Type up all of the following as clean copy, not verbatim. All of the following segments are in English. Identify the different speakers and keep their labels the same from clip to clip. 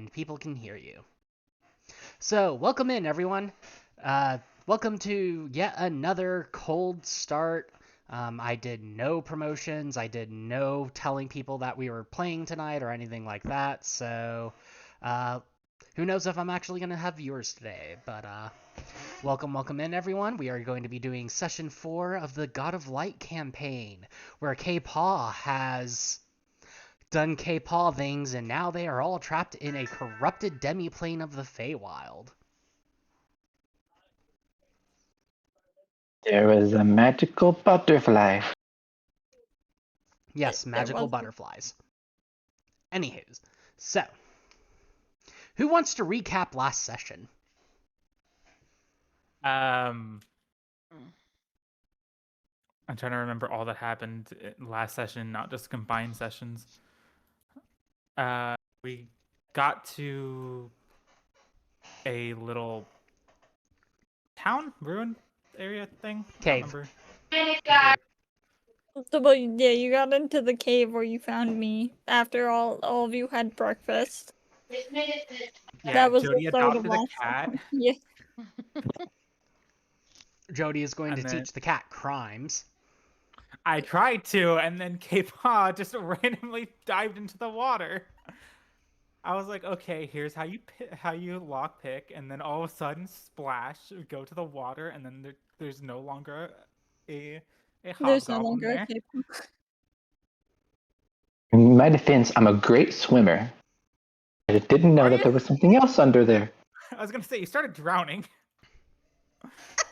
Speaker 1: mind. People can hear you. So, welcome in, everyone. Welcome to yet another cold start. I did no promotions. I did no telling people that we were playing tonight or anything like that. So, uh, who knows if I'm actually going to have viewers today. But welcome in, everyone. We are going to be doing session 4 of the God of Light campaign, where K-Paw has done K-Paw things, and now they are all trapped in a corrupted demiplane of the Feywild.
Speaker 2: There was a magical butterfly.
Speaker 1: Yes,
Speaker 3: There
Speaker 1: magical
Speaker 3: was-
Speaker 1: butterflies. Anywho's, so who wants to recap last session?
Speaker 4: I'm trying to remember all that happened in last session, not just combined sessions. We got to a little town, ruin area thing.
Speaker 1: Cave.
Speaker 4: Remember?
Speaker 3: Well, yeah, you got into the cave where you found me after all of you had breakfast.
Speaker 4: Yeah,
Speaker 3: That was
Speaker 4: Jody
Speaker 3: the start of
Speaker 4: adopted a
Speaker 3: last
Speaker 4: cat,
Speaker 3: session. Yeah.
Speaker 1: Jody is going to
Speaker 4: And then-
Speaker 1: teach the cat crimes.
Speaker 4: I tried to, and then K-Paw just randomly dived into the water. I was like, okay, here's how you lock pick, and then all of a sudden, splash, go to the water, and then there's no longer a
Speaker 3: There's no
Speaker 4: hobgoblin
Speaker 3: longer a
Speaker 4: there.
Speaker 3: cave.
Speaker 2: In my defense, I'm a great swimmer. I didn't know
Speaker 4: Are
Speaker 2: that
Speaker 4: you?
Speaker 2: there was something else under there.
Speaker 4: I was gonna say you started drowning.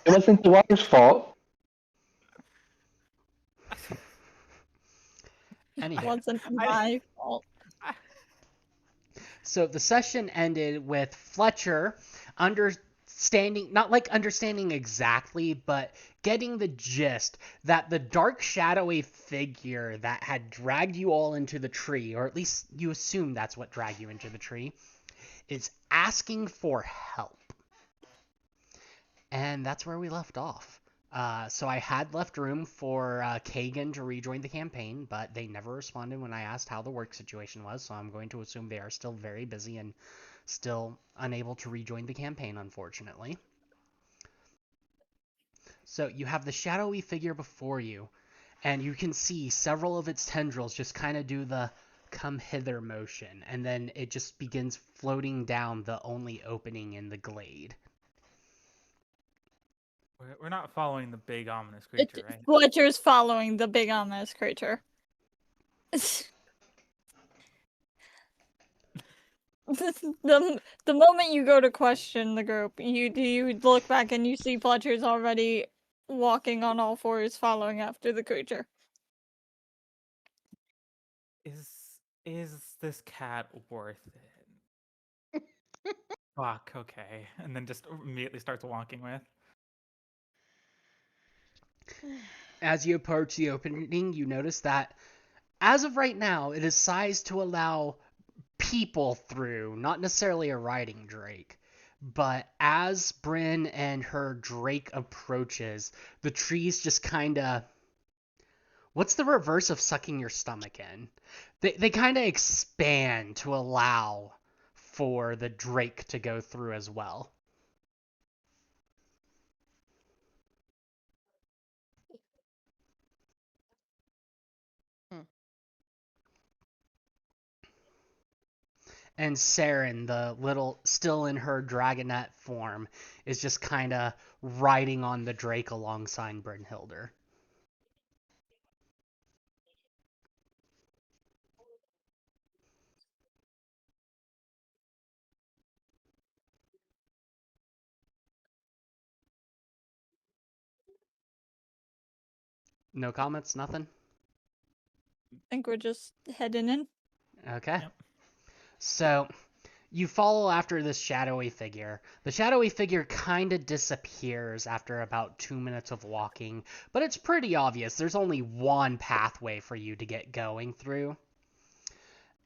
Speaker 2: It wasn't the water's fault.
Speaker 1: Anyhow,
Speaker 3: Wasn't my fault.
Speaker 1: so the session ended with Fletcher understanding, not like understanding exactly, but getting the gist that the dark shadowy figure that had dragged you all into the tree, or at least you assume that's what dragged you into the tree, is asking for help. And that's where we left off. So I had left room for Kagan to rejoin the campaign, but they never responded when I asked how the work situation was, so I'm going to assume they are still very busy and still unable to rejoin the campaign, unfortunately. So you have the shadowy figure before you, and you can see several of its tendrils just kind of do the come hither motion, and then it just begins floating down the only opening in the glade.
Speaker 4: We're not following the big ominous creature, right?
Speaker 3: Fletcher's following the big ominous creature. the moment you go to question the group, you look back and you see Fletcher's already walking on all fours, following after the creature.
Speaker 4: Is this cat worth it? Fuck, okay. And then just immediately starts walking with.
Speaker 1: As you approach the opening, you notice that as of right now, it is sized to allow people through, not necessarily a riding drake. But as Bryn and her drake approaches, the trees just kind of... What's the reverse of sucking your stomach in? They kind of expand to allow for the drake to go through as well. And Saren, the little, still in her dragonette form, is just kind of riding on the drake alongside Brynhilder. No comments, nothing?
Speaker 3: I think we're just heading in.
Speaker 1: Okay.
Speaker 4: Yep.
Speaker 1: So, you follow after this shadowy figure. The shadowy figure kind of disappears after about 2 minutes of walking, but it's pretty obvious there's only one pathway for you to get going through.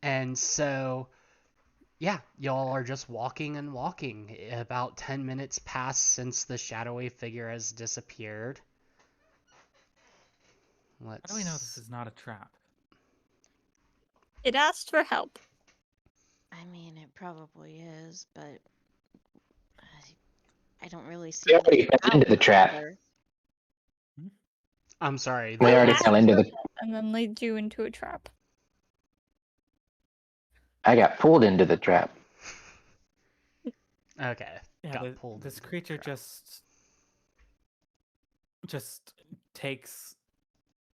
Speaker 1: And so, yeah, y'all are just walking and walking. About 10 minutes pass since the shadowy figure has disappeared.
Speaker 4: How do we know this is not a trap?
Speaker 3: It asked for help.
Speaker 5: I mean, it probably is, but I don't really see
Speaker 2: We already
Speaker 5: anything
Speaker 2: fell into the
Speaker 5: out
Speaker 2: trap.
Speaker 5: either.
Speaker 1: I'm sorry.
Speaker 2: We already
Speaker 3: asked
Speaker 2: fell into the.
Speaker 3: and then leads you into a trap.
Speaker 2: I got pulled into the trap.
Speaker 1: Okay.
Speaker 4: Yeah,
Speaker 1: Got pulled
Speaker 4: this
Speaker 1: into the
Speaker 4: creature
Speaker 1: trap.
Speaker 4: just takes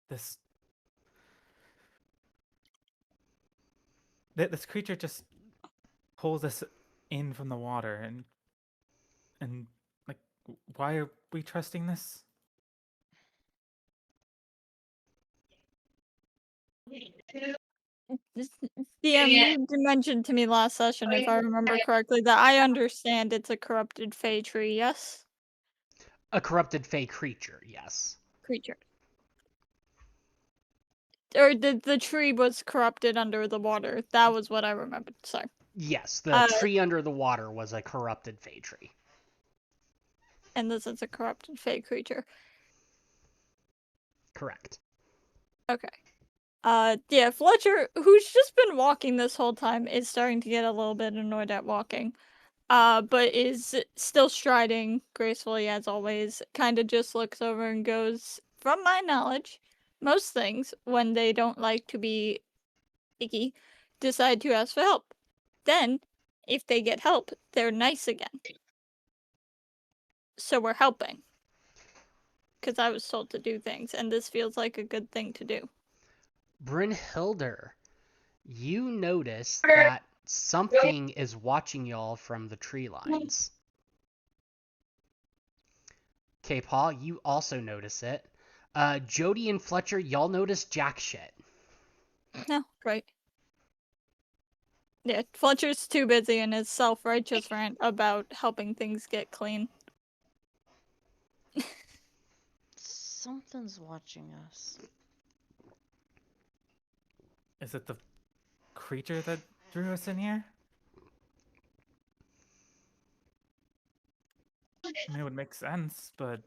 Speaker 4: this. This creature just pulls us in from the water, and like, why are we trusting this?
Speaker 3: DM, you mentioned to me last session, if I remember correctly, that I understand it's a corrupted Fey tree, yes?
Speaker 1: A corrupted Fey creature, yes.
Speaker 3: Creature. Or the tree was corrupted under the water. That was what I remembered. Sorry.
Speaker 1: Yes, the tree under the water was a corrupted Fey tree.
Speaker 3: And this is a corrupted Fey creature.
Speaker 1: Correct.
Speaker 3: Okay. Yeah, Fletcher, who's just been walking this whole time, is starting to get a little bit annoyed at walking. But is still striding gracefully as always. Kind of just looks over and goes, from my knowledge, most things, when they don't like to be picky, decide to ask for help. Then, if they get help, they're nice again. So we're helping. Because I was told to do things, and this feels like a good thing to do.
Speaker 1: Brynhilder, you notice that something is watching y'all from the tree lines. K-Paw, you also notice it. Jody and Fletcher, y'all notice jack shit.
Speaker 3: No, right. Yeah, Fletcher's too busy in his self-righteous rant about helping things get clean.
Speaker 5: Something's watching us.
Speaker 4: Is it the creature that drew us in here? I mean, it would make sense, but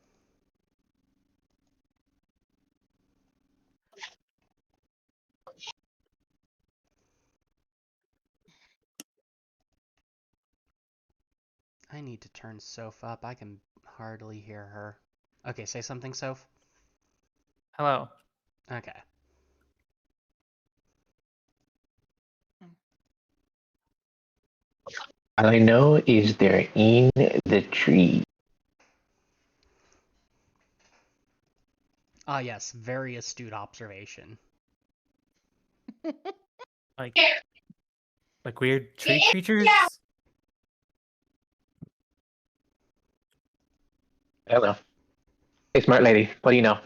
Speaker 1: I need to turn Soph up. I can hardly hear her. Okay, say something, Soph.
Speaker 4: hello.
Speaker 1: Okay.
Speaker 2: All I know is they're in the tree.
Speaker 1: Ah, yes, very astute observation.
Speaker 4: Like weird tree creatures?
Speaker 2: I don't know. Hey, smart lady, what do you know?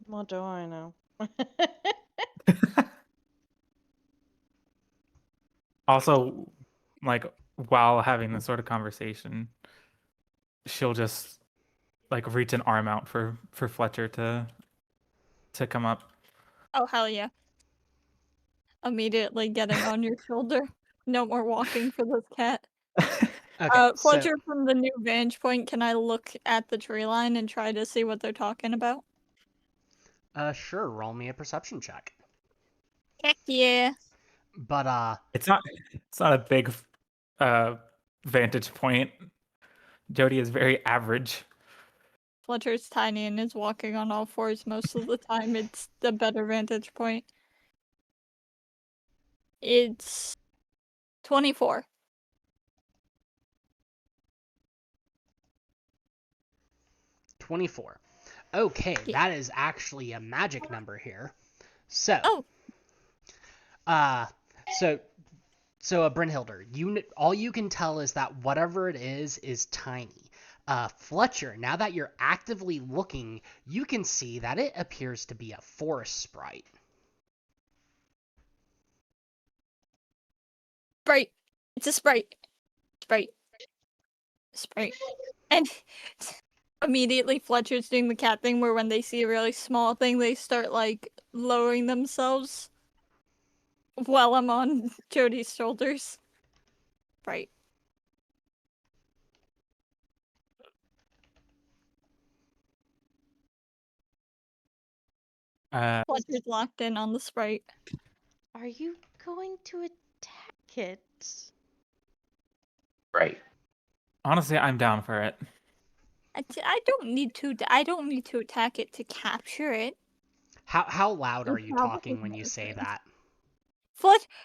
Speaker 5: What do I know?
Speaker 4: Also, like, while having this sort of conversation, she'll just like reach an arm out for Fletcher to come up.
Speaker 3: Oh, hell yeah. Immediately getting on your shoulder. No more walking for this cat.
Speaker 1: Okay,
Speaker 3: Fletcher, from the new vantage point, can I look at the tree line and try to see what they're talking about?
Speaker 1: Sure, roll me a perception check.
Speaker 3: Heck yeah.
Speaker 1: But,
Speaker 4: It's not a big vantage point. Jody is very average.
Speaker 3: Fletcher's tiny and is walking on all fours most of the time. It's the better vantage point. It's 24.
Speaker 1: 24. Okay,
Speaker 3: Yeah.
Speaker 1: that is actually a magic number here. So,
Speaker 3: Oh.
Speaker 1: So, Brynhilder, all you can tell is that whatever it is tiny. Fletcher, now that you're actively looking, you can see that it appears to be a forest sprite.
Speaker 3: Sprite. It's a sprite. Sprite. Sprite. And immediately Fletcher's doing the cat thing where when they see a really small thing, they start, like, lowering themselves while I'm on Jody's shoulders. Right. Fletcher's locked in on the sprite.
Speaker 5: Are you going to attack it?
Speaker 2: Right.
Speaker 4: Honestly, I'm down for it.
Speaker 3: I don't need to. I don't need to attack it to capture it.
Speaker 1: How loud are
Speaker 3: It
Speaker 1: you
Speaker 3: probably
Speaker 1: talking when you say
Speaker 3: knows.
Speaker 1: that?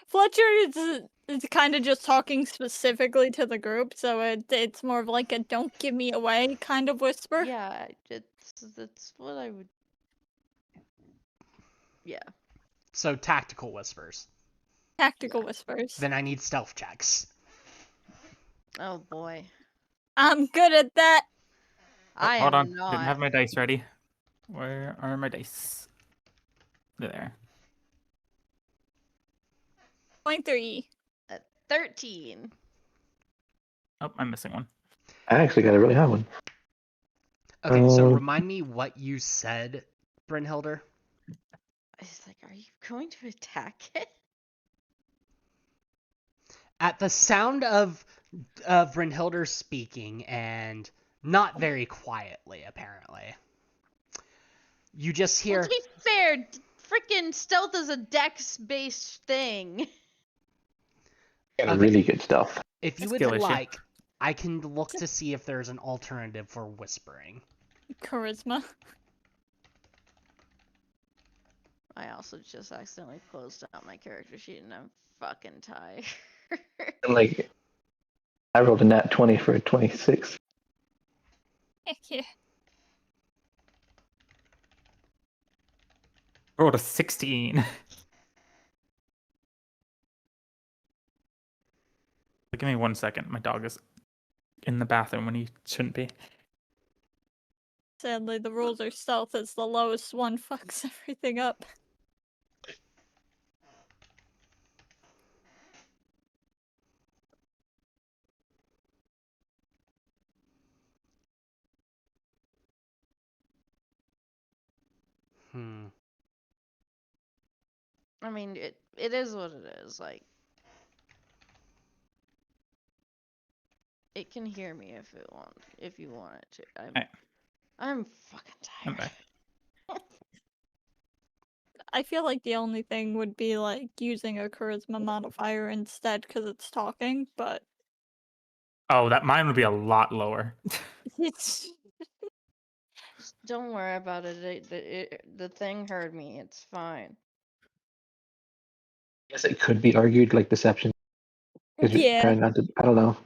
Speaker 3: Fletcher is kind of just talking specifically to the group, so it's more of like a "don't give me away" kind of whisper.
Speaker 5: Yeah, that's what I would. Yeah.
Speaker 1: So tactical whispers.
Speaker 3: Tactical whispers.
Speaker 1: Then I need stealth checks.
Speaker 5: Oh boy.
Speaker 3: I'm good at that.
Speaker 4: Oh,
Speaker 5: I
Speaker 4: hold
Speaker 5: am
Speaker 4: on. Didn't
Speaker 5: not.
Speaker 4: have my dice ready. Where are my dice? There.
Speaker 3: 0.3.
Speaker 5: 13.
Speaker 4: Oh, I'm missing one.
Speaker 2: I actually got a really high one.
Speaker 1: Okay, so
Speaker 2: Um,
Speaker 1: remind me what you said, Brynhilder.
Speaker 5: It's like, are you going to attack it?
Speaker 1: At the sound of Brynhilder speaking, and not very quietly, apparently, you just
Speaker 5: Well,
Speaker 1: hear.
Speaker 5: to be fair, freaking stealth is a dex-based thing.
Speaker 2: got a
Speaker 1: Okay.
Speaker 2: really good stealth.
Speaker 1: If you would
Speaker 4: Skill issue.
Speaker 1: like, I can look to see if there's an alternative for whispering.
Speaker 3: Charisma.
Speaker 5: I also just accidentally closed out my character sheet and I'm fucking tired.
Speaker 2: And like, I rolled a nat 20 for a 26.
Speaker 3: Heck yeah.
Speaker 4: Rolled a 16. Give me 1 second. My dog is in the bathroom when he shouldn't be.
Speaker 3: Sadly, the rules are stealth as the lowest one fucks everything up.
Speaker 5: I mean, it is what it is. Like, it can hear me if you want it to. I'm fucking
Speaker 4: I'm
Speaker 5: tired.
Speaker 4: back.
Speaker 3: I feel like the only thing would be like using a charisma modifier instead because it's talking, but
Speaker 4: Oh, that mine would be a lot lower.
Speaker 3: it's
Speaker 5: Don't worry about it. The thing heard me. It's fine.
Speaker 2: I guess it could be argued like deception. Because you're
Speaker 3: yeah.
Speaker 2: trying not to, I don't know.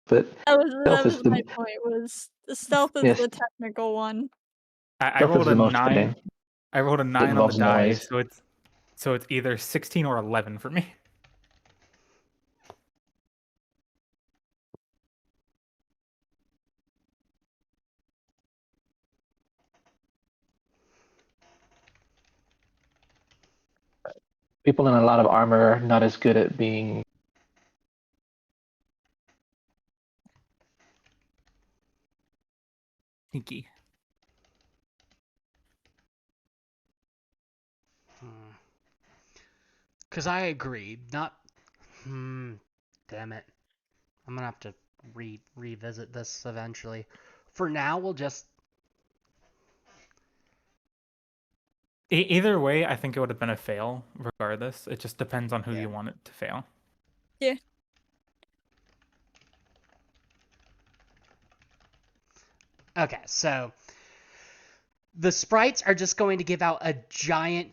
Speaker 2: But
Speaker 3: That
Speaker 2: stealth
Speaker 3: was
Speaker 2: is
Speaker 3: my
Speaker 2: the,
Speaker 3: point. Was the stealth is
Speaker 2: yes,
Speaker 3: the technical one.
Speaker 4: I
Speaker 2: stealth
Speaker 4: rolled
Speaker 2: is
Speaker 4: a
Speaker 2: the most
Speaker 4: 9.
Speaker 2: cunning.
Speaker 4: I rolled a 9 on the
Speaker 2: involves
Speaker 4: die,
Speaker 2: noise.
Speaker 4: so it's either 16 or 11 for me.
Speaker 2: People in a lot of armor are not as good at being.
Speaker 4: Sneaky.
Speaker 1: Because I agree. Not. Damn it. I'm gonna have to revisit this eventually. For now, we'll just.
Speaker 4: Either way, I think it would have been a fail regardless. It just depends on who
Speaker 5: Yeah.
Speaker 4: you want it to fail.
Speaker 3: Yeah.
Speaker 1: Okay, so the sprites are just going to give out a giant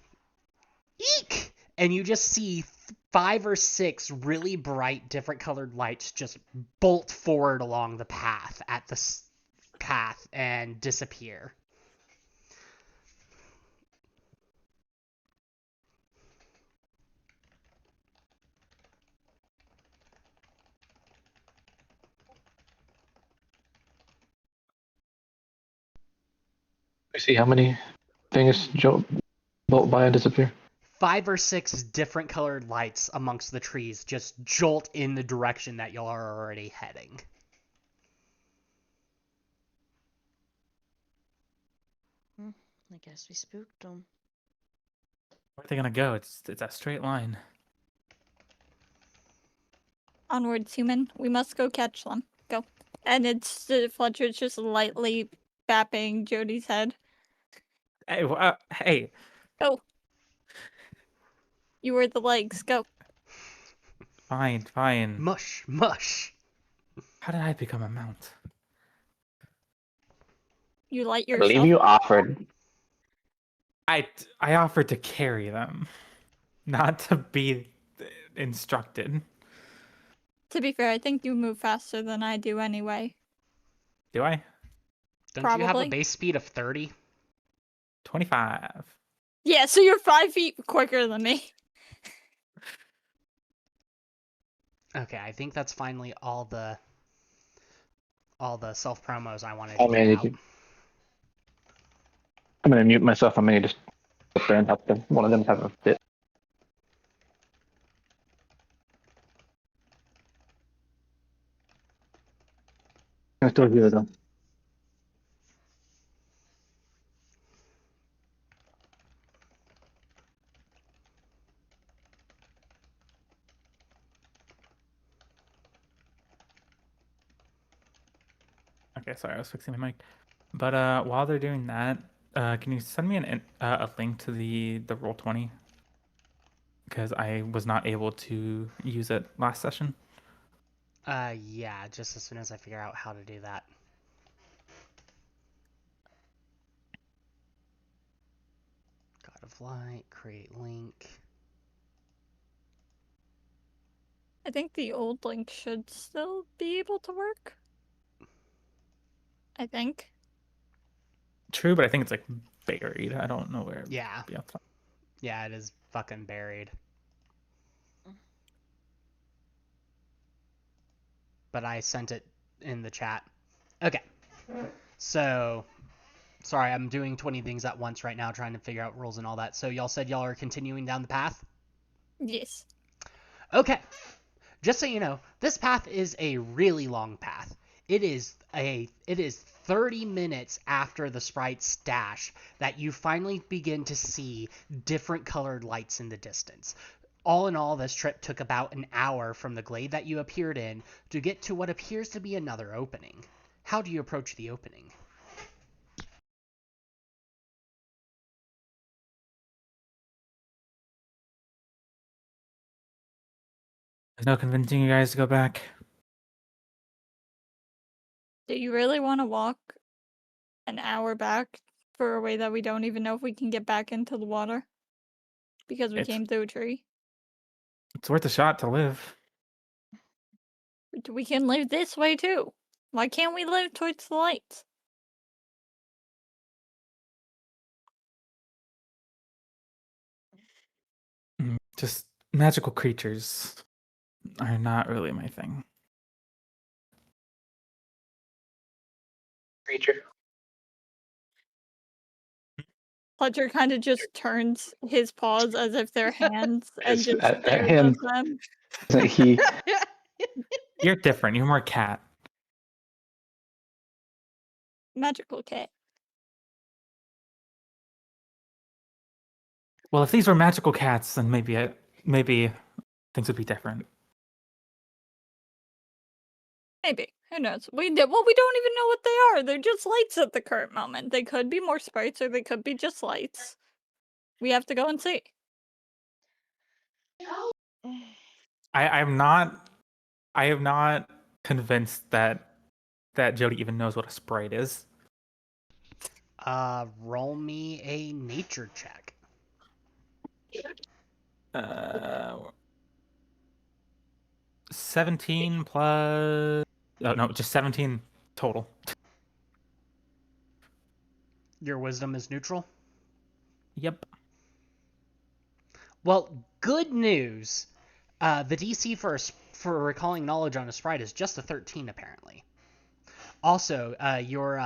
Speaker 1: eek, and you just see 5 or 6 really bright, different colored lights just bolt forward along the path path and disappear.
Speaker 2: You see how many things bolt by and disappear?
Speaker 1: 5 or 6 different colored lights amongst the trees just jolt in the direction that y'all are already heading.
Speaker 5: I guess we spooked them.
Speaker 4: Where are they gonna go? It's a straight line.
Speaker 3: Onwards, human. We must go catch them. Go. And it's Fletcher's just lightly bapping Jody's head.
Speaker 4: Hey, hey.
Speaker 3: Go. You were the legs. Go.
Speaker 4: Fine, fine.
Speaker 1: Mush, mush.
Speaker 4: How did I become a mount?
Speaker 3: You light
Speaker 2: I believe
Speaker 3: yourself.
Speaker 2: you offered.
Speaker 4: I offered to carry them, not to be instructed.
Speaker 3: To be fair, I think you move faster than I do anyway.
Speaker 4: Do I?
Speaker 1: Don't you have a
Speaker 3: Probably.
Speaker 1: base speed of 30?
Speaker 4: 25.
Speaker 3: Yeah, so you're 5 feet quicker than me.
Speaker 1: Okay, I think that's finally all the self promos I wanted
Speaker 2: I
Speaker 1: to
Speaker 2: may
Speaker 1: get
Speaker 2: need
Speaker 1: out.
Speaker 2: to. I'm gonna mute myself. I may just sit there and have them. One of them have a fit. I'm still here though.
Speaker 4: Okay, sorry, I was fixing my mic. But while they're doing that, can you send me a link to the Roll20? Because I was not able to use it last session.
Speaker 1: Yeah, just as soon as I figure out how to do that. God of Light, create link.
Speaker 3: I think the old link should still be able to work. I think.
Speaker 4: True, but I think it's like buried. I don't know where.
Speaker 1: Yeah.
Speaker 4: Yeah.
Speaker 1: Yeah, it is fucking buried. But I sent it in the chat. Okay. So, sorry, I'm doing 20 things at once right now, trying to figure out rules and all that. So, y'all said y'all are continuing down the path?
Speaker 3: Yes.
Speaker 1: Okay. Just so you know, this path is a really long path. It is 30 minutes after the sprite's dash that you finally begin to see different colored lights in the distance. All in all, this trip took about an hour from the glade that you appeared in to get to what appears to be another opening. How do you approach the opening?
Speaker 4: There's no convincing you guys to go back.
Speaker 3: Do you really want to walk an hour back for a way that we don't even know if we can get back into the water? Because we
Speaker 4: It's-
Speaker 3: came through a tree.
Speaker 4: It's worth a shot to live.
Speaker 3: We can live this way too. Why can't we live towards the lights?
Speaker 4: Just magical creatures are not really my thing.
Speaker 2: Creature.
Speaker 3: Fletcher kind of just turns his paws as if they're hands and
Speaker 2: His-
Speaker 3: just
Speaker 2: that
Speaker 3: stares
Speaker 2: hand-
Speaker 3: at them.
Speaker 2: He.
Speaker 4: You're different. You're more cat.
Speaker 3: Magical cat.
Speaker 4: Well, if these were magical cats, then maybe things would be different.
Speaker 3: Maybe. Who knows? Well, we don't even know what they are. They're just lights at the current moment. They could be more sprites or they could be just lights. We have to go and see.
Speaker 4: I am not convinced that Jody even knows what a sprite is.
Speaker 1: Roll me a nature check.
Speaker 4: 17 plus. Oh no, just 17 total.
Speaker 1: Your wisdom is neutral?
Speaker 4: Yep.
Speaker 1: Well, good news. The DC for recalling knowledge on a sprite is just a 13, apparently. Also, your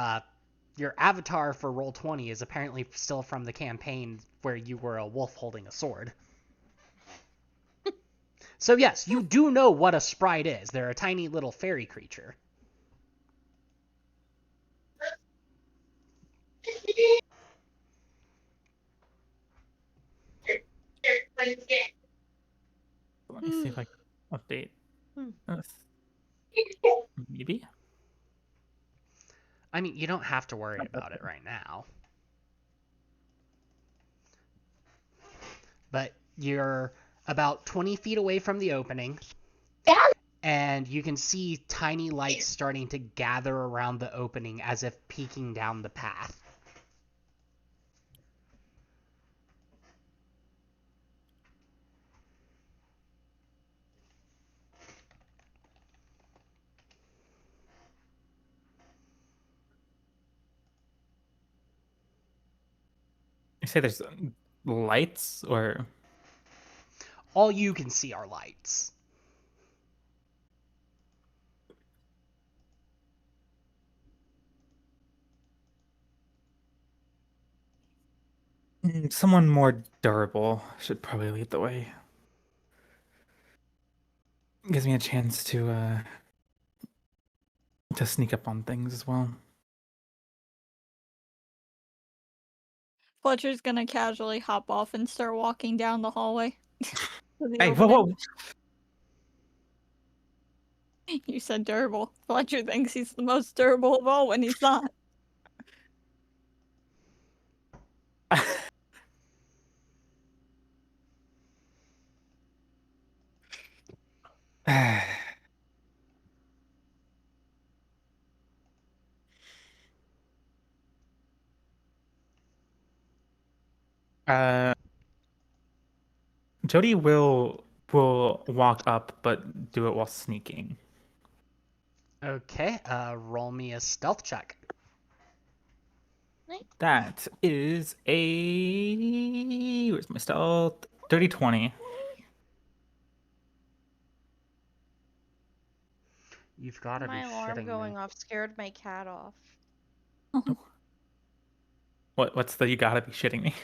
Speaker 1: avatar for Roll20 is apparently still from the campaign where you were a wolf holding a sword. So yes, you do know what a sprite is. They're a tiny little fairy creature.
Speaker 4: Let me see if I can update this. Maybe.
Speaker 1: I mean, you don't have to worry about it right now. But about 20 feet away from the opening. And you can see tiny lights starting to gather around the opening as if peeking down the path.
Speaker 4: You say there's lights, or
Speaker 1: All you can see are lights.
Speaker 4: someone more durable should probably lead the way. Gives me a chance to sneak up on things as well.
Speaker 3: Fletcher's gonna casually hop off and start walking down the hallway. to the
Speaker 4: Hey, whoa,
Speaker 3: opening.
Speaker 4: whoa!
Speaker 3: You said durable. Fletcher thinks he's the most durable of all when he's not.
Speaker 4: uh, Jody will walk up, but do it while sneaking.
Speaker 1: Okay, roll me a stealth check.
Speaker 4: That is a where's my stealth? Dirty 20.
Speaker 1: You've got to be
Speaker 5: My alarm
Speaker 1: shitting
Speaker 5: going
Speaker 1: me.
Speaker 5: off scared my cat off.
Speaker 4: What's the you gotta be shitting me?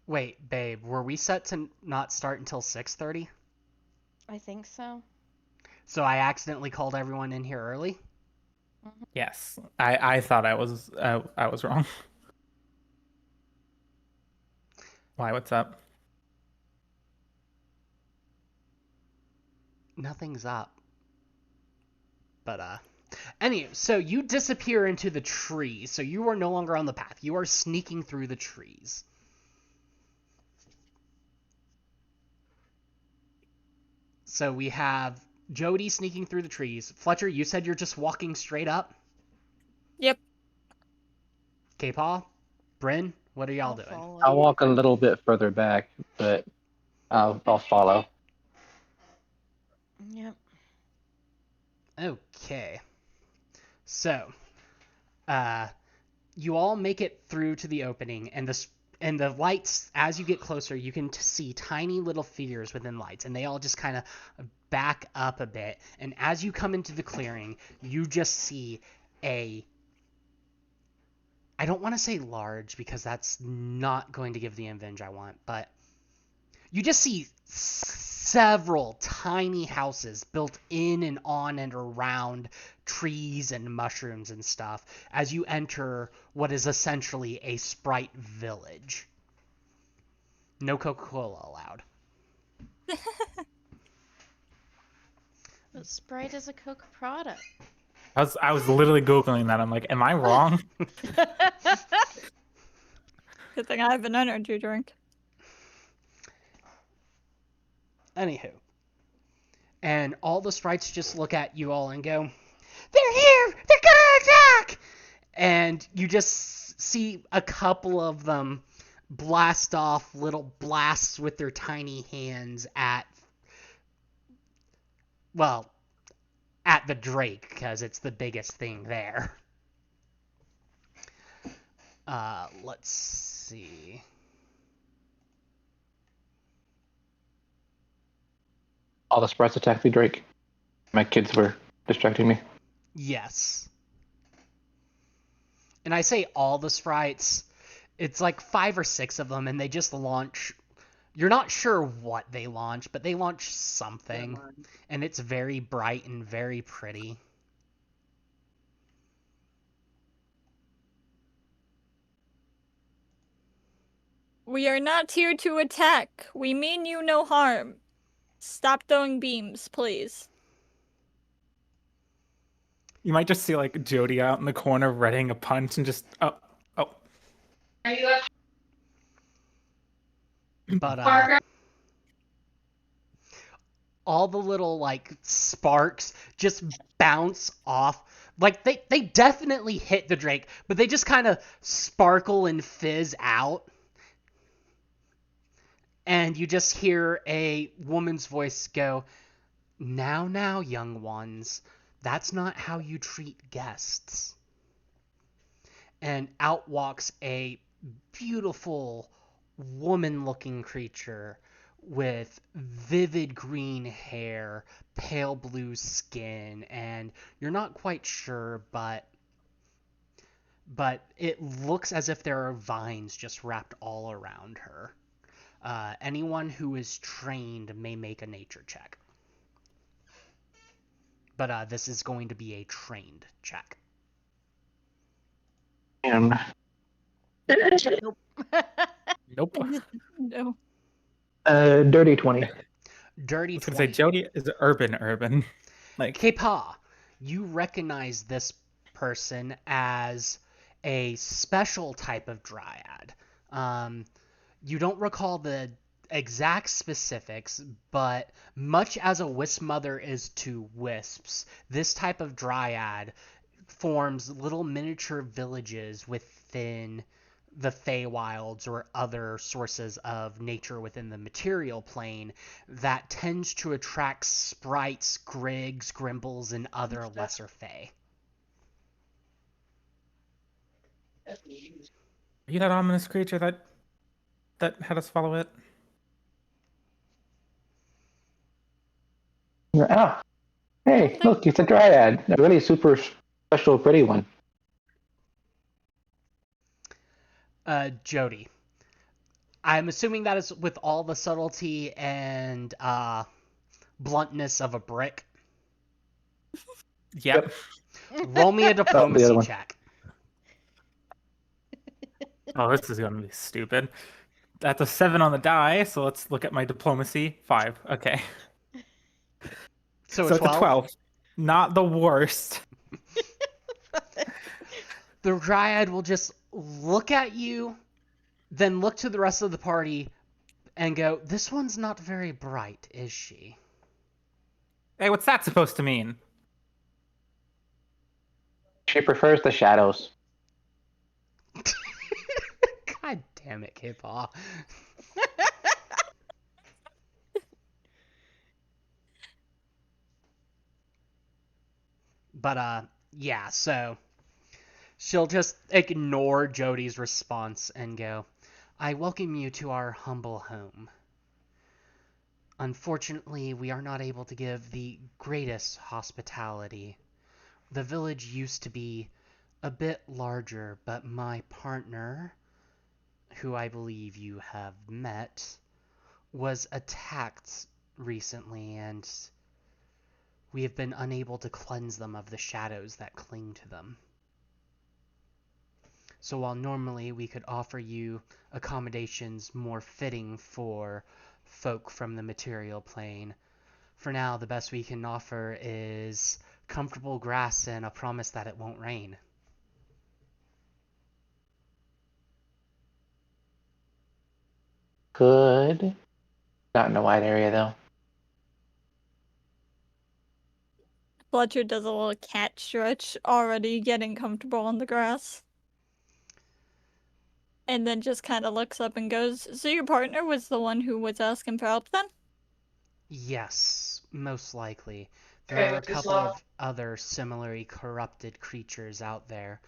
Speaker 1: Wait, babe, were we set to not start until 6:30?
Speaker 5: I think so.
Speaker 1: So I accidentally called everyone in here early?
Speaker 4: Yes, I thought I was wrong. Why? What's up?
Speaker 1: Nothing's up. But, anyway, so you disappear into the trees, so you are no longer on the path. You are sneaking through the trees. So we have Jody sneaking through the trees. Fletcher, you said you're just walking straight up?
Speaker 3: Yep.
Speaker 1: K-Paul? Bryn? What are y'all
Speaker 5: I'll
Speaker 1: doing?
Speaker 5: follow.
Speaker 2: I'll walk a little bit further back, but I'll follow.
Speaker 5: Yep.
Speaker 1: Okay. So, you all make it through to the opening, and the lights, as you get closer, you can see tiny little figures within lights, and they all just kind of back up a bit. And as you come into the clearing, you just see I don't want to say large because that's not going to give the image I want, but you just see several tiny houses built in and on and around trees and mushrooms and stuff as you enter what is essentially a Sprite village. No Coca-Cola allowed.
Speaker 5: But Sprite is a Coke product.
Speaker 4: I was literally googling that. I'm like, am I wrong?
Speaker 3: Good thing I have an energy drink.
Speaker 1: Anywho. And all the sprites just look at you all and go, "They're here! They're gonna attack!" And you just see a couple of them blast off little blasts with their tiny hands at the Drake, because it's the biggest thing there. Let's see.
Speaker 2: All the sprites attack the Drake. My kids were distracting me.
Speaker 1: Yes. And I say all the sprites, it's like 5 or 6 of them, and they just launch. You're not sure what they launch, but they launch something. And it's very bright and very pretty.
Speaker 3: We are not here to attack. We mean you no harm. Stop throwing beams, please.
Speaker 4: You might just see like Jody out in the corner readying a punch and just oh.
Speaker 1: But all the little like sparks just bounce off. Like they definitely hit the drake, but they just kind of sparkle and fizz out. And you just hear a woman's voice go, now, young ones, that's not how you treat guests." And out walks a beautiful woman-looking creature with vivid green hair, pale blue skin, and you're not quite sure, but it looks as if there are vines just wrapped all around her. Anyone who is trained may make a nature check. But this is going to be a trained check.
Speaker 2: And
Speaker 4: Nope.
Speaker 3: No.
Speaker 2: dirty 20.
Speaker 1: Dirty
Speaker 4: I was
Speaker 1: 20.
Speaker 4: gonna say Jody is urban. Like
Speaker 1: Kepa, you recognize this person as a special type of dryad. You don't recall the exact specifics, but much as a wisp mother is to wisps, this type of dryad forms little miniature villages within the Feywilds or other sources of nature within the material plane that tends to attract sprites, grigs, grimbles, and other lesser Fey.
Speaker 4: are you that ominous creature that had us follow it?
Speaker 2: Ah, hey, look, it's a dryad. A really super special, pretty one.
Speaker 1: Jody, I'm assuming that is with all the subtlety and bluntness of a brick.
Speaker 4: Yep.
Speaker 1: Roll me a diplomacy
Speaker 2: one.
Speaker 1: check.
Speaker 4: Oh, this is gonna be stupid. That's a 7 on the die, so let's look at my diplomacy. 5. Okay.
Speaker 1: So
Speaker 4: it's
Speaker 1: 12?
Speaker 4: a 12. Not the worst.
Speaker 1: The dryad will just look at you, then look to the rest of the party, and go, "This one's not very bright, is she?"
Speaker 4: Hey, what's that supposed to mean?
Speaker 2: She prefers the shadows.
Speaker 1: God damn it, K-Paw. But, yeah, so she'll just ignore Jody's response and go, "I welcome you to our humble home. Unfortunately, we are not able to give the greatest hospitality. The village used to be a bit larger, but my partner, who I believe you have met, was attacked recently, and we have been unable to cleanse them of the shadows that cling to them. So while normally we could offer you accommodations more fitting for folk from the material plane, for now the best we can offer is comfortable grass and a promise that it won't rain."
Speaker 2: Good. Not in a wide area, though.
Speaker 3: Fletcher does a little cat stretch, already getting comfortable on the grass. And then just kind of looks up and goes, "So your partner was the one who was asking for help then?"
Speaker 1: Yes, most likely. There are a couple of other similarly corrupted creatures out there,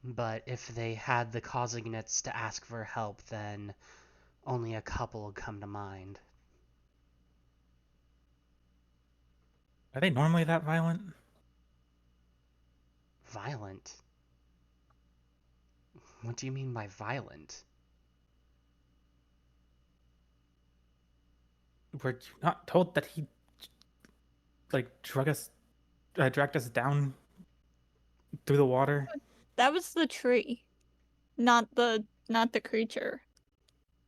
Speaker 1: but if they had the cosignats to ask for help, then only a couple would come to mind.
Speaker 4: Are they normally that violent?
Speaker 1: Violent? What do you mean by violent?
Speaker 4: Were you not told that he, like, dragged us down through the water?
Speaker 3: That was the tree, not the creature.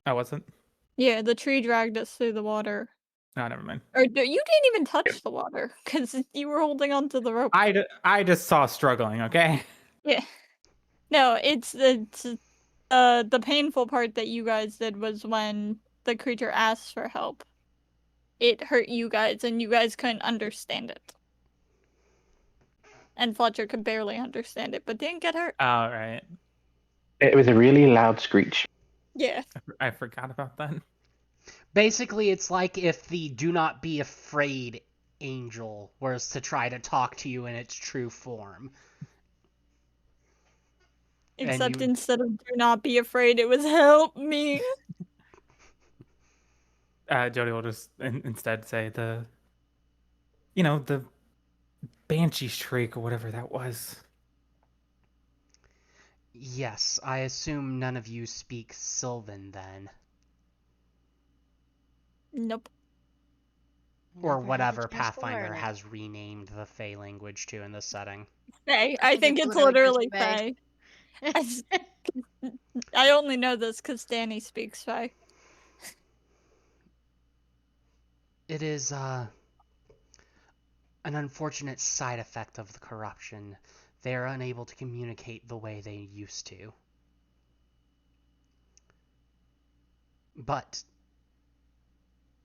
Speaker 4: I wasn't.
Speaker 3: Yeah, the tree dragged us through the water.
Speaker 4: No, never mind.
Speaker 3: Or you didn't even touch the water because you were holding onto the rope.
Speaker 4: I just saw struggling. Okay.
Speaker 3: Yeah. No, it's the painful part that you guys did was when the creature asked for help, it hurt you guys and you guys couldn't understand it. And Fletcher could barely understand it, but didn't get hurt.
Speaker 4: All right.
Speaker 2: It was a really loud screech.
Speaker 3: Yeah.
Speaker 4: I forgot about that.
Speaker 1: Basically, it's like if the do not be afraid angel was to try to talk to you in its true form.
Speaker 3: Except
Speaker 1: you-
Speaker 3: instead of do not be afraid, it was help me.
Speaker 4: Jody will just instead say the banshee shriek or whatever that was.
Speaker 1: Yes, I assume none of you speak Sylvan then.
Speaker 3: Nope.
Speaker 1: Or
Speaker 5: Never had the
Speaker 1: whatever
Speaker 5: chance to
Speaker 1: Pathfinder
Speaker 5: learn it.
Speaker 1: has renamed the Fey language to in this setting.
Speaker 3: Fae. I think it's literally Fae. I only know this because Danny speaks Fae.
Speaker 1: It is, an unfortunate side effect of the corruption. They are unable to communicate the way they used to. But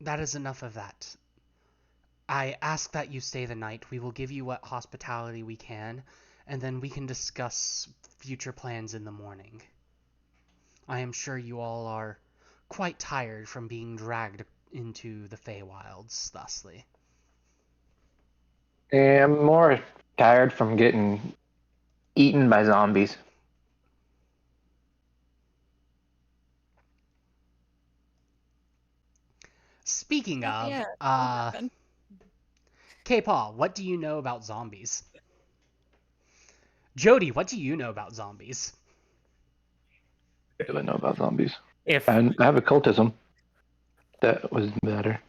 Speaker 1: that is enough of that. I ask that you stay the night. We will give you what hospitality we can, and then we can discuss future plans in the morning. I am sure you all are quite tired from being dragged into the Feywilds thusly.
Speaker 2: I'm more tired from getting eaten by zombies.
Speaker 1: Speaking
Speaker 3: Oh,
Speaker 1: of,
Speaker 3: yeah, that happened.
Speaker 1: K-Paul, what do you know about zombies? Jody, what do you know about zombies?
Speaker 2: I don't know about zombies.
Speaker 4: If
Speaker 2: And I have occultism. That was better.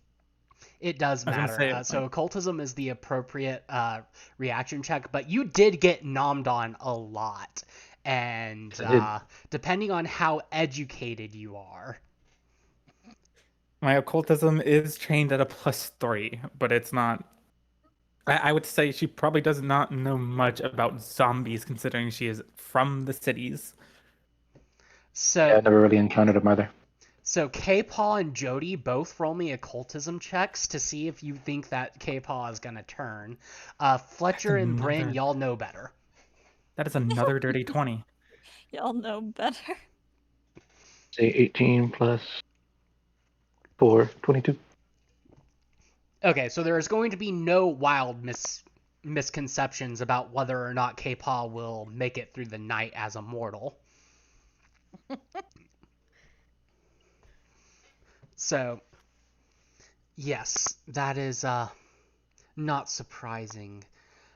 Speaker 1: It does
Speaker 4: I was gonna
Speaker 1: matter.
Speaker 4: say,
Speaker 1: So occultism is the appropriate reaction check, but you did get nommed on a lot. And depending on how educated you are.
Speaker 4: my occultism is trained at a +3, but it's not. I would say she probably does not know much about zombies, considering she is from the cities.
Speaker 1: So,
Speaker 2: Yeah, I never really encountered them either.
Speaker 1: So K-Paw and Jody both roll me occultism checks to see if you think that K-Paw is gonna turn. Fletcher and Bryn, y'all know better.
Speaker 4: That is another dirty 20.
Speaker 3: Y'all know better.
Speaker 2: Say 18 plus 4, 22.
Speaker 1: Okay, so there is going to be no wild misconceptions about whether or not K-Paw will make it through the night as a mortal. So, yes, that is not surprising.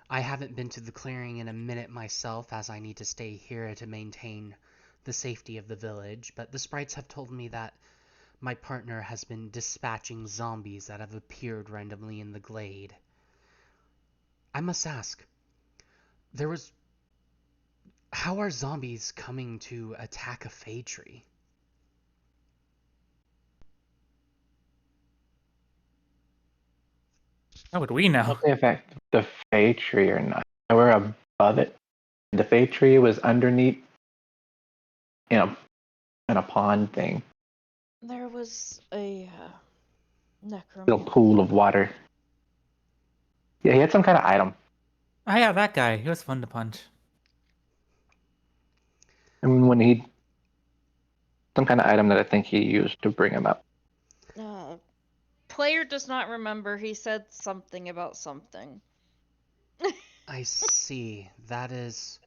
Speaker 1: I haven't been to the clearing in a minute myself, as I need to stay here to maintain the safety of the village, but the sprites have told me that my partner has been dispatching zombies that have appeared randomly in the glade. I must ask, how are zombies coming to attack a Fey tree?
Speaker 4: How would we know?
Speaker 2: I'll say if the Fey tree or not. We're above it. The Fey tree was underneath, in a pond thing,
Speaker 5: There was a
Speaker 2: little
Speaker 5: necromancer.
Speaker 2: pool of water. Yeah, he had some kind of item.
Speaker 4: Oh yeah, that guy. He was fun to punch.
Speaker 2: And when some kind of item that I think he used to bring him up.
Speaker 5: Player does not remember. He said something about something.
Speaker 1: I see. That is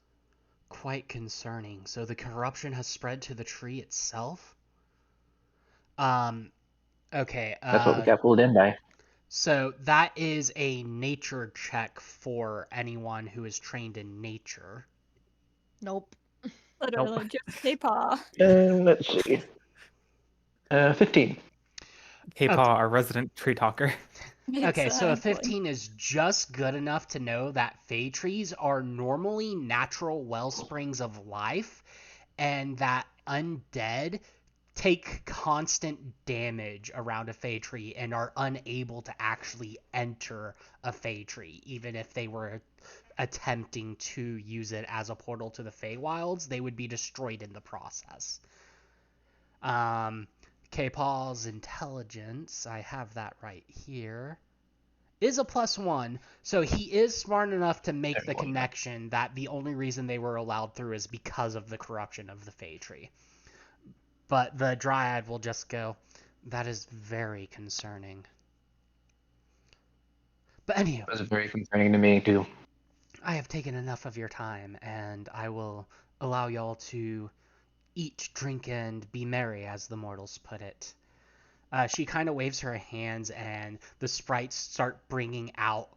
Speaker 1: quite concerning. So the corruption has spread to the tree itself? Okay.
Speaker 2: That's what we got pulled in by.
Speaker 1: So that is a nature check for anyone who is trained in nature.
Speaker 5: Nope.
Speaker 3: Literally just K-Paw.
Speaker 2: Let's see. 15.
Speaker 4: K-Paw,
Speaker 1: Okay.
Speaker 4: our resident tree talker.
Speaker 1: Okay, so a
Speaker 3: Exactly.
Speaker 1: 15 is just good enough to know that Fey trees are normally natural wellsprings of life, and that undead take constant damage around a Fey tree and are unable to actually enter a Fey tree, even if they were attempting to use it as a portal to the Feywilds, they would be destroyed in the process. K-Paul's intelligence, I have that right here, is a +1, so he is smart enough to make the
Speaker 2: Everyone.
Speaker 1: connection that the only reason they were allowed through is because of the corruption of the Fey Tree. But the Dryad will just go, that is very concerning. But anyhow,
Speaker 2: It was very concerning to me too.
Speaker 1: I have taken enough of your time, and I will allow y'all to eat, drink, and be merry, as the mortals put it. She kind of waves her hands, and the sprites start bringing out.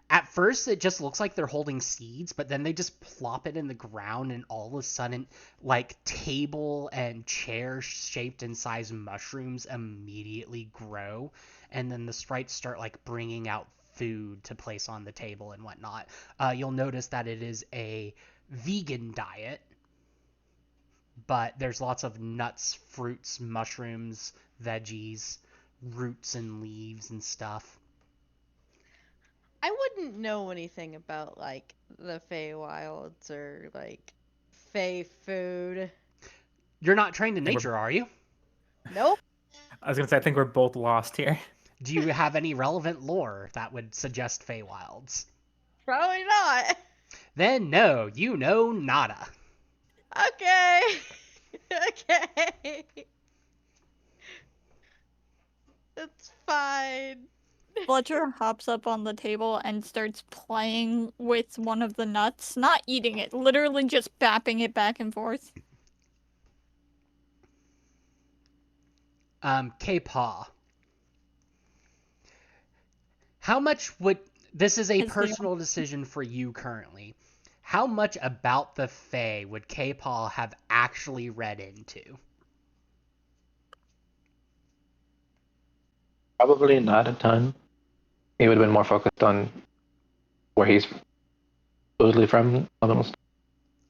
Speaker 1: At first, it just looks like they're holding seeds, but then they just plop it in the ground, and all of a sudden, like, table and chair shaped and sized mushrooms immediately grow, and then the sprites start, like, bringing out food to place on the table and whatnot. You'll notice that it is a vegan diet, but there's lots of nuts, fruits, mushrooms, veggies, roots and leaves and stuff.
Speaker 5: I wouldn't know anything about like the Feywilds or like Fey food.
Speaker 1: You're not trained in
Speaker 4: They were-
Speaker 1: nature, are you?
Speaker 5: Nope.
Speaker 4: I was gonna say I think we're both lost here.
Speaker 1: Do you have any relevant lore that would suggest Feywilds?
Speaker 5: Probably not.
Speaker 1: Then no, you know nada.
Speaker 5: Okay. Okay. It's fine.
Speaker 3: Fletcher hops up on the table and starts playing with one of the nuts, not eating it, literally just bapping it back and forth.
Speaker 1: K-Paw. How much would... This is a
Speaker 3: Is the-
Speaker 1: personal decision for you currently. How much about the Fae would K-Paw have actually read into?
Speaker 2: Probably not a ton. He would have been more focused on where he's supposedly from.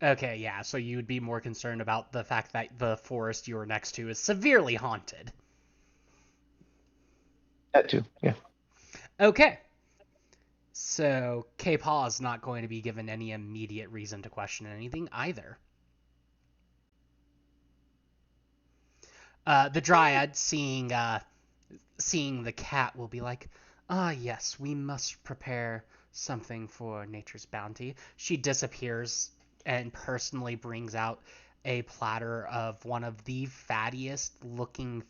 Speaker 1: Okay, yeah, so you would be more concerned about the fact that the forest you are next to is severely haunted.
Speaker 2: That too, yeah.
Speaker 1: Okay. So K-Paw is not going to be given any immediate reason to question anything either. The Dryad, seeing the cat, will be like, ah, yes, we must prepare something for nature's bounty. She disappears and personally brings out a platter of one of the fattiest looking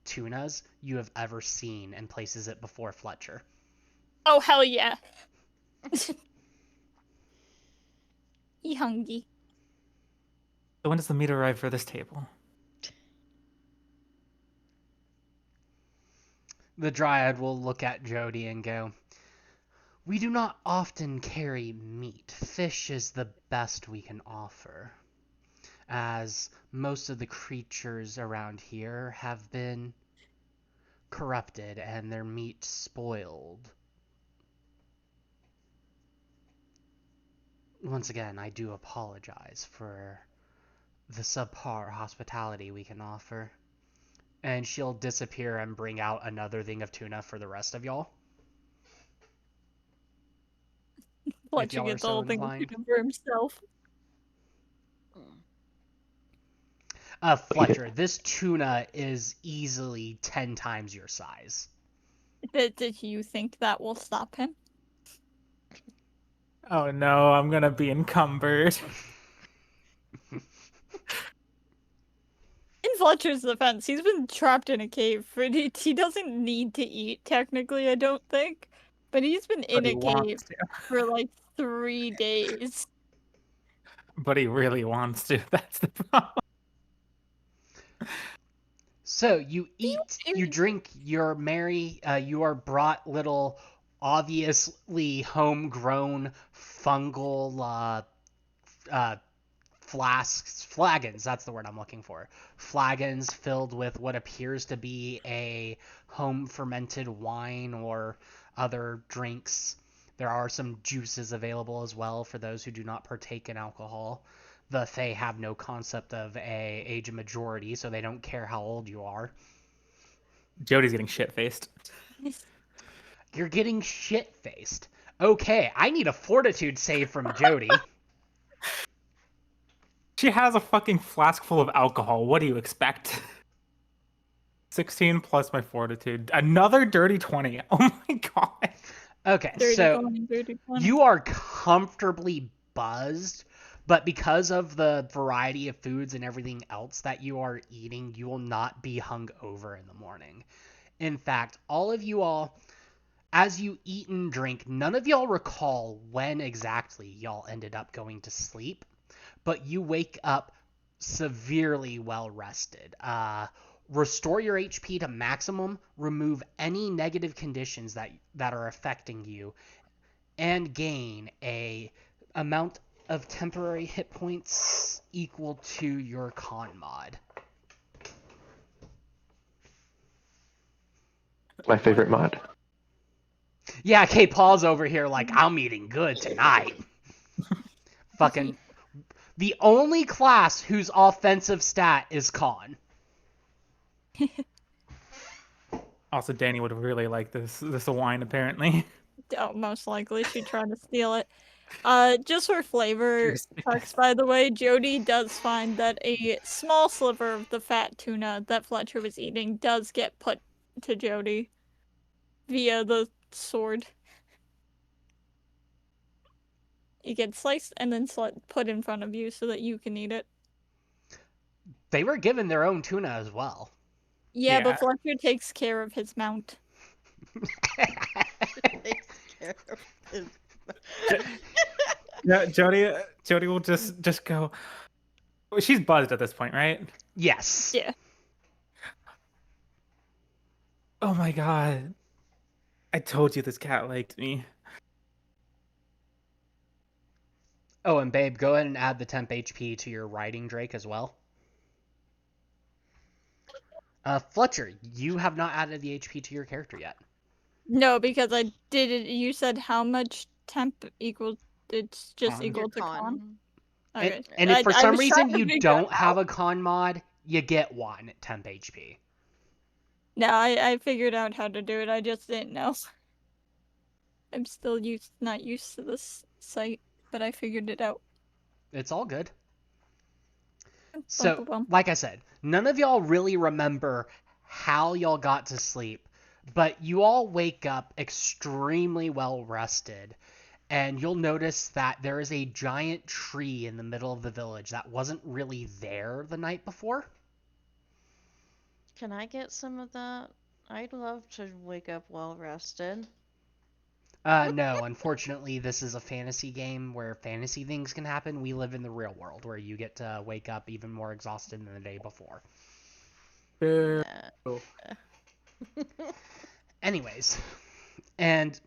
Speaker 1: tunas you have ever seen and places it before Fletcher.
Speaker 3: Oh, hell yeah. He hungry.
Speaker 4: So when does the meat arrive for this table?
Speaker 1: The Dryad will look at Jody and go, we do not often carry meat. Fish is the best we can offer, as most of the creatures around here have been corrupted and their meat spoiled. Once again, I do apologize for the subpar hospitality we can offer. And she'll disappear and bring out another thing of tuna for the rest of y'all.
Speaker 3: Fletcher
Speaker 1: y'all are
Speaker 3: gets the
Speaker 1: so
Speaker 3: whole thing
Speaker 1: inclined.
Speaker 3: for himself.
Speaker 1: Fletcher, this tuna is easily 10 times your size.
Speaker 3: Did you think that will stop him?
Speaker 4: Oh no, I'm gonna be encumbered.
Speaker 3: In Fletcher's defense, he's been trapped in a cave. He doesn't need to eat, technically, I don't think. But he's been in
Speaker 4: But he
Speaker 3: a
Speaker 4: wants
Speaker 3: cave
Speaker 4: to.
Speaker 3: for like 3 days.
Speaker 4: But he really wants to. That's the problem.
Speaker 1: So you eat, you drink, you're merry, you are brought little, obviously homegrown fungal flagons, that's the word I'm looking for. Flagons filled with what appears to be a home fermented wine or other drinks. There are some juices available as well for those who do not partake in alcohol. The Fae have no concept of a age of majority, so they don't care how old you are.
Speaker 4: Jody's getting shit-faced.
Speaker 1: You're getting shit-faced. Okay, I need a fortitude save from Jody.
Speaker 4: She has a fucking flask full of alcohol. What do you expect? 16 plus my fortitude. Another dirty 20. Oh my god.
Speaker 1: Okay,
Speaker 3: Dirty
Speaker 1: so
Speaker 3: 20, dirty 20.
Speaker 1: you are comfortably buzzed, but because of the variety of foods and everything else that you are eating, you will not be hungover in the morning. In fact, all of you all, as you eat and drink, none of y'all recall when exactly y'all ended up going to sleep, but you wake up severely well rested. Restore your HP to maximum, remove any negative conditions that are affecting you, and gain a amount of temporary hit points equal to your con mod.
Speaker 2: My favorite mod.
Speaker 1: Yeah, K Paul's over here like, I'm eating good tonight. Fucking the only class whose offensive stat is con.
Speaker 4: Also, Danny would really like this wine, apparently.
Speaker 3: Oh, most likely she tried to steal it. Just for flavor
Speaker 4: Cheers.
Speaker 3: checks, by the way, Jody does find that a small sliver of the fat tuna that Fletcher was eating does get put to Jody via the sword. It gets sliced and then put in front of you so that you can eat it.
Speaker 1: They were given their own tuna as well.
Speaker 3: Yeah,
Speaker 4: Yeah.
Speaker 3: but Fletcher takes care of his mount.
Speaker 5: Takes care of his-
Speaker 4: Yeah, Jody will just go. Well, she's buzzed at this point, right?
Speaker 1: Yes.
Speaker 3: Yeah.
Speaker 4: Oh my god. I told you this cat liked me.
Speaker 1: Oh, and babe, go ahead and add the temp HP to your riding Drake as well. Fletcher, you have not added the HP to your character yet.
Speaker 3: No, because I did it. You said how much temp equal? It's just
Speaker 4: Con.
Speaker 3: equal
Speaker 5: Your
Speaker 3: to con.
Speaker 5: con.
Speaker 3: Okay.
Speaker 1: And if for
Speaker 3: I
Speaker 1: some
Speaker 3: was trying
Speaker 1: reason
Speaker 3: to
Speaker 1: you
Speaker 3: figure
Speaker 1: don't
Speaker 3: it
Speaker 1: have
Speaker 3: out.
Speaker 1: a con mod, you get one temp HP.
Speaker 3: No, I figured out how to do it. I just didn't know. I'm still not used to this site, but I figured it out.
Speaker 1: It's all good.
Speaker 3: Bum,
Speaker 1: So,
Speaker 3: bum.
Speaker 1: like I said, none of y'all really remember how y'all got to sleep, but you all wake up extremely well rested, and you'll notice that there is a giant tree in the middle of the village that wasn't really there the night before.
Speaker 5: Can I get some of that? I'd love to wake up well rested.
Speaker 1: No, unfortunately, this is a fantasy game where fantasy things can happen. We live in the real world where you get to wake up even more exhausted than the day before.
Speaker 4: Boo.
Speaker 1: Anyways, and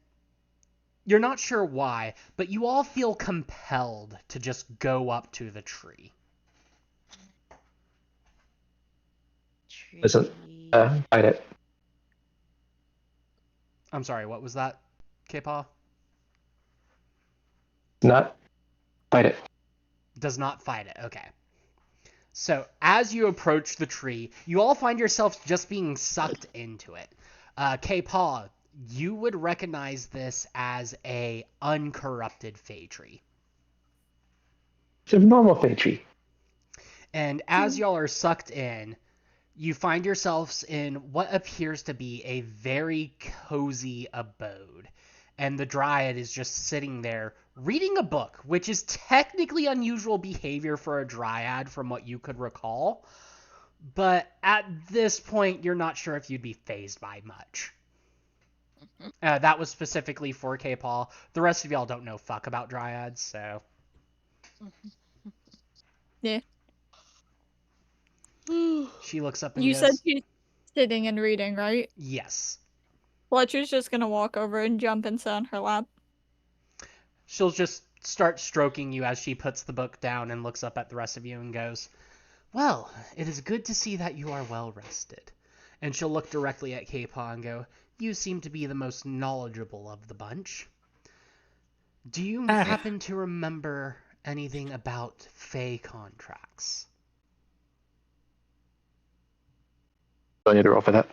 Speaker 1: you're not sure why, but you all feel compelled to just go up to the tree.
Speaker 2: Listen,
Speaker 5: Tree.
Speaker 2: Fight it.
Speaker 1: I'm sorry, what was that, K-Paw?
Speaker 2: Not fight it.
Speaker 1: Does not fight it. Okay. So, as you approach the tree, you all find yourselves just being sucked into it. K-Paw, you would recognize this as a uncorrupted Fey tree.
Speaker 2: It's a normal fey tree.
Speaker 1: And as y'all are sucked in, you find yourselves in what appears to be a very cozy abode. And the Dryad is just sitting there reading a book, which is technically unusual behavior for a Dryad from what you could recall. But at this point, you're not sure if you'd be fazed by much. That was specifically for K-Paul. The rest of y'all don't know fuck about Dryads, so...
Speaker 3: Yeah.
Speaker 1: She looks up and
Speaker 3: You
Speaker 1: goes,
Speaker 3: said she's sitting and reading, right?
Speaker 1: yes.
Speaker 3: Fletcher's just gonna walk over and jump and sit on her lap.
Speaker 1: She'll just start stroking you as she puts the book down and looks up at the rest of you and goes, well, it is good to see that you are well rested. And she'll look directly at K-Paw and go, you seem to be the most knowledgeable of the bunch. Do you happen to remember anything about Fey contracts?
Speaker 2: Do I need to roll for that?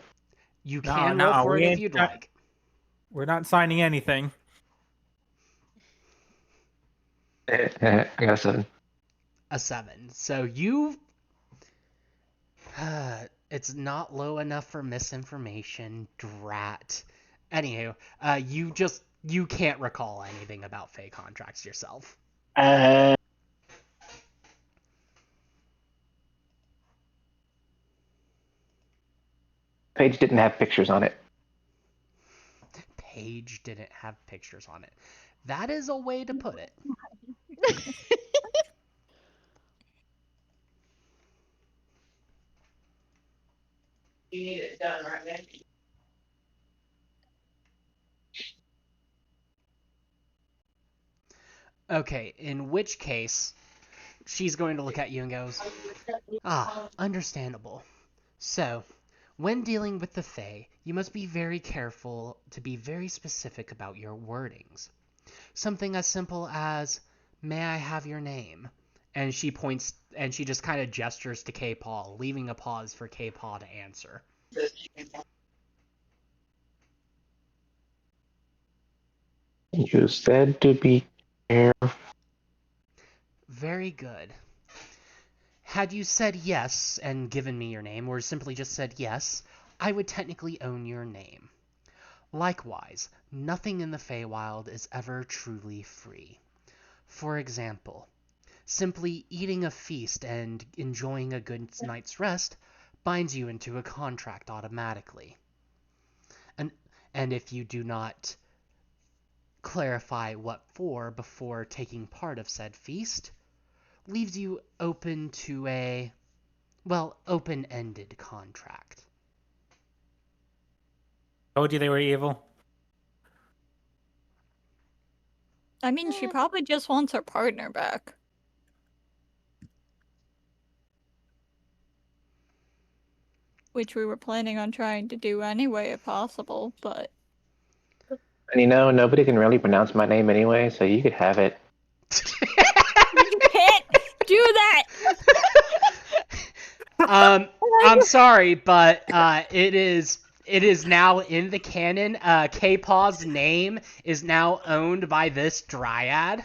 Speaker 1: You
Speaker 4: No,
Speaker 1: can
Speaker 4: no,
Speaker 1: roll for
Speaker 4: we
Speaker 1: it if
Speaker 4: ain't
Speaker 1: you'd
Speaker 4: got-
Speaker 1: like.
Speaker 4: We're not signing anything.
Speaker 2: I got a 7.
Speaker 1: A 7. So you... It's not low enough for misinformation, drat. Anywho, you can't recall anything about Fey contracts yourself.
Speaker 2: Uh, page didn't have pictures on it.
Speaker 1: Page didn't have pictures on it. That is a way to put it.
Speaker 2: You need it done right now.
Speaker 1: Okay, in which case, she's going to look at you and goes, "Ah, understandable. So, when dealing with the Fae, you must be very careful to be very specific about your wordings. Something as simple as, 'May I have your name?'" And she points and she just kind of gestures to K-Paul, leaving a pause for K-Paul to answer.
Speaker 2: You said to be careful.
Speaker 1: Very good. Had you said yes and given me your name, or simply just said yes, I would technically own your name. Likewise, nothing in the Feywild is ever truly free. For example, simply eating a feast and enjoying a good night's rest binds you into a contract automatically. And if you do not clarify what for before taking part of said feast, leaves you open to a, well, open-ended contract.
Speaker 4: Told you they were evil.
Speaker 3: I mean, she probably just wants her partner back. Which we were planning on trying to do anyway, if possible, but...
Speaker 2: And you know, nobody can really pronounce my name anyway, so you could have it.
Speaker 3: You can't do that!
Speaker 1: I'm sorry, but it is now in the canon. K-Paw's name is now owned by this dryad.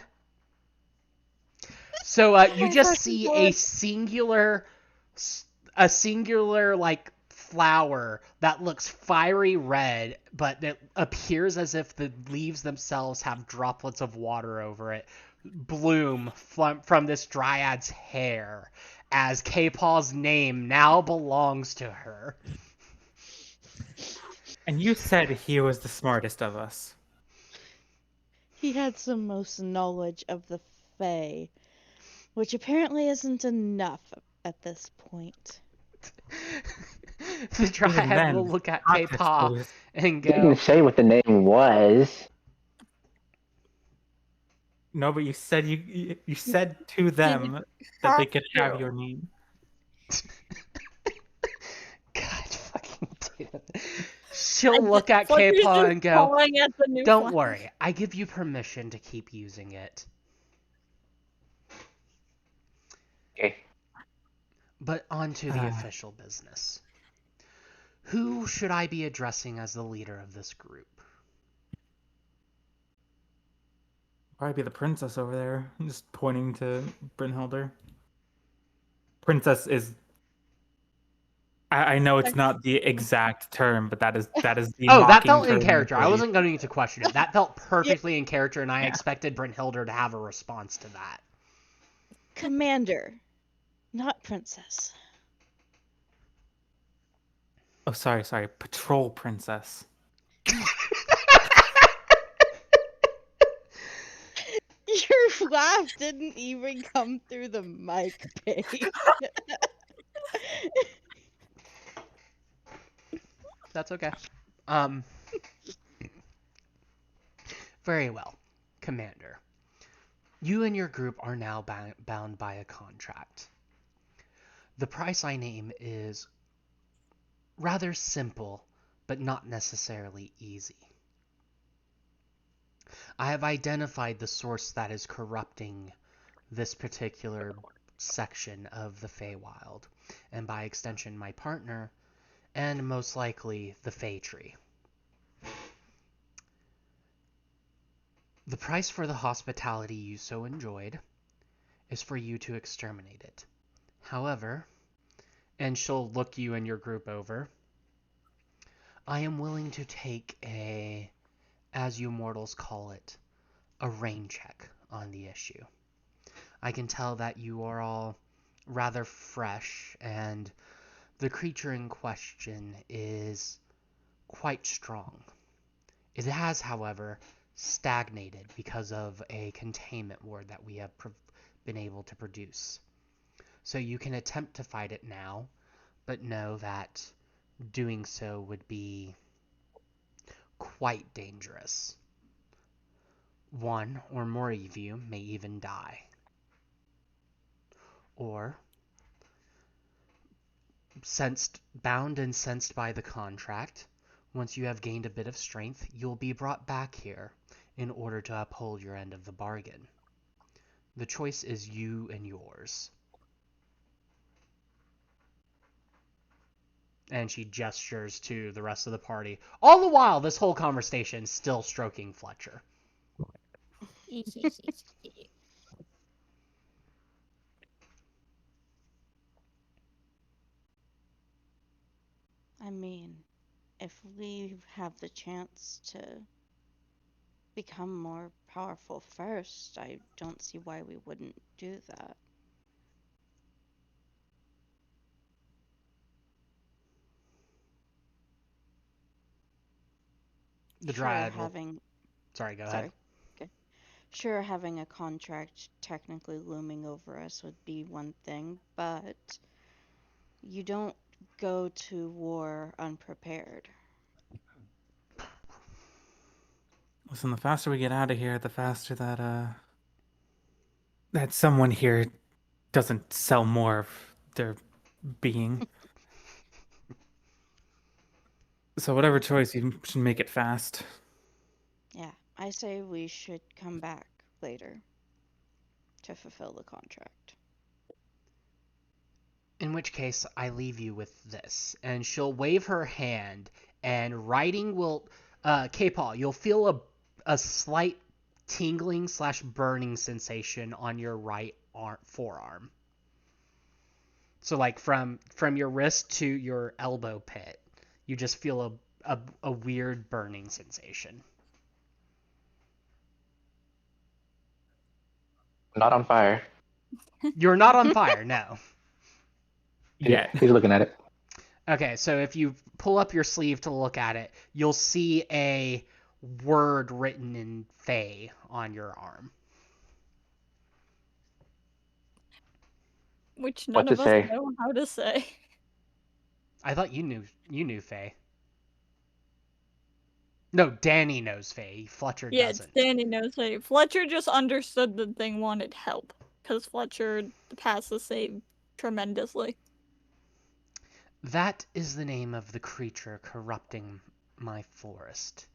Speaker 1: So you just see a singular like flower that looks fiery red, but it appears as if the leaves themselves have droplets of water over it, bloom from this dryad's hair, as K-Paw's name now belongs to her.
Speaker 4: And you said he was the smartest of us.
Speaker 5: He had the most knowledge of the Fae, which apparently isn't enough at this point.
Speaker 1: The dryad
Speaker 4: then,
Speaker 1: will look at
Speaker 4: context
Speaker 1: K-Paw
Speaker 4: clues.
Speaker 1: and
Speaker 2: Didn't
Speaker 1: go,
Speaker 2: say what the name was.
Speaker 4: No, but you said you said to them that they could have your name.
Speaker 1: God fucking damn it. She'll look at
Speaker 3: Fletcher's
Speaker 1: K-Paw
Speaker 3: just
Speaker 1: and go,
Speaker 3: pawing at the new
Speaker 1: "Don't
Speaker 3: flag.
Speaker 1: worry, I give you permission to keep using it."
Speaker 2: Okay.
Speaker 1: But on to the official business. Who should I be addressing as the leader of this group?
Speaker 4: Probably be the princess over there. I'm just pointing to Brynhilder. Princess is. I know it's not the exact term, but that is the.
Speaker 1: Oh, that
Speaker 4: mocking
Speaker 1: felt in
Speaker 4: term
Speaker 1: character. I
Speaker 4: usually.
Speaker 1: wasn't going to question it. That felt perfectly in character, and I expected Brynhilder to have a response to that.
Speaker 5: Commander, not princess.
Speaker 4: Oh, sorry. Patrol princess.
Speaker 5: Your laugh didn't even come through the mic, babe.
Speaker 1: That's okay. Very well, Commander. You and your group are now bound by a contract. The price I name is rather simple, but not necessarily easy. I have identified the source that is corrupting this particular section of the Feywild, and by extension my partner, and most likely the Fey Tree. The price for the hospitality you so enjoyed is for you to exterminate it. However, And she'll look you and your group over. I am willing to take a, as you mortals call it, a rain check on the issue. I can tell that you are all rather fresh, and the creature in question is quite strong. It has, however, stagnated because of a containment ward that we have been able to produce. So you can attempt to fight it now, but know that doing so would be quite dangerous. One or more of you may even die. Or, bound and sensed by the contract, once you have gained a bit of strength, you'll be brought back here in order to uphold your end of the bargain. The choice is you and yours. And she gestures to the rest of the party. All the while, this whole conversation is still stroking Fletcher.
Speaker 5: I mean, if we have the chance to become more powerful first, I don't see why we wouldn't do that.
Speaker 1: The
Speaker 5: Sure,
Speaker 1: Dryad will...
Speaker 5: having
Speaker 1: Sorry, go ahead.
Speaker 5: sorry. Okay. Sure, having a contract technically looming over us would be one thing, but you don't go to war unprepared.
Speaker 4: Listen, the faster we get out of here, the faster that someone here doesn't sell more of their being. So whatever choice, you should make it fast.
Speaker 5: Yeah, I say we should come back later to fulfill the contract.
Speaker 1: In which case, I leave you with this. And she'll wave her hand, and writing will... K-Paul, you'll feel a slight tingling / burning sensation on your right forearm. So, like, from your wrist to your elbow pit, you just feel a weird burning sensation.
Speaker 2: Not on fire.
Speaker 1: You're not on fire, no.
Speaker 4: Yeah.
Speaker 2: He's looking at it.
Speaker 1: Okay, so if you pull up your sleeve to look at it, you'll see a word written in Fey on your arm.
Speaker 3: Which
Speaker 2: What
Speaker 3: none
Speaker 2: to
Speaker 3: of us
Speaker 2: say?
Speaker 3: know how to say.
Speaker 1: I thought you knew Fey. No, Danny knows Fey. Fletcher
Speaker 3: Yeah,
Speaker 1: doesn't.
Speaker 3: Danny knows it. Fletcher just understood the thing wanted help. Because Fletcher passed the save tremendously.
Speaker 1: That is the name of the creature corrupting my forest.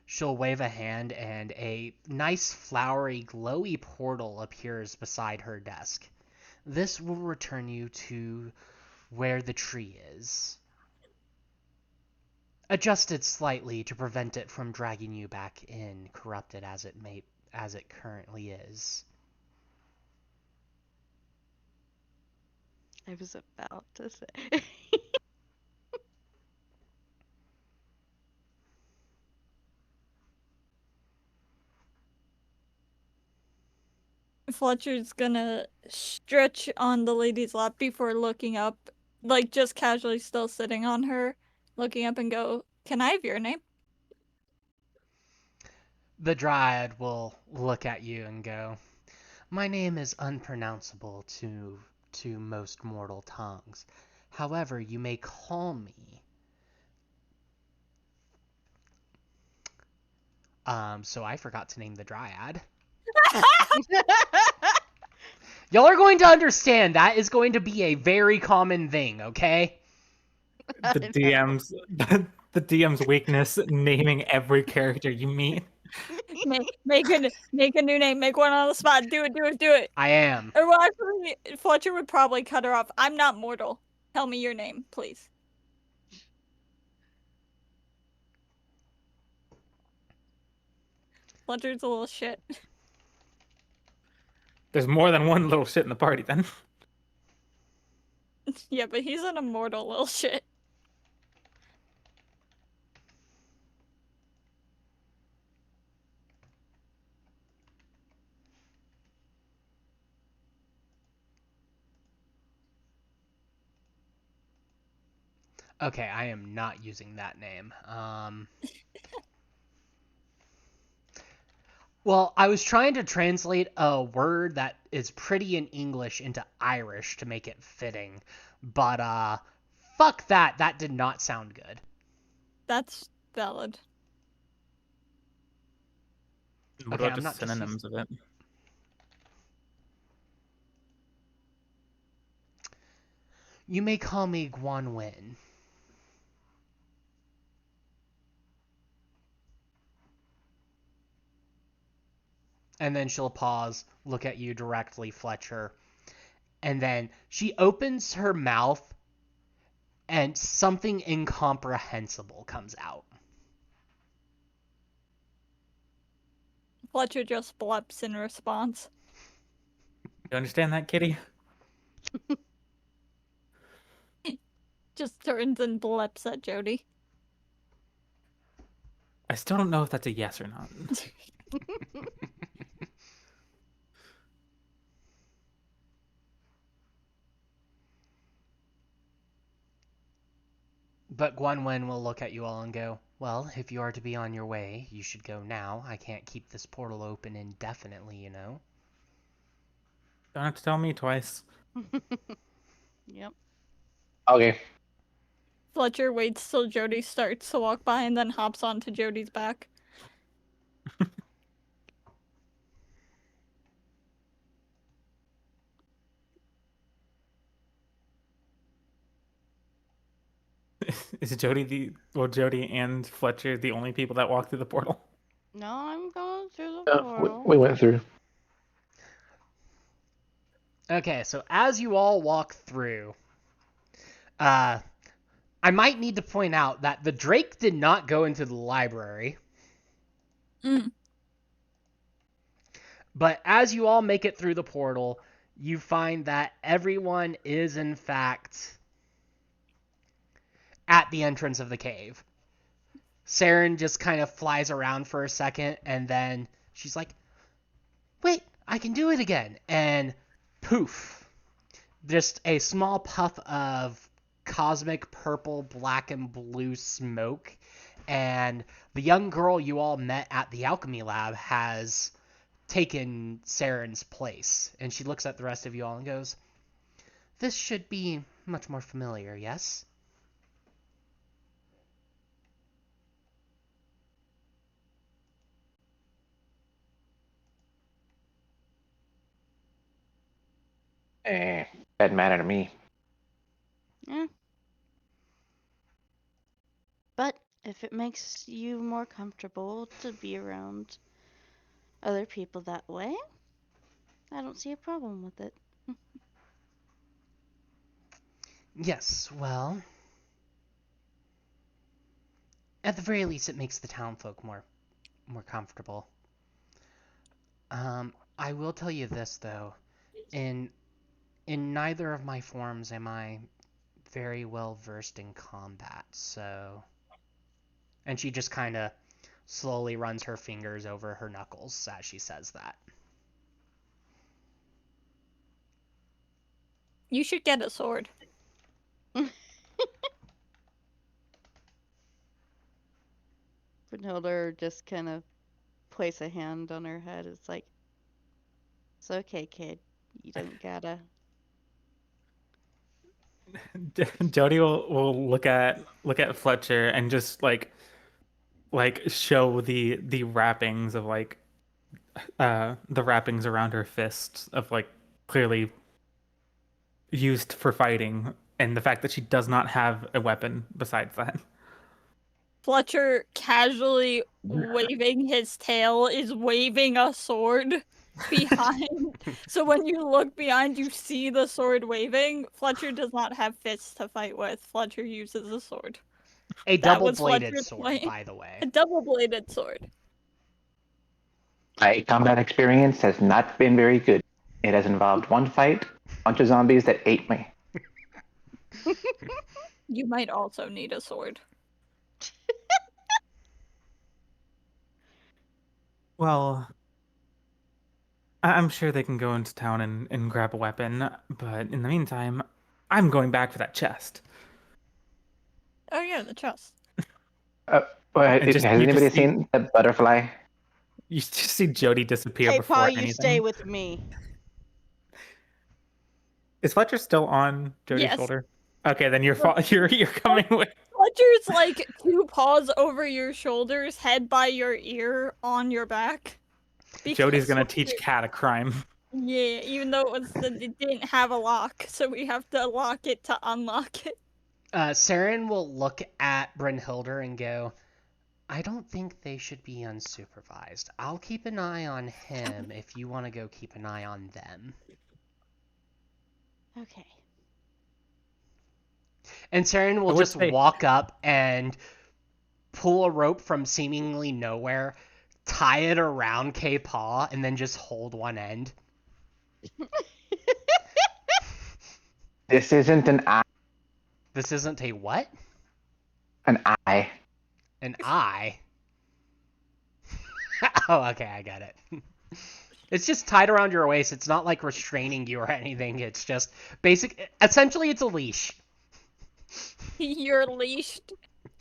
Speaker 1: She'll wave a hand, and a nice, flowery, glowy portal appears beside her desk. This will return you to where the tree is. Adjusted slightly to prevent it from dragging you back in, corrupted as it currently is.
Speaker 5: I was about to say.
Speaker 3: Fletcher's gonna stretch on the lady's lap before looking up, like just casually still sitting on her, looking up and go, "Can I have your name?"
Speaker 1: The Dryad will look at you and go, "My name is unpronounceable to most mortal tongues. However, you may call me..." So I forgot to name the Dryad. Y'all are going to understand that is going to be a very common thing, okay?
Speaker 4: The DM's the DM's weakness, naming every character you meet.
Speaker 3: Make a new name. Make one on the spot. Do it.
Speaker 1: I am.
Speaker 3: Or well, actually, Fletcher would probably cut her off. "I'm not mortal. Tell me your name, please." Fletcher's a little shit.
Speaker 4: There's more than one little shit in the party then.
Speaker 3: Yeah, but he's an immortal little shit.
Speaker 1: Okay, I am not using that name. Well, I was trying to translate a word that is pretty in English into Irish to make it fitting, but fuck that. That did not sound good.
Speaker 3: That's valid.
Speaker 4: What
Speaker 1: Okay,
Speaker 4: about
Speaker 1: I'm
Speaker 4: just
Speaker 1: not just
Speaker 4: synonyms of it?
Speaker 1: You may call me Guanwin. And then she'll pause, look at you directly, Fletcher. And then she opens her mouth and something incomprehensible comes out.
Speaker 3: Fletcher just bleps in response.
Speaker 4: You understand that, Kitty?
Speaker 3: Just turns and bleps at Jody.
Speaker 4: I still don't know if that's a yes or not.
Speaker 1: But Guanwen will look at you all and go, well, if you are to be on your way, you should go now. I can't keep this portal open indefinitely, you know?
Speaker 4: Don't have to tell me twice.
Speaker 5: Yep.
Speaker 2: Okay.
Speaker 3: Fletcher waits till Jody starts to walk by and then hops onto Jody's back.
Speaker 4: Is Jody and Fletcher the only people that walk through the portal?
Speaker 5: No, I'm going through the
Speaker 2: We,
Speaker 5: portal.
Speaker 2: we went through.
Speaker 1: Okay, so as you all walk through, I might need to point out that the Drake did not go into the library.
Speaker 3: Mm.
Speaker 1: But as you all make it through the portal, you find that everyone is, in fact, at the entrance of the cave. Saren just kind of flies around for a second, and then she's like, wait, I can do it again. And poof, just a small puff of cosmic purple, black, and blue smoke. And the young girl you all met at the alchemy lab has taken Saren's place. And she looks at the rest of you all and goes, this should be much more familiar, yes?
Speaker 2: Doesn't matter to me.
Speaker 5: Yeah. But if it makes you more comfortable to be around other people that way, I don't see a problem with it.
Speaker 1: Yes, well, at the very least, it makes the townfolk more comfortable. I will tell you this though, in neither of my forms am I very well versed in combat, so. And she just kind of slowly runs her fingers over her knuckles as she says that.
Speaker 3: You should get a sword.
Speaker 5: Brunhilde just kind of place a hand on her head. It's like, it's okay, kid. You don't gotta.
Speaker 4: Jody will look at Fletcher and just like show the wrappings of the wrappings around her fist of like clearly used for fighting, and the fact that she does not have a weapon besides that.
Speaker 3: Fletcher casually waving his tail is waving a sword behind. So when you look behind, you see the sword waving. Fletcher does not have fists to fight with. Fletcher uses a sword.
Speaker 1: A
Speaker 3: That was
Speaker 1: double-bladed
Speaker 3: Fletcher's
Speaker 1: sword,
Speaker 3: plan.
Speaker 1: by the way.
Speaker 3: A double-bladed sword.
Speaker 2: My combat experience has not been very good. It has involved one fight, a bunch of zombies that ate me.
Speaker 3: You might also need a sword.
Speaker 4: Well, I'm sure they can go into town and grab a weapon, but in the meantime, I'm going back for that chest.
Speaker 3: Oh yeah, the chest.
Speaker 2: But
Speaker 4: And
Speaker 2: has
Speaker 4: you
Speaker 2: anybody
Speaker 4: just see
Speaker 2: seen the butterfly?
Speaker 4: you just see Jody disappear
Speaker 5: Hey, Pa,
Speaker 4: before
Speaker 5: you
Speaker 4: anything.
Speaker 5: stay with me.
Speaker 4: Is Fletcher still on Jody's
Speaker 3: Yes.
Speaker 4: shoulder? Okay, then you're you're coming with.
Speaker 3: Fletcher's like 2 paws over your shoulders, head by your ear, on your back.
Speaker 4: Jody's
Speaker 3: Because
Speaker 4: gonna teach Cat a crime.
Speaker 3: yeah, even though it didn't have a lock, so we have to lock it to unlock it.
Speaker 1: Saren will look at Brynhilder and go, I don't think they should be unsupervised. I'll keep an eye on him if you want to go keep an eye on them.
Speaker 5: Okay.
Speaker 1: And Saren will
Speaker 4: I would
Speaker 1: just
Speaker 4: say-
Speaker 1: walk up and pull a rope from seemingly nowhere, tie it around K-Paw, and then just hold one end.
Speaker 2: This isn't an eye.
Speaker 1: This isn't a what?
Speaker 2: An eye.
Speaker 1: An eye? Oh, okay, I got it. It's just tied around your waist. It's not like restraining you or anything. It's just essentially it's a leash.
Speaker 3: You're leashed.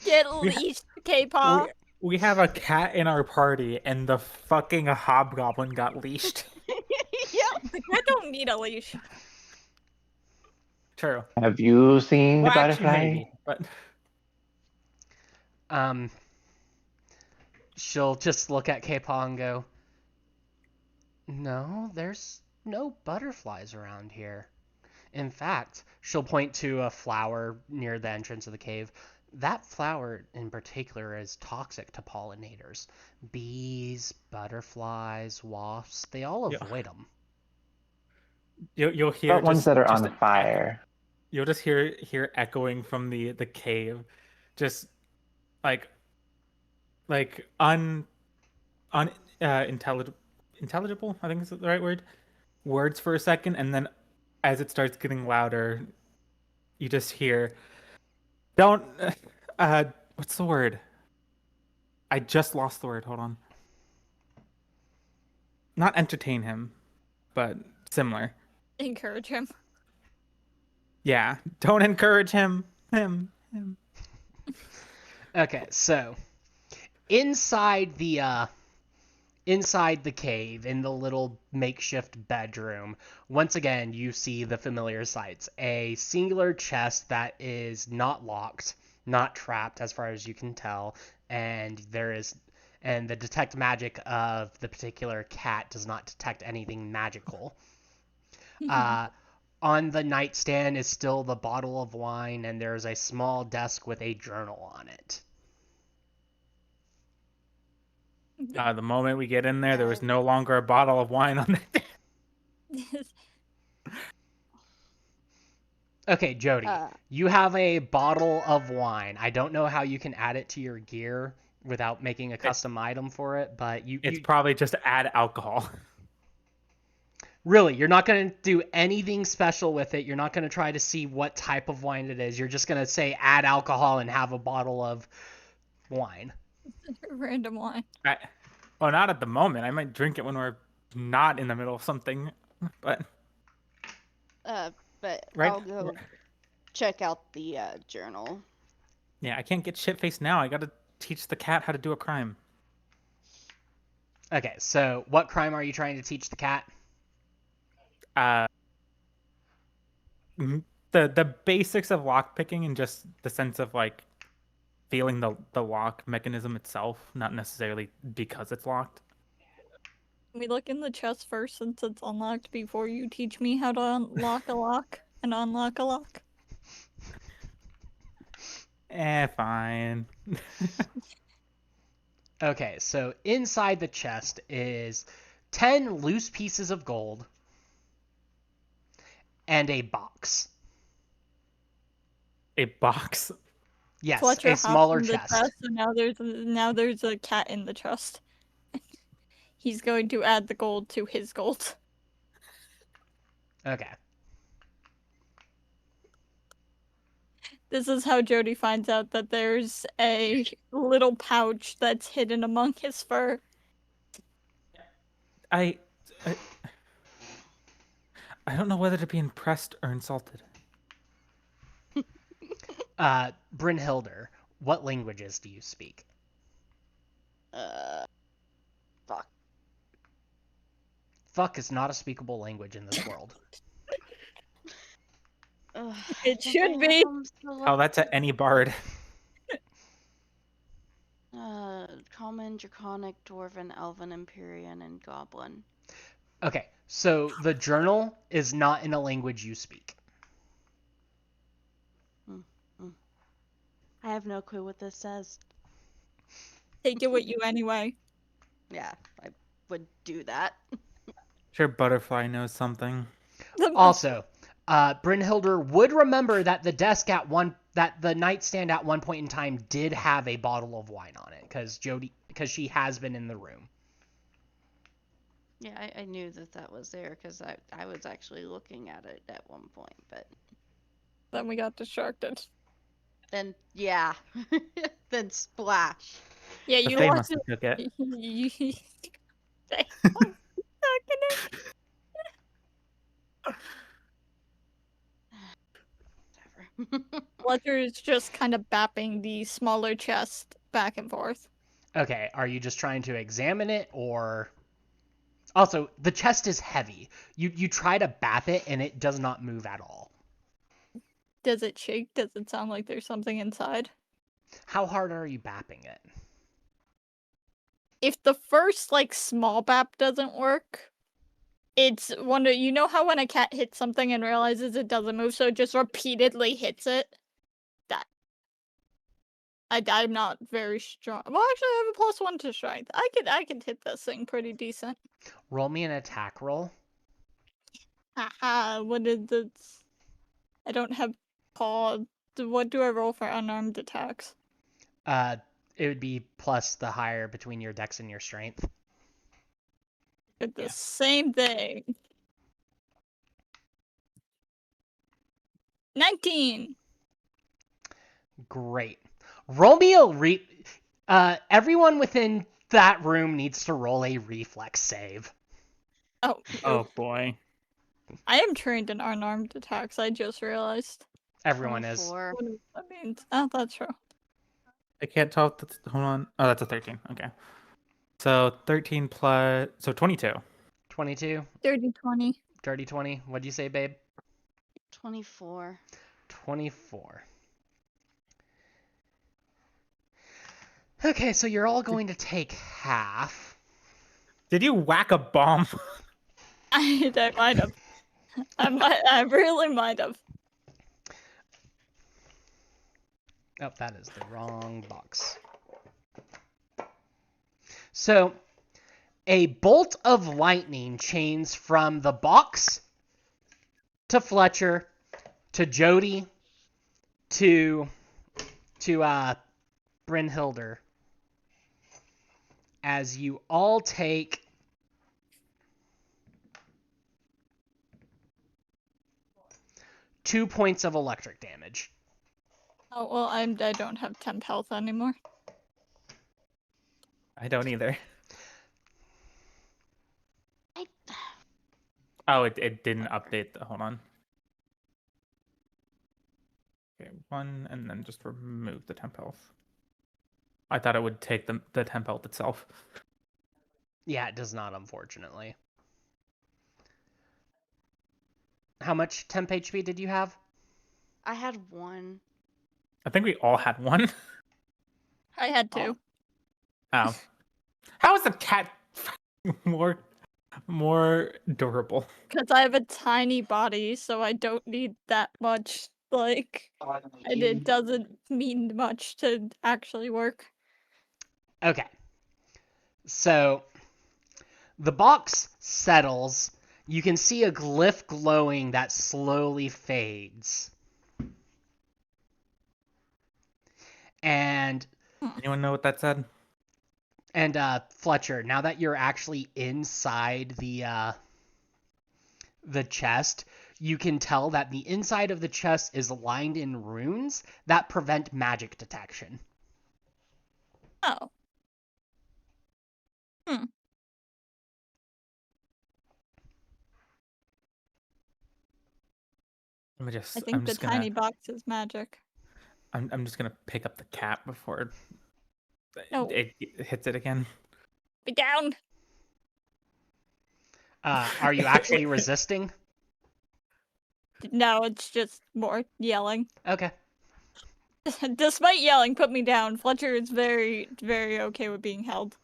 Speaker 3: Get leashed, K-Paw.
Speaker 4: We have a cat in our party, and the fucking hobgoblin got leashed.
Speaker 5: Yep.
Speaker 3: I don't need a leash.
Speaker 4: True.
Speaker 2: Have you seen
Speaker 4: Well,
Speaker 2: the
Speaker 4: actually,
Speaker 2: butterfly?
Speaker 4: maybe, but
Speaker 1: She'll just look at K-Paw and go, no, there's no butterflies around here. In fact, she'll point to a flower near the entrance of the cave. That flower in particular is toxic to pollinators. Bees, butterflies, wasps, they all
Speaker 4: Yeah.
Speaker 1: avoid them.
Speaker 4: you'll hear
Speaker 2: But ones
Speaker 4: just,
Speaker 2: that are
Speaker 4: just
Speaker 2: on fire.
Speaker 4: You'll just hear echoing from the cave, just like intelligible. I think is the right word. Words for a second, and then as it starts getting louder, you just hear, "Don't." What's the word? I just lost the word. Hold on. Not entertain him, but similar.
Speaker 3: Encourage him.
Speaker 4: Yeah. Don't encourage him. Him.
Speaker 1: Okay, so inside the cave, in the little makeshift bedroom, once again you see the familiar sights. A singular chest that is not locked, not trapped as far as you can tell, and the detect magic of the particular cat does not detect anything magical. On the nightstand is still the bottle of wine, and there's a small desk with a journal on it.
Speaker 4: The moment we get in there was no longer a bottle of wine on it.
Speaker 1: Okay, Jody, you have a bottle of wine. I don't know how you can add it to your gear without making a custom item for it, but
Speaker 4: It's probably just to add alcohol.
Speaker 1: Really, you're not going to do anything special with it. You're not going to try to see what type of wine it is. You're just going to say add alcohol and have a bottle of wine.
Speaker 3: Random wine.
Speaker 4: Well, not at the moment. I might drink it when we're not in the middle of something, but
Speaker 5: But
Speaker 4: right.
Speaker 5: I'll go check out the journal.
Speaker 4: Yeah, I can't get shit-faced now. I gotta teach the cat how to do a crime.
Speaker 1: Okay, so what crime are you trying to teach the cat?
Speaker 4: The basics of lockpicking and just the sense of like feeling the lock mechanism itself, not necessarily because it's locked.
Speaker 3: We look in the chest first since it's unlocked before you teach me how to unlock a lock and unlock a lock.
Speaker 4: Fine.
Speaker 1: Okay, so inside the chest is 10 loose pieces of gold and a box.
Speaker 4: A box.
Speaker 1: Yes,
Speaker 3: Fletcher
Speaker 1: a
Speaker 3: hops
Speaker 1: smaller
Speaker 3: in the
Speaker 1: chest.
Speaker 3: so now there's a cat in the chest. He's going to add the gold to his gold.
Speaker 1: Okay.
Speaker 3: This is how Jody finds out that there's a little pouch that's hidden among his fur.
Speaker 4: I don't know whether to be impressed or insulted.
Speaker 1: Brynhilder, what languages do you speak?
Speaker 5: Fuck.
Speaker 1: Fuck is not a speakable language in this world.
Speaker 5: Ugh,
Speaker 3: It
Speaker 5: I think
Speaker 3: should
Speaker 5: I have
Speaker 3: be.
Speaker 5: them
Speaker 4: Oh, that's at any bard.
Speaker 5: Common, Draconic, Dwarven, Elven, Empyrean, and Goblin.
Speaker 1: Okay, so the journal is not in a language you speak.
Speaker 5: I have no clue what this says.
Speaker 3: Take it with you anyway.
Speaker 5: Yeah, I would do that.
Speaker 4: Sure, Butterfly knows something.
Speaker 1: Also, Brynhilder would remember that the nightstand at one point in time did have a bottle of wine on it, because she has been in the room.
Speaker 5: Yeah, I knew that was there because I was actually looking at it at one point, but
Speaker 3: Then we got distracted.
Speaker 5: then, yeah, then splash.
Speaker 3: Yeah,
Speaker 4: But
Speaker 3: you
Speaker 4: they
Speaker 3: lost
Speaker 4: must have took it.
Speaker 5: Whatever.
Speaker 3: Fletcher is just kind of bapping the smaller chest back and forth.
Speaker 1: Okay, are you just trying to examine it, or... Also, the chest is heavy. You try to bap it, and it does not move at all.
Speaker 3: Does it shake? Does it sound like there's something inside?
Speaker 1: How hard are you bapping it?
Speaker 3: If the first, small bap doesn't work, it's you know how when a cat hits something and realizes it doesn't move, so it just repeatedly hits it? That. I'm not very strong. Well, actually, I have a +1 to strength. I could hit this thing pretty decent.
Speaker 1: Roll me an attack roll.
Speaker 3: Haha, what is this? I don't have paw. What do I roll for unarmed attacks?
Speaker 1: It would be plus the higher between your dex and your strength.
Speaker 3: It's the same thing. 19.
Speaker 1: Great. Roll me a everyone within that room needs to roll a reflex save.
Speaker 3: Oh,
Speaker 4: Oh boy.
Speaker 3: I am trained in unarmed attacks. I just realized.
Speaker 1: Everyone is.
Speaker 5: 24.
Speaker 3: What does that mean? Oh, that's true.
Speaker 4: I can't tell if that's... Hold on. Oh, that's a 13. Okay. So 13 plus... So 22.
Speaker 1: 22.
Speaker 3: 30, 20.
Speaker 1: Dirty 20. What'd you say, babe?
Speaker 5: 24.
Speaker 1: 24. Okay, so you're all going to take half.
Speaker 4: Did you whack a bomb?
Speaker 3: I might have. I really might have.
Speaker 1: Oh, that is the wrong box. So, a bolt of lightning chains from the box to Fletcher to Jody to Brynhilder, as you all take 2 points of electric damage.
Speaker 3: Oh well, I don't have temp health anymore.
Speaker 4: I don't either.
Speaker 5: I,
Speaker 4: Oh, it didn't update. Hold on. Okay, 1, and then just remove the temp health. I thought it would take the temp health itself.
Speaker 1: Yeah, it does not, unfortunately. How much temp HP did you have?
Speaker 5: I had 1.
Speaker 4: I think we all had 1.
Speaker 3: I had 2.
Speaker 4: Oh. How is the cat more durable?
Speaker 3: Because I have a tiny body, so I don't need that much. And it doesn't mean much to actually work.
Speaker 1: Okay. So, the box settles. You can see a glyph glowing that slowly fades. And
Speaker 4: Anyone know what that said?
Speaker 1: Fletcher, now that you're actually inside the chest, you can tell that the inside of the chest is lined in runes that prevent magic detection.
Speaker 3: Oh.
Speaker 4: Let me
Speaker 3: I
Speaker 4: just.
Speaker 3: think
Speaker 4: I'm
Speaker 3: the
Speaker 4: just
Speaker 3: tiny
Speaker 4: gonna.
Speaker 3: box is magic.
Speaker 4: I'm just gonna pick up the cap before
Speaker 3: No.
Speaker 4: it hits it again.
Speaker 3: Be down.
Speaker 1: Are you actually resisting?
Speaker 3: No, it's just more yelling.
Speaker 1: Okay.
Speaker 3: Despite yelling, put me down. Fletcher is very, very okay with being held.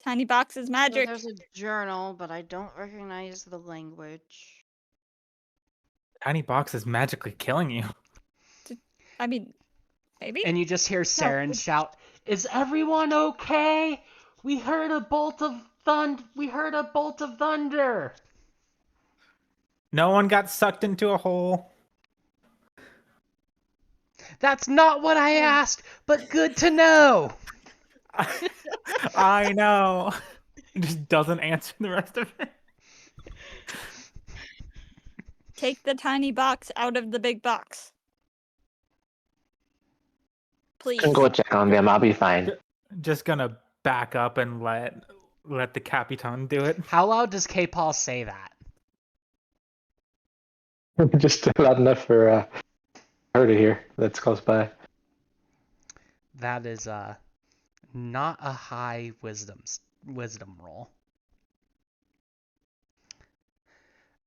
Speaker 3: Tiny box is
Speaker 5: So
Speaker 3: magic.
Speaker 5: there's a journal, but I don't recognize the language.
Speaker 4: Tiny box is magically killing you.
Speaker 3: I mean, maybe?
Speaker 1: And you just hear Saren shout, "Is everyone okay? We heard a bolt of thunder."
Speaker 4: No one got sucked into a hole.
Speaker 1: That's not what I asked, but good to know.
Speaker 4: I know. It just doesn't answer the rest of it.
Speaker 3: Take the tiny box out of the big box. Please.
Speaker 2: Can go check on them. I'll be fine.
Speaker 4: Just gonna back up and let the Capitan do it.
Speaker 1: How loud does K-Paul say that?
Speaker 2: Just loud enough for her to hear. That's close by.
Speaker 1: That is not a high wisdom roll.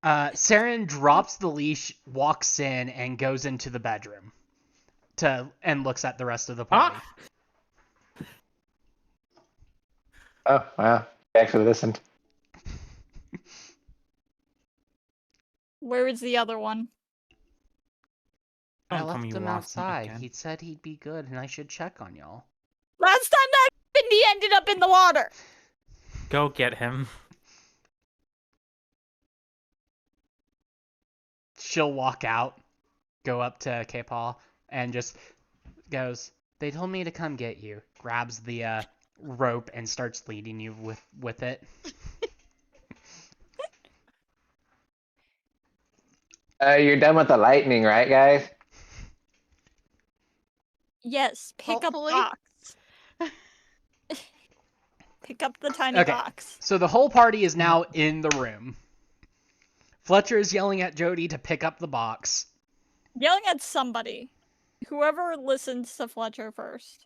Speaker 1: Saren drops the leash, walks in, and goes into the bedroom and looks at the rest of the party.
Speaker 2: Oh wow! I actually listened.
Speaker 3: Where is the other one?
Speaker 1: I
Speaker 4: Don't tell
Speaker 1: left
Speaker 4: me you
Speaker 1: him
Speaker 4: lost him
Speaker 1: outside.
Speaker 4: again.
Speaker 1: He said he'd be good, and I should check on y'all.
Speaker 3: Last time that happened, he ended up in the water.
Speaker 4: Go get him.
Speaker 1: She'll walk out, go up to K-Paul, and just goes, "They told me to come get you." Grabs the rope and starts leading you with it.
Speaker 2: You're done with the lightning, right, guys?
Speaker 3: Yes, pick
Speaker 5: Hopefully.
Speaker 3: up box. Pick up the tiny
Speaker 1: Okay.
Speaker 3: box.
Speaker 1: So the whole party is now in the room. Fletcher is yelling at Jody to pick up the box.
Speaker 3: Yelling at somebody. Whoever listens to Fletcher first.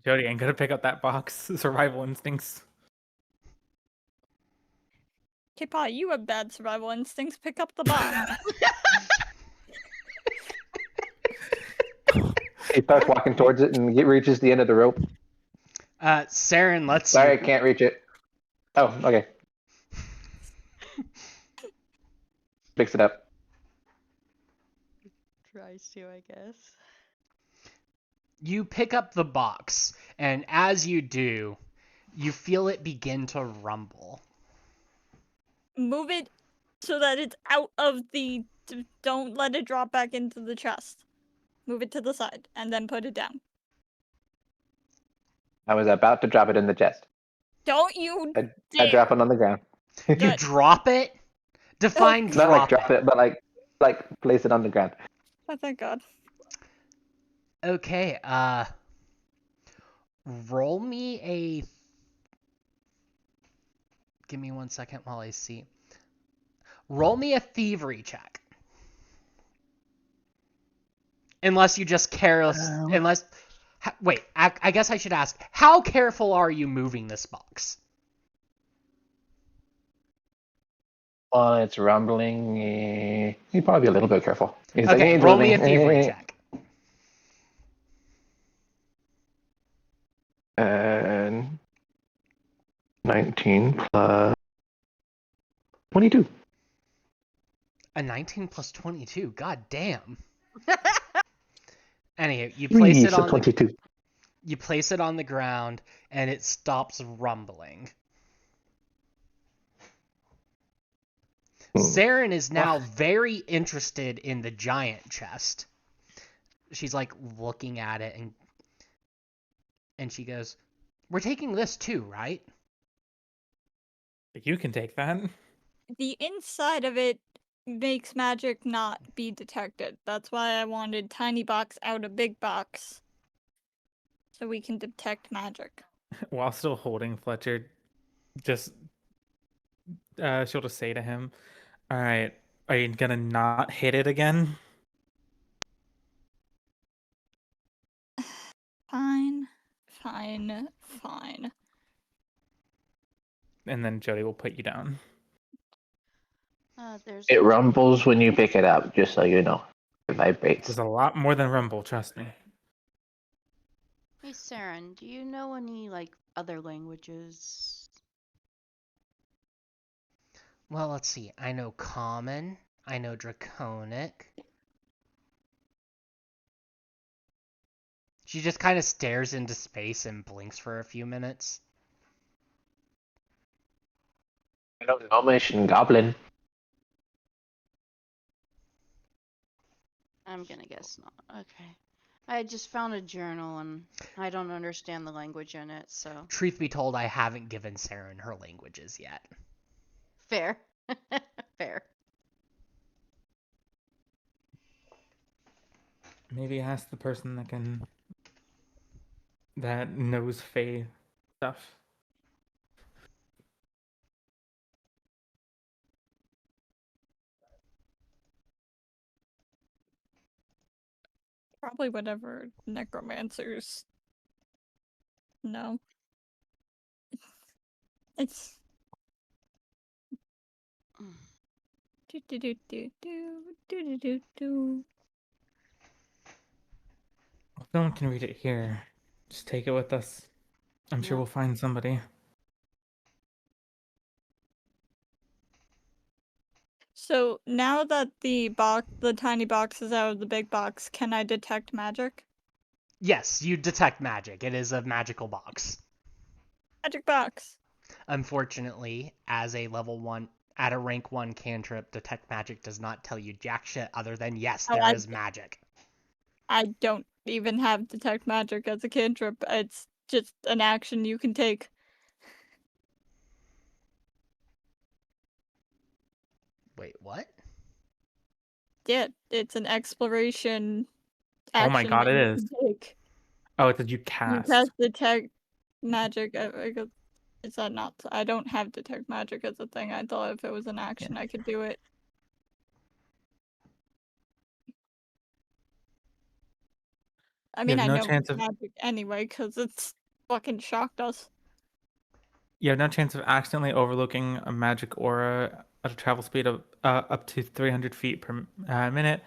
Speaker 4: Jody ain't gonna pick up that box. Survival instincts.
Speaker 3: K-Pa, you have bad survival instincts. Pick up the box.
Speaker 2: He starts walking towards it and reaches the end of the rope.
Speaker 1: Saren lets
Speaker 2: Sorry, I
Speaker 1: you.
Speaker 2: can't reach it. Oh, okay. Fix it up.
Speaker 5: Tries to, I guess.
Speaker 1: You pick up the box, and as you do, you feel it begin to rumble.
Speaker 3: Move it so that it's out of the... Don't let it drop back into the chest. Move it to the side, and then put it down.
Speaker 2: I was about to drop it in the chest.
Speaker 3: Don't you
Speaker 2: I
Speaker 3: dare.
Speaker 2: drop it on the ground.
Speaker 1: You
Speaker 3: Good.
Speaker 1: drop it? Define
Speaker 2: Not
Speaker 1: drop
Speaker 2: like drop
Speaker 1: it.
Speaker 2: it, but like place it on the ground.
Speaker 3: Oh, thank God.
Speaker 1: Okay, roll me a... Give me 1 second while I see. Roll me a thievery check. Unless you just careless... Wait, I guess I should ask, how careful are you moving this box?
Speaker 2: While it's rumbling, you'd probably be a little bit careful. He's like,
Speaker 1: Okay,
Speaker 2: "Hey,
Speaker 1: roll me a
Speaker 2: moving."
Speaker 1: thievery check.
Speaker 2: And 19 plus 22.
Speaker 1: A 19 plus 22, god damn. Anywho, you place it
Speaker 2: So
Speaker 1: on
Speaker 2: 22.
Speaker 1: You place it on the ground, and it stops rumbling. Saren is now very interested in the giant chest. She's like looking at it, and she goes, "We're taking this too, right?"
Speaker 4: You can take that.
Speaker 3: The inside of it makes magic not be detected. That's why I wanted tiny box out of big box. So we can detect magic.
Speaker 4: While still holding Fletcher, just she'll just say to him, "All right, are you gonna not hit it again?"
Speaker 3: Fine, fine, fine.
Speaker 4: And then Jody will put you down.
Speaker 5: There's
Speaker 2: It rumbles when you pick it up, just so you know. It vibrates.
Speaker 4: There's a lot more than rumble, trust me.
Speaker 5: Hey, Saren, do you know any, like, other languages?
Speaker 1: Well, let's see. I know Common. I know Draconic. She just kind of stares into space and blinks for a few minutes.
Speaker 2: I know Gnomish and Goblin.
Speaker 5: I'm gonna guess not. Okay. I just found a journal and I don't understand the language in it, so
Speaker 1: Truth be told, I haven't given Saren her languages yet.
Speaker 5: fair. Fair.
Speaker 4: Maybe ask the person that knows Fae stuff.
Speaker 3: Probably whatever necromancers know. It's
Speaker 5: Mm.
Speaker 3: do do do do do do do do do.
Speaker 4: If no one can read it here, just take it with us. I'm sure
Speaker 5: Yep.
Speaker 4: we'll find somebody.
Speaker 3: So now that the tiny box is out of the big box, can I detect magic?
Speaker 1: Yes, you detect magic. It is a magical box.
Speaker 3: Magic box.
Speaker 1: Unfortunately, as a level 1, at a rank 1 cantrip, detect magic does not tell you jack shit other than yes,
Speaker 3: Oh,
Speaker 1: there is magic.
Speaker 3: I don't even have detect magic as a cantrip. It's just an action you can take.
Speaker 1: Wait, what?
Speaker 3: Yeah, it's an exploration
Speaker 4: Oh my
Speaker 3: action
Speaker 4: god,
Speaker 3: that
Speaker 4: it
Speaker 3: you
Speaker 4: is.
Speaker 3: can take.
Speaker 4: Oh, it's that you
Speaker 3: You
Speaker 4: cast.
Speaker 3: cast detect magic. Is that not? I don't have detect magic as a thing. I thought if it was an action, I could do it. I
Speaker 4: You
Speaker 3: mean,
Speaker 4: have
Speaker 3: I
Speaker 4: no
Speaker 3: know
Speaker 4: chance of
Speaker 3: magic anyway because it's fucking shocked us.
Speaker 4: you have no chance of accidentally overlooking a magic aura at a travel speed of up to 300 feet per minute,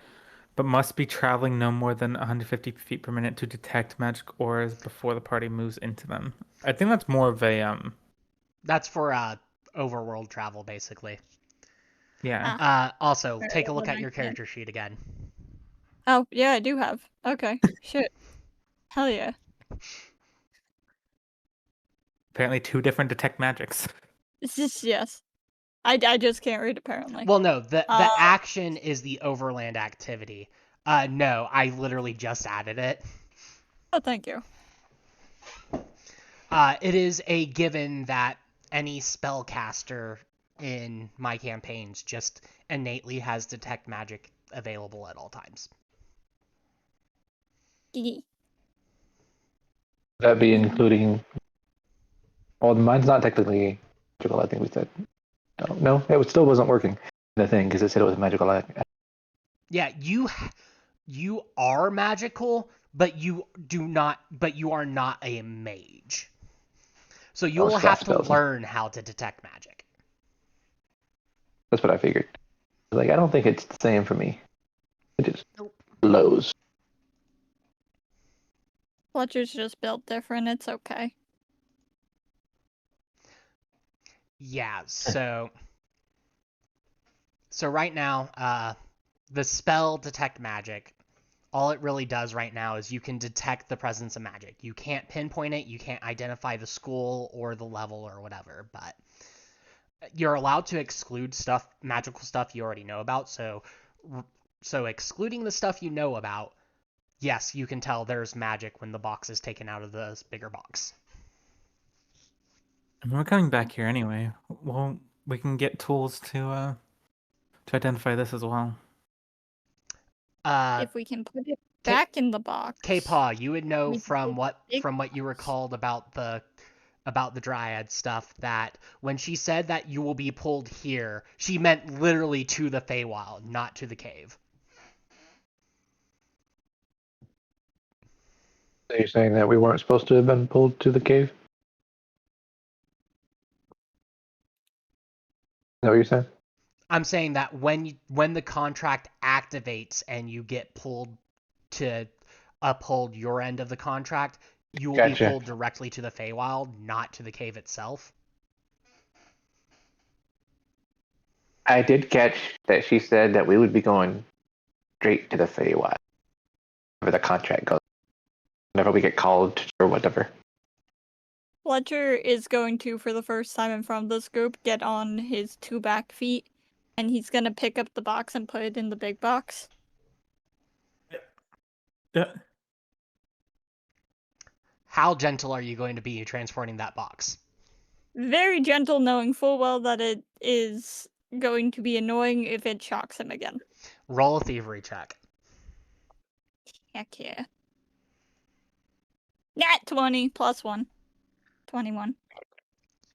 Speaker 4: but must be traveling no more than 150 feet per minute to detect magic auras before the party moves into them. I think that's more of a
Speaker 1: That's for overworld travel, basically.
Speaker 4: yeah.
Speaker 1: Also,
Speaker 3: Very
Speaker 1: take a
Speaker 3: well,
Speaker 1: look
Speaker 3: then
Speaker 1: at
Speaker 3: I
Speaker 1: your
Speaker 3: can't.
Speaker 1: character sheet again.
Speaker 3: Oh, yeah, I do have. Okay. Shit. Hell yeah.
Speaker 4: Apparently, 2 different detect magics.
Speaker 3: It's just, yes. I just can't read, apparently.
Speaker 1: Well, no, the
Speaker 3: Uh,
Speaker 1: action is the overland activity. No, I literally just added it.
Speaker 3: oh, thank you.
Speaker 1: It is a given that any spellcaster in my campaigns just innately has detect magic available at all times.
Speaker 3: Gee.
Speaker 2: That be including. Well, mine's not technically magical. I think we said. No, it still wasn't working. The thing because it said it was magical.
Speaker 1: Yeah, you are magical, but you are not a mage. So you will have
Speaker 2: Cast
Speaker 1: to
Speaker 2: spells.
Speaker 1: learn how to detect magic.
Speaker 2: That's what I figured. Like I don't think it's the same for me. It just
Speaker 5: Nope.
Speaker 2: blows.
Speaker 3: Fletcher's just built different. It's okay.
Speaker 1: Yeah, so right now, the spell detect magic, all it really does right now is you can detect the presence of magic. You can't pinpoint it, you can't identify the school or the level or whatever, but you're allowed to exclude stuff, magical stuff you already know about. So excluding the stuff you know about, yes, you can tell there's magic when the box is taken out of the bigger box.
Speaker 4: We're coming back here anyway. Well, we can get tools to identify this as well.
Speaker 1: Uh,
Speaker 3: If we can put it
Speaker 1: K-
Speaker 3: back in the box.
Speaker 1: K-Paw, you would know
Speaker 3: we can
Speaker 1: from
Speaker 3: take big
Speaker 1: what you recalled about the Dryad stuff that when she said that you will be pulled here, she meant literally to the Feywild, not to the cave.
Speaker 2: So you're saying that we weren't supposed to have been pulled to the cave? Is that what you're saying?
Speaker 1: I'm saying that when the contract activates and you get pulled to uphold your end of the contract, you will be
Speaker 2: Gotcha.
Speaker 1: pulled directly to the Feywild, not to the cave itself.
Speaker 2: I did catch that she said that we would be going straight to the Feywild, wherever the contract goes, whenever we get called or whatever.
Speaker 3: Fletcher is going to, for the first time in front of this group, get on his 2 back feet, and he's gonna pick up the box and put it in the big box.
Speaker 1: How gentle are you going to be transporting that box?
Speaker 3: Very gentle, knowing full well that it is going to be annoying if it shocks him again.
Speaker 1: Roll a thievery check.
Speaker 3: Heck yeah. Nat 20 plus 1. 21.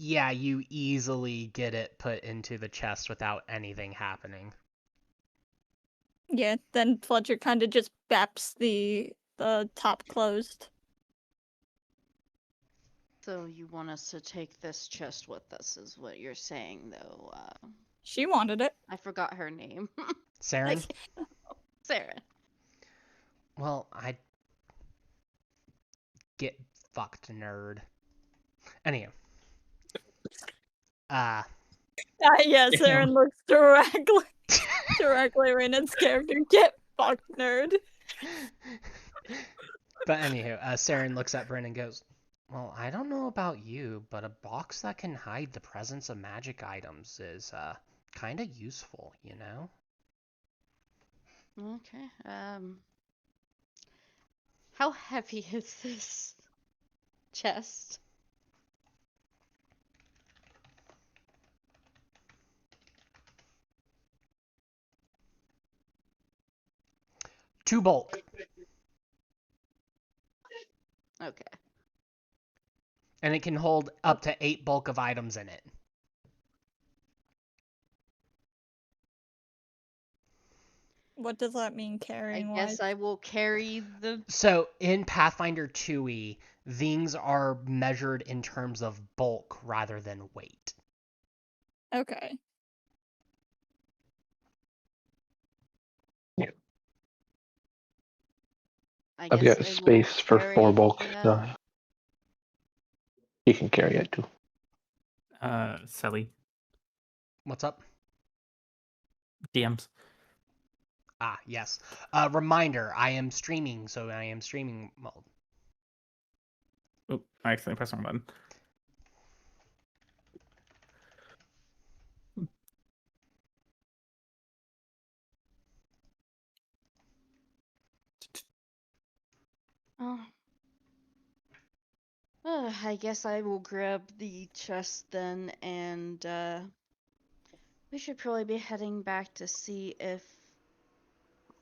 Speaker 1: Yeah, you easily get it put into the chest without anything happening.
Speaker 3: Yeah, then Fletcher kind of just baps the top closed.
Speaker 5: So you want us to take this chest with us, is what you're saying, though.
Speaker 3: She wanted it.
Speaker 5: I forgot her name.
Speaker 1: Saren?
Speaker 5: Sarah.
Speaker 1: Well, I get fucked, nerd. Anyhow.
Speaker 3: Yes, Aaron looks directly Raynard's character. Get fucked, nerd.
Speaker 1: But anywho, Saren looks at Bryn and goes, well, I don't know about you, but a box that can hide the presence of magic items is kind of useful, you know?
Speaker 5: Okay. How heavy is this chest?
Speaker 1: Two bulk.
Speaker 5: Okay.
Speaker 1: And it can hold up to 8 bulk of items in it.
Speaker 3: What does that mean
Speaker 5: I
Speaker 3: carrying
Speaker 5: guess
Speaker 3: wise?
Speaker 5: I will carry the.
Speaker 1: So in Pathfinder 2e, things are measured in terms of bulk rather than weight.
Speaker 3: Okay.
Speaker 5: I
Speaker 2: I've
Speaker 5: guess
Speaker 2: got
Speaker 5: I will
Speaker 2: space for 4
Speaker 5: carry
Speaker 2: bulk
Speaker 5: the,
Speaker 2: stuff. You can carry it too.
Speaker 4: Sally.
Speaker 1: What's up?
Speaker 4: DMs.
Speaker 1: Ah, yes. Reminder, I am streaming, so I am streaming mode.
Speaker 4: Oh, I accidentally pressed the wrong button.
Speaker 5: Oh. I guess I will grab the chest then, and we should probably be heading back to see if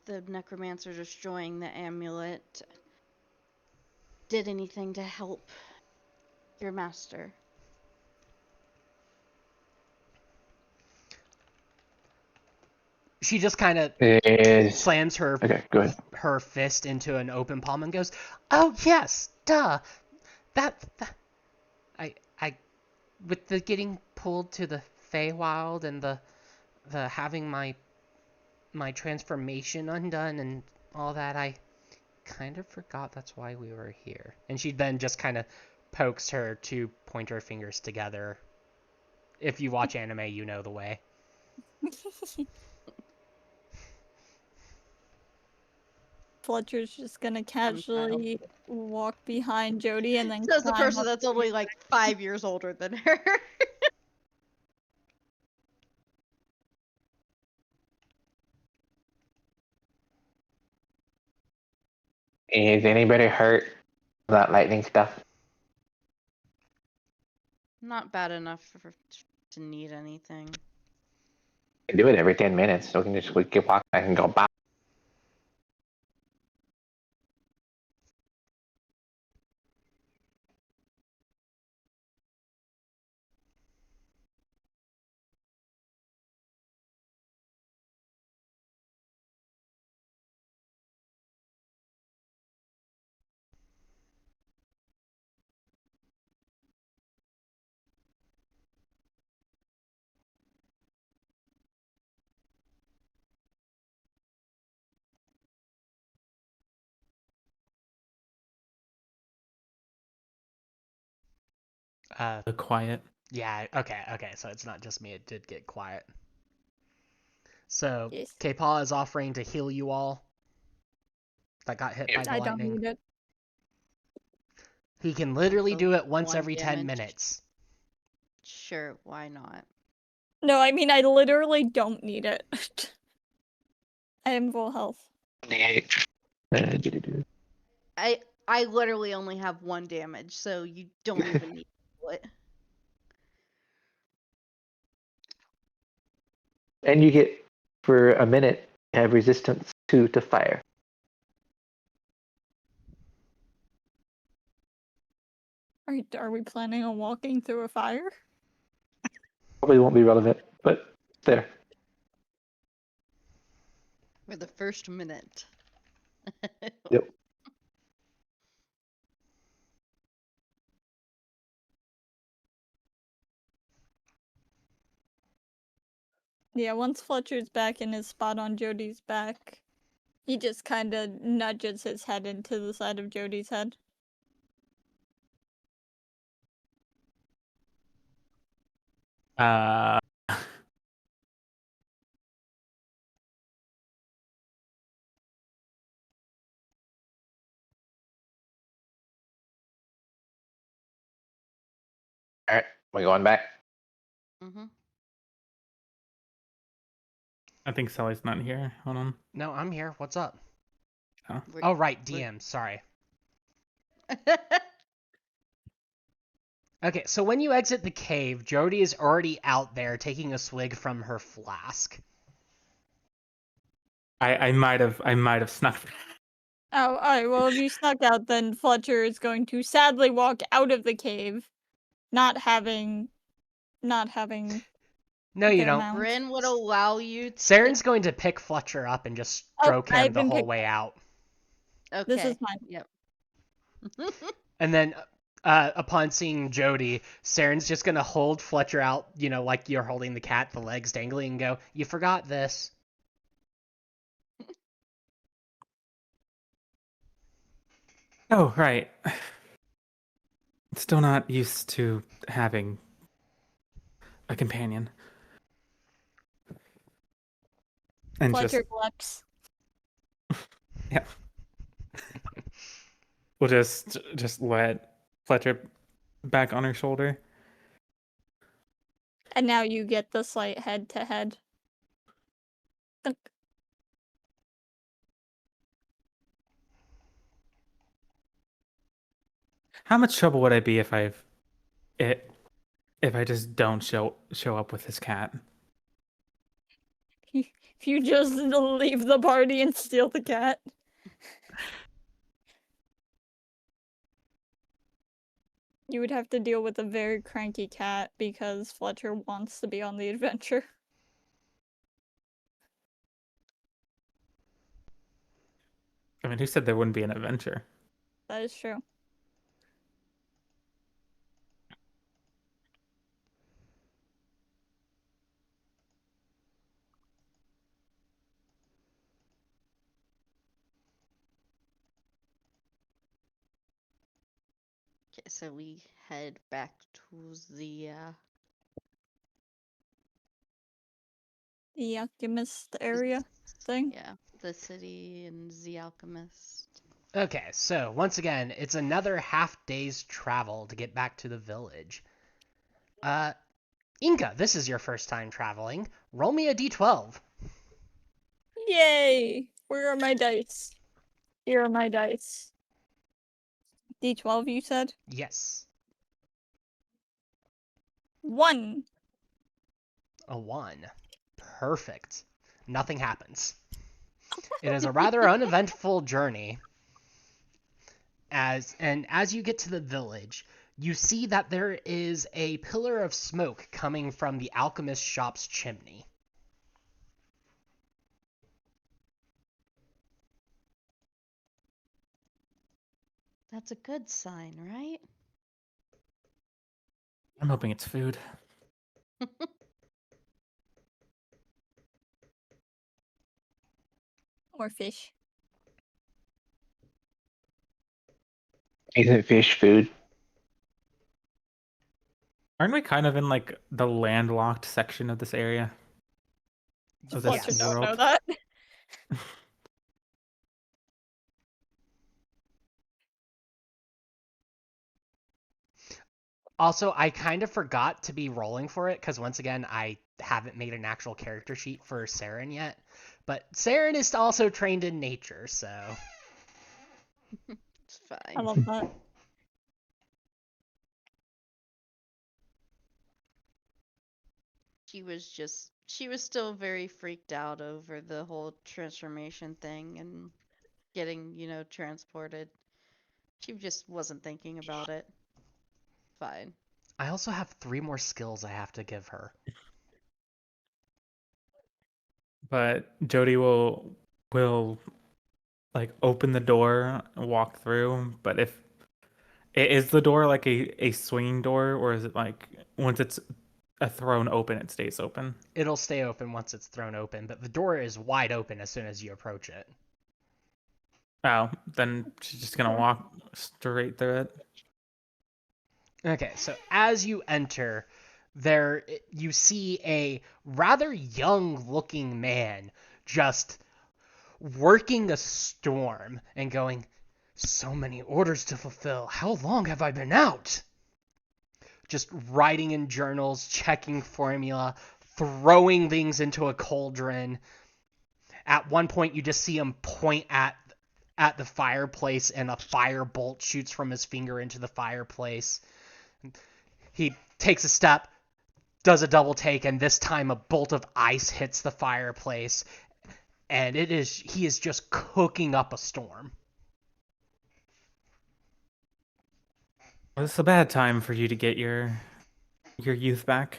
Speaker 5: the necromancer destroying the amulet did anything to help your master.
Speaker 1: She just kind of
Speaker 2: Is
Speaker 1: slams her
Speaker 2: okay. Go ahead.
Speaker 1: her fist into an open palm and goes, "Oh yes, duh. That I with the getting pulled to the Feywild and the having my transformation undone and all that, I kind of forgot that's why we were here." And she then just kind of pokes her 2 pointer fingers together. If you watch anime, you know the way.
Speaker 3: Fletcher's just gonna casually walk behind Jody and then
Speaker 5: Says the
Speaker 3: climb
Speaker 5: person
Speaker 3: up
Speaker 5: that's
Speaker 3: the-
Speaker 5: only like 5 years older than her.
Speaker 2: Is anybody hurt from that lightning stuff?
Speaker 5: Not bad enough to need anything.
Speaker 2: I do it every 10 minutes, so we can walk back and go bye.
Speaker 4: Quiet.
Speaker 1: Yeah, okay, so it's not just me, it did get quiet. So,
Speaker 3: Yes.
Speaker 1: K-Paw is offering to heal you all that got hit by the
Speaker 3: I don't
Speaker 1: lightning.
Speaker 3: need it.
Speaker 1: He can literally
Speaker 5: Also,
Speaker 1: do it once
Speaker 5: 1
Speaker 1: every 10
Speaker 5: damage.
Speaker 1: minutes.
Speaker 5: Sure, why not?
Speaker 3: No, I mean I literally don't need it. I am full health.
Speaker 5: I literally only have 1 damage, so you don't even need it.
Speaker 2: And you get, for a minute, have resistance 2 to fire.
Speaker 3: Are we planning on walking through a fire?
Speaker 2: Probably won't be relevant, but there.
Speaker 5: For the first minute.
Speaker 2: Yep.
Speaker 3: Yeah, once Fletcher's back in his spot on Jody's back, he just kind of nudges his head into the side of Jody's head.
Speaker 4: Uh,
Speaker 2: All right, we're going back.
Speaker 5: Mm-hmm.
Speaker 4: I think Sally's not here. Hold on.
Speaker 1: No, I'm here. What's up?
Speaker 4: Oh.
Speaker 1: Oh, right, DM. Sorry. Okay, so when you exit the cave, Jody is already out there taking a swig from her flask.
Speaker 4: I might have snuck.
Speaker 3: Oh, alright, well, if you snuck out, then Fletcher is going to sadly walk out of the cave, not having.
Speaker 1: No, you
Speaker 3: their
Speaker 1: don't.
Speaker 3: mount.
Speaker 5: Bryn would allow you to...
Speaker 1: Saren's going to pick Fletcher up and just stroke him
Speaker 3: I've
Speaker 1: the
Speaker 3: been
Speaker 1: whole
Speaker 3: picked
Speaker 1: way out.
Speaker 5: Okay.
Speaker 3: This is mine.
Speaker 5: Yep.
Speaker 1: And then, upon seeing Jody, Saren's just gonna hold Fletcher out, like you're holding the cat, the legs dangling, and go, "You forgot this."
Speaker 4: Oh, right. Still not used to having a companion. And
Speaker 3: Fletcher
Speaker 4: just
Speaker 3: glucks.
Speaker 4: yeah. We'll just let Fletcher back on her shoulder.
Speaker 3: And now you get the slight head to head. Thunk.
Speaker 4: How much trouble would I be if I just don't show up with this cat?
Speaker 3: If you just leave the party and steal the cat. You would have to deal with a very cranky cat because Fletcher wants to be on the adventure.
Speaker 4: I mean, who said there wouldn't be an adventure?
Speaker 3: That is true.
Speaker 5: Okay, so we head back to
Speaker 3: The alchemist area thing.
Speaker 5: Yeah, the city and the alchemist.
Speaker 1: Okay, so once again, it's another half day's travel to get back to the village. Inka, this is your first time traveling. Roll me a d12.
Speaker 3: Yay! Where are my dice? Here are my dice. D12, you said?
Speaker 1: Yes.
Speaker 3: 1.
Speaker 1: A 1. Perfect. Nothing happens. It is a rather uneventful journey. As you get to the village, you see that there is a pillar of smoke coming from the alchemist shop's chimney.
Speaker 5: That's a good sign, right?
Speaker 4: I'm hoping it's food.
Speaker 3: Or fish.
Speaker 2: Isn't fish food?
Speaker 4: Aren't we kind of in like the landlocked section of this area? Of this
Speaker 3: Fletcher don't know
Speaker 4: world?
Speaker 3: that.
Speaker 1: Also, I kind of forgot to be rolling for it because once again, I haven't made an actual character sheet for Saren yet. But Saren is also trained in nature, so
Speaker 5: It's fine.
Speaker 3: I love that.
Speaker 5: She was still very freaked out over the whole transformation thing and getting, transported. She just wasn't thinking about it. Fine.
Speaker 1: I also have 3 more skills I have to give her.
Speaker 4: But Jody will like open the door and walk through. But if is the door like a swinging door, or is it like once it's thrown open, it stays open?
Speaker 1: It'll stay open once it's thrown open, but the door is wide open as soon as you approach it.
Speaker 4: Oh, then she's just gonna walk straight through it.
Speaker 1: Okay, so as you enter, there you see a rather young-looking man just working a storm and going, "So many orders to fulfill. How long have I been out?" Just writing in journals, checking formula, throwing things into a cauldron. At one point, you just see him point at the fireplace, and a firebolt shoots from his finger into the fireplace. He takes a step, does a double take, and this time a bolt of ice hits the fireplace, and he is just cooking up a storm.
Speaker 4: Well, this is a bad time for you to get your youth back.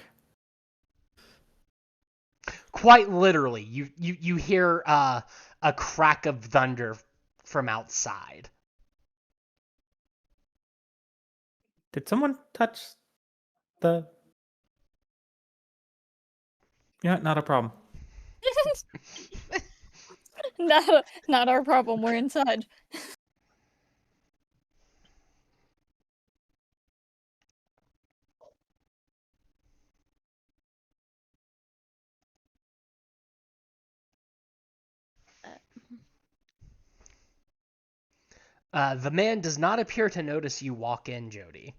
Speaker 1: Quite literally, you hear a crack of thunder from outside.
Speaker 4: Did someone touch the? Yeah, not a problem.
Speaker 3: Not our problem. We're inside.
Speaker 1: The man does not appear to notice you walk in, Jody.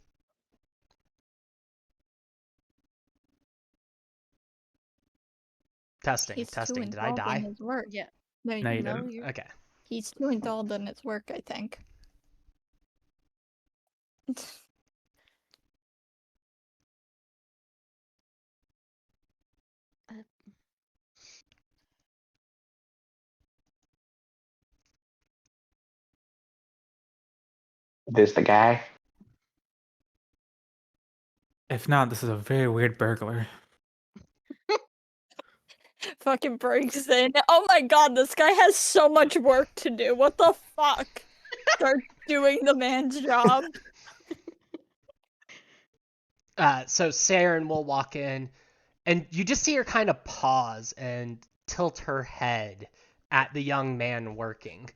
Speaker 1: Testing.
Speaker 3: He's too
Speaker 1: Did I
Speaker 3: involved in
Speaker 1: die?
Speaker 3: his work.
Speaker 5: Yeah.
Speaker 3: No,
Speaker 4: No, you
Speaker 5: No,
Speaker 4: didn't.
Speaker 5: you're
Speaker 1: Okay.
Speaker 3: he's too involved in his work, I think.
Speaker 2: This the guy?
Speaker 4: If not, this is a very weird burglar.
Speaker 3: Fucking breaks in. Oh my god, this guy has so much work to do. What the fuck? Start doing the man's job.
Speaker 1: So Saren will walk in, and you just see her kind of pause and tilt her head at the young man working.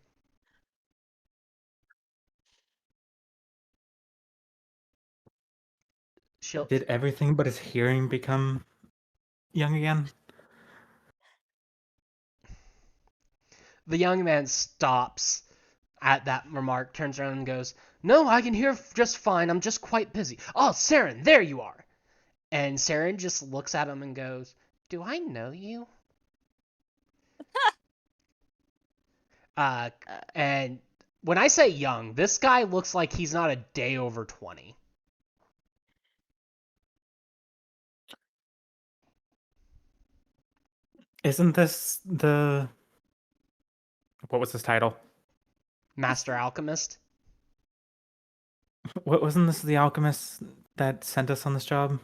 Speaker 4: Did everything but his hearing become young again?
Speaker 1: The young man stops at that remark, turns around and goes, "No, I can hear just fine. I'm just quite busy. Oh, Saren, there you are." And Saren just looks at him and goes, "Do I know you?" And when I say young, this guy looks like he's not a day over 20.
Speaker 4: Isn't this the... What was his title?
Speaker 1: Master Alchemist.
Speaker 4: What wasn't this the alchemist that sent us on this job?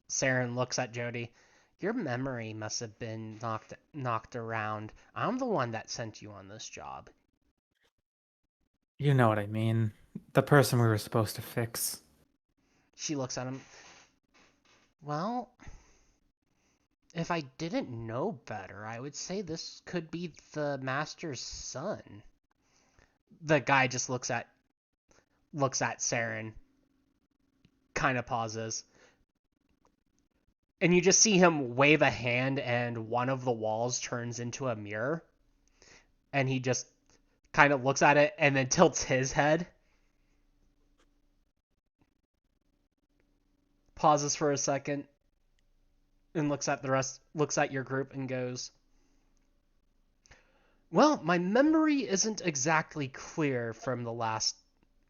Speaker 1: Saren looks at Jody. Your memory must have been knocked around. I'm the one that sent you on this job.
Speaker 4: You know what I mean. The person we were supposed to fix.
Speaker 1: She looks at him. Well, if I didn't know better, I would say this could be the master's son. The guy just looks at Saren, kind of pauses. And you just see him wave a hand and one of the walls turns into a mirror. And he just kind of looks at it and then tilts his head. Pauses for a second and looks at your group and goes, well, my memory isn't exactly clear from the last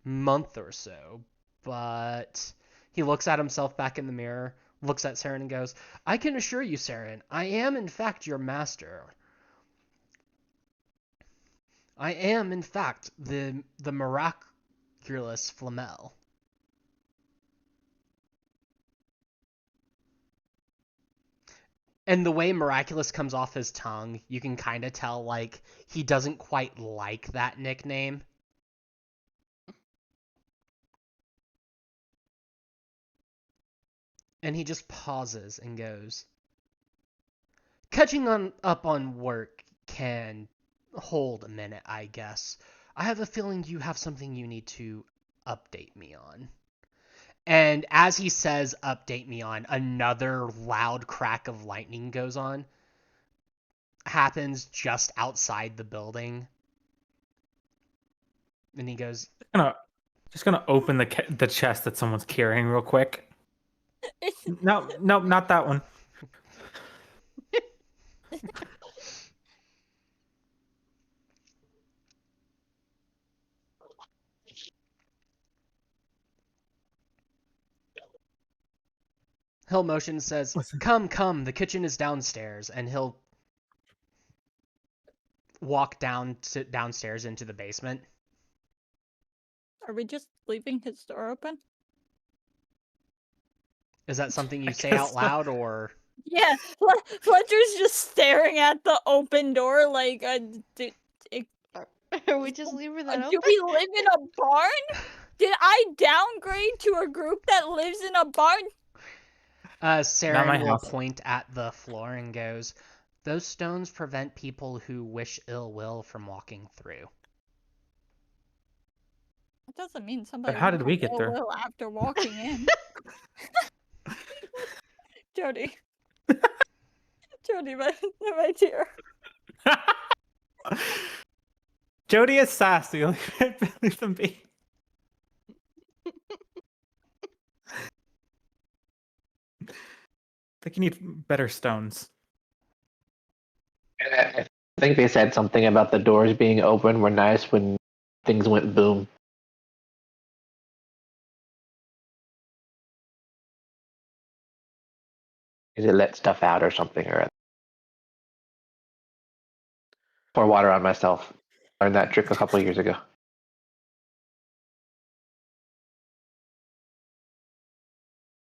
Speaker 1: month or so, but he looks at himself back in the mirror, looks at Saren and goes, I can assure you, Saren, I am in fact your master. I am in fact the miraculous Flamel. And the way miraculous comes off his tongue, you can kind of tell, like, he doesn't quite like that nickname. And he just pauses and goes, catching up on work can hold a minute, I guess. I have a feeling you have something you need to update me on. And as he says, update me on, another loud crack of lightning goes on. Happens just outside the building. And he goes,
Speaker 4: Just gonna open the chest that someone's carrying real quick. No, not that one.
Speaker 1: Hill motion says, come, the kitchen is downstairs. And he'll walk downstairs into the basement.
Speaker 3: Are we just leaving his door open?
Speaker 1: Is that something you say
Speaker 4: guess
Speaker 1: out
Speaker 4: so.
Speaker 1: loud, or?
Speaker 3: Yeah, Fletcher's just staring at the open door like,
Speaker 5: Are we just leaving that
Speaker 3: do
Speaker 5: open?
Speaker 3: we live in a barn? Did I downgrade to a group that lives in a barn?
Speaker 1: Saren
Speaker 4: my
Speaker 1: will
Speaker 4: house.
Speaker 1: point at the floor and goes, those stones prevent people who wish ill will from walking through.
Speaker 3: That doesn't mean somebody
Speaker 4: how
Speaker 3: won't
Speaker 4: did we
Speaker 3: have
Speaker 4: get
Speaker 3: ill
Speaker 4: there?
Speaker 3: will after walking in. Jody. Jody, my dear.
Speaker 4: Jody is sassy. Leave them be. I think you need better stones.
Speaker 2: I think they said something about the doors being open were nice when things went boom. Is it let stuff out or something or other? Pour water on myself. Learned that trick a couple years ago.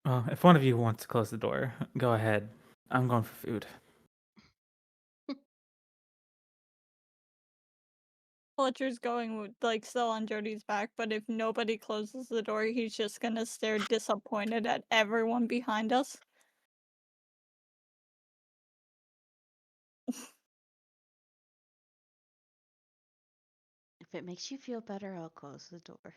Speaker 4: Well, if one of you wants to close the door, go ahead. I'm going for food.
Speaker 3: Fletcher's going like still on Jody's back, but if nobody closes the door, he's just gonna stare disappointed at everyone behind us.
Speaker 5: If it makes you feel better, I'll close the door.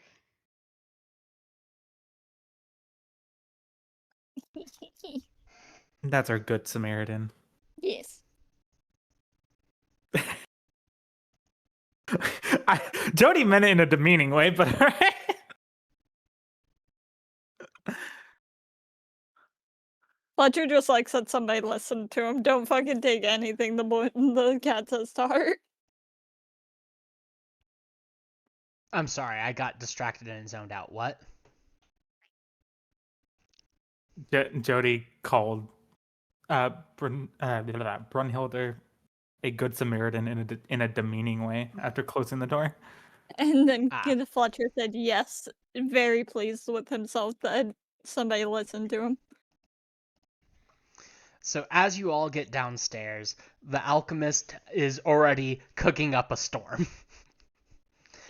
Speaker 4: That's our good Samaritan.
Speaker 3: Yes.
Speaker 4: Jody meant it in a demeaning way, but alright.
Speaker 3: Fletcher just likes that somebody listened to him. Don't fucking take anything the cat says to heart.
Speaker 1: I'm sorry, I got distracted and zoned out. What?
Speaker 4: Jody called Brunhilde, a good Samaritan in a demeaning way after closing the door.
Speaker 3: And then
Speaker 1: Ah.
Speaker 3: Fletcher said yes, very pleased with himself that somebody listened to him.
Speaker 1: So as you all get downstairs, the alchemist is already cooking up a storm.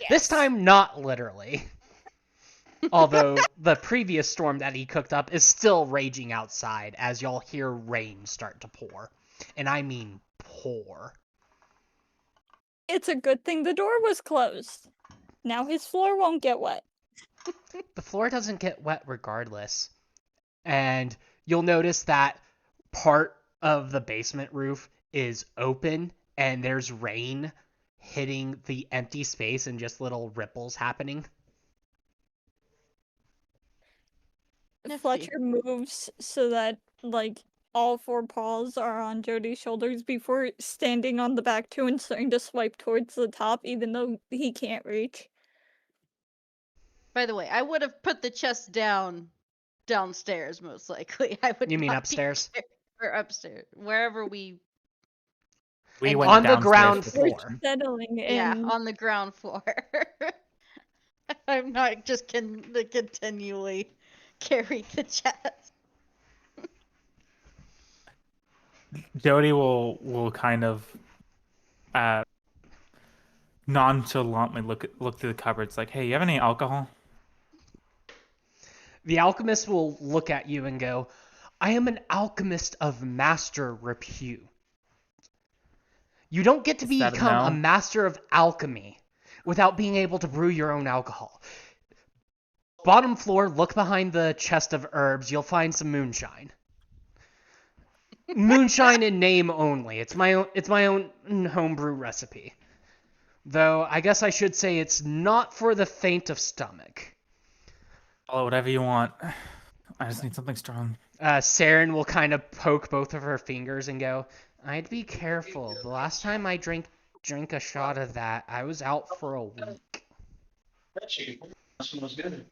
Speaker 1: This time, not literally. Although the previous storm that he cooked up is still raging outside as y'all hear rain start to pour. And I mean pour.
Speaker 3: It's a good thing the door was closed. Now his floor won't get wet.
Speaker 1: The floor doesn't get wet regardless. And you'll notice that part of the basement roof is open and there's rain hitting the empty space and just little ripples happening.
Speaker 5: Nifty.
Speaker 3: Fletcher moves so that, like, all four paws are on Jody's shoulders before standing on the back two and starting to swipe towards the top, even though he can't reach.
Speaker 5: By the way, I would have put the chest downstairs most likely. I would.
Speaker 1: You mean
Speaker 5: not be
Speaker 1: upstairs?
Speaker 5: Or upstairs, wherever we.
Speaker 4: We
Speaker 5: And
Speaker 4: went
Speaker 1: on the
Speaker 4: downstairs
Speaker 1: ground
Speaker 4: with
Speaker 3: We're
Speaker 1: floor.
Speaker 3: settling in.
Speaker 5: Yeah, on the ground floor. I'm not just continually carry the chest.
Speaker 4: Jody will kind of nonchalantly look through the cupboards like, hey, you have any alcohol?
Speaker 1: The alchemist will look at you and go, I am an alchemist of master repute. You don't get to
Speaker 4: Is that a
Speaker 1: become a
Speaker 4: no?
Speaker 1: master of alchemy without being able to brew your own alcohol. Bottom floor, look behind the chest of herbs, you'll find some moonshine. Moonshine in name only. It's my own homebrew recipe. Though I guess I should say it's not for the faint of stomach.
Speaker 4: Call it whatever you want. I just need something strong.
Speaker 1: Saren will kind of poke both of her fingers and go, I'd be careful. The last time I drink a shot of that, I was out for a week.
Speaker 2: That smells good.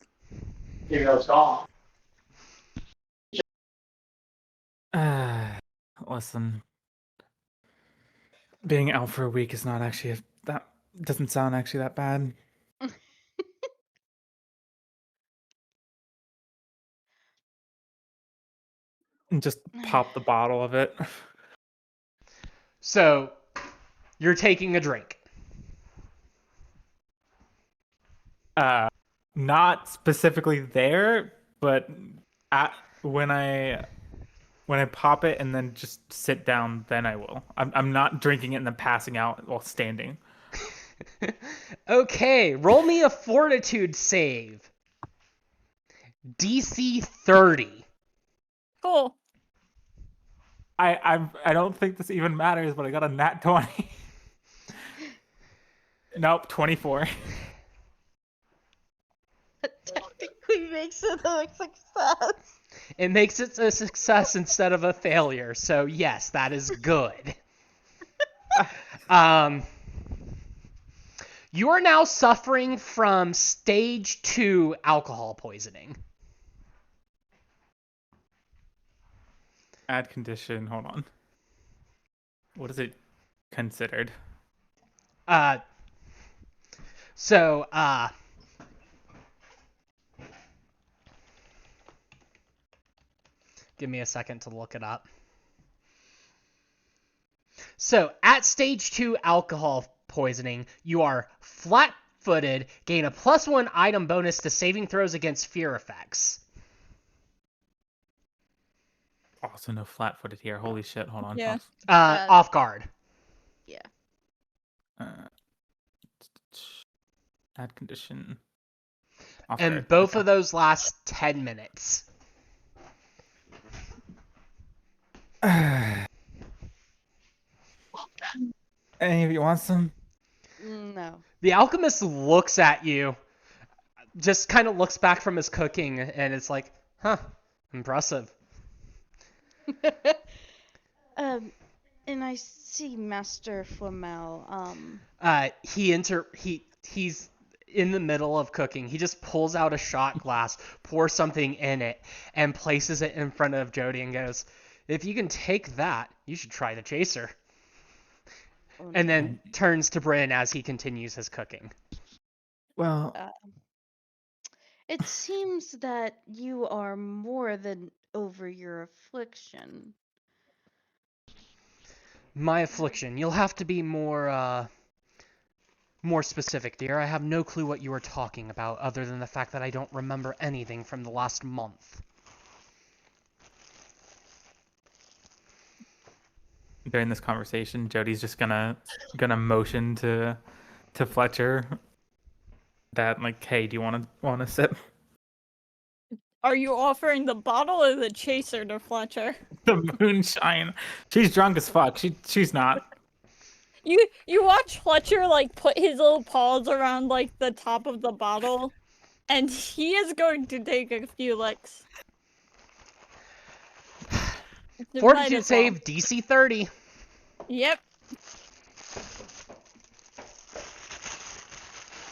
Speaker 2: Even though it's gone.
Speaker 4: Listen, being out for a week is not actually that doesn't sound actually that bad. And just pop the bottle of it.
Speaker 1: So, you're taking a drink.
Speaker 4: Not specifically there, but when I pop it and then just sit down, then I will. I'm not drinking it and then passing out while standing.
Speaker 1: Okay, roll me a fortitude save. DC 30.
Speaker 3: Cool.
Speaker 4: I don't think this even matters, but I got a nat 20. Nope, 24.
Speaker 5: Technically makes it a success.
Speaker 1: It makes it a success instead of a failure, so yes, that is good. You are now suffering from stage 2 alcohol poisoning.
Speaker 4: Add condition, hold on. What is it considered?
Speaker 1: So, give me a second to look it up. So, at stage 2 alcohol poisoning, you are flat-footed, gain a +1 item bonus to saving throws against fear effects.
Speaker 4: Also, no flat-footed here. Holy shit! Hold on.
Speaker 3: Yeah.
Speaker 1: Off guard.
Speaker 5: Yeah.
Speaker 4: Add condition. Off
Speaker 1: And
Speaker 4: guard.
Speaker 1: both
Speaker 4: Okay.
Speaker 1: of those last 10 minutes.
Speaker 4: Any of you want some?
Speaker 5: No.
Speaker 1: The alchemist looks at you, just kind of looks back from his cooking, and it's like, huh, impressive.
Speaker 5: And I see Master Flamel.
Speaker 1: He's in the middle of cooking. He just pulls out a shot glass, pours something in it, and places it in front of Jody and goes, If you can take that, you should try the chaser.
Speaker 5: Oh,
Speaker 1: And
Speaker 5: no.
Speaker 1: then turns to Bryn as he continues his cooking.
Speaker 4: Well,
Speaker 5: It seems that you are more than over your affliction.
Speaker 1: My affliction. You'll have to be more specific, dear. I have no clue what you are talking about, other than the fact that I don't remember anything from the last month.
Speaker 4: during this conversation, Jody's just gonna motion to Fletcher that like, hey, do you want to sip
Speaker 3: Are you offering the bottle or the chaser to Fletcher?
Speaker 4: the moonshine? She's drunk as fuck. She's not.
Speaker 3: You watch Fletcher like put his little paws around like the top of the bottle, and he is going to take a few licks. Might
Speaker 1: Fortitude
Speaker 3: as well.
Speaker 1: save DC 30.
Speaker 3: Yep.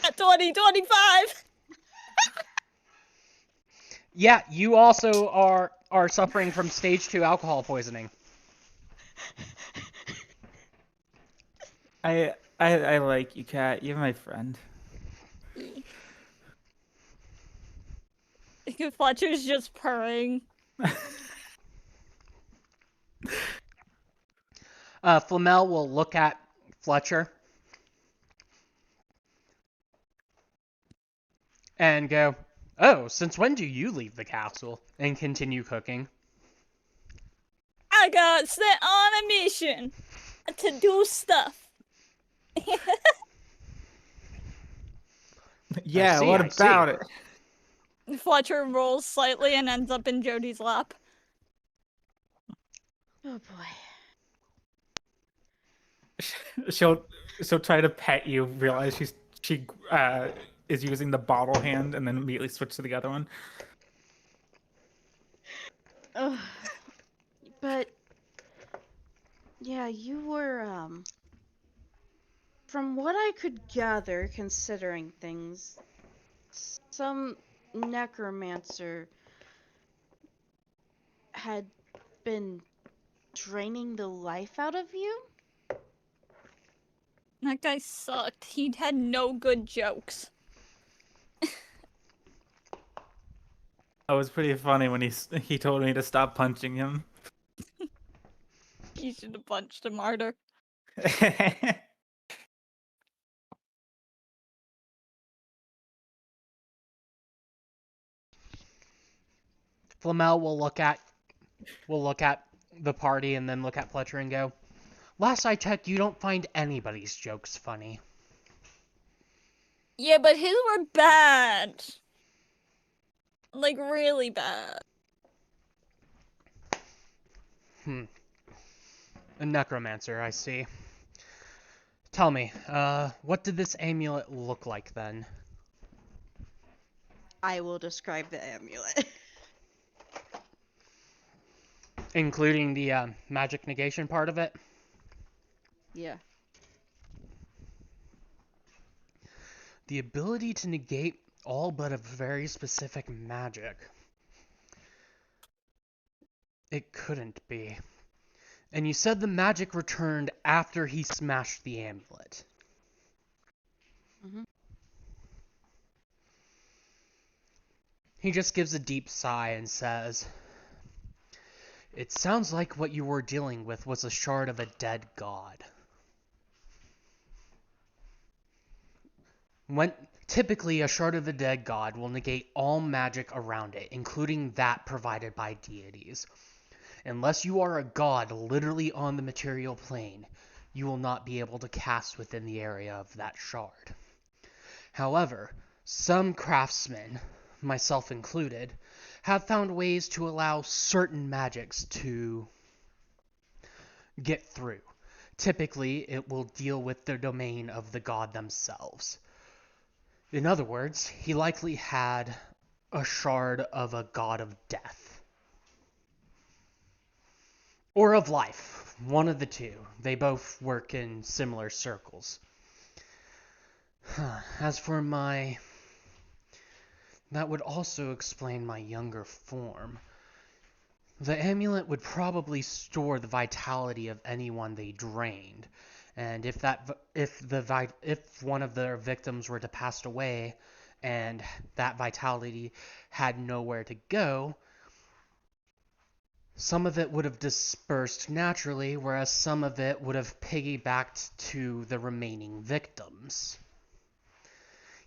Speaker 3: At 2025.
Speaker 1: Yeah, you also are suffering from stage 2 alcohol poisoning.
Speaker 4: I like you, Kat. You're my friend.
Speaker 3: Fletcher's just purring.
Speaker 1: Flamel will look at Fletcher and go, "Oh, since when do you leave the castle?" and continue cooking.
Speaker 3: I got sent on a mission to do stuff.
Speaker 4: Yeah,
Speaker 1: see,
Speaker 4: what
Speaker 1: I see.
Speaker 4: about it?
Speaker 3: Fletcher rolls slightly and ends up in Jody's lap.
Speaker 5: Oh boy.
Speaker 4: She'll try to pet you, realize she is using the bottle hand, and then immediately switch to the other one.
Speaker 5: Ugh. But yeah, you were from what I could gather, considering things, some necromancer had been draining the life out of you?
Speaker 3: That guy sucked. He had no good jokes.
Speaker 4: It was pretty funny when he told me to stop punching him.
Speaker 3: You should have punched him harder.
Speaker 1: Flamel will look at the party and then look at Fletcher and go, "Last I checked, you don't find anybody's jokes funny."
Speaker 3: Yeah, but his were bad. Like, really bad.
Speaker 1: A necromancer, I see. Tell me, what did this amulet look like then?
Speaker 5: I will describe the amulet.
Speaker 1: Including the magic negation part of it?
Speaker 5: Yeah.
Speaker 1: The ability to negate all but a very specific magic. It couldn't be. And you said the magic returned after he smashed the amulet.
Speaker 5: Mhm.
Speaker 1: He just gives a deep sigh and says, "It sounds like what you were dealing with was a shard of a dead god." Typically, a shard of a dead god will negate all magic around it, including that provided by deities. Unless you are a god literally on the material plane, you will not be able to cast within the area of that shard. However, some craftsmen, myself included, have found ways to allow certain magics to get through. Typically, it will deal with the domain of the god themselves. In other words, he likely had a shard of a god of death. Or of life. One of the two. They both work in similar circles. As for my... That would also explain my younger form. The amulet would probably store the vitality of anyone they drained, and if one of their victims were to pass away, and that vitality had nowhere to go, some of it would have dispersed naturally, whereas some of it would have piggybacked to the remaining victims.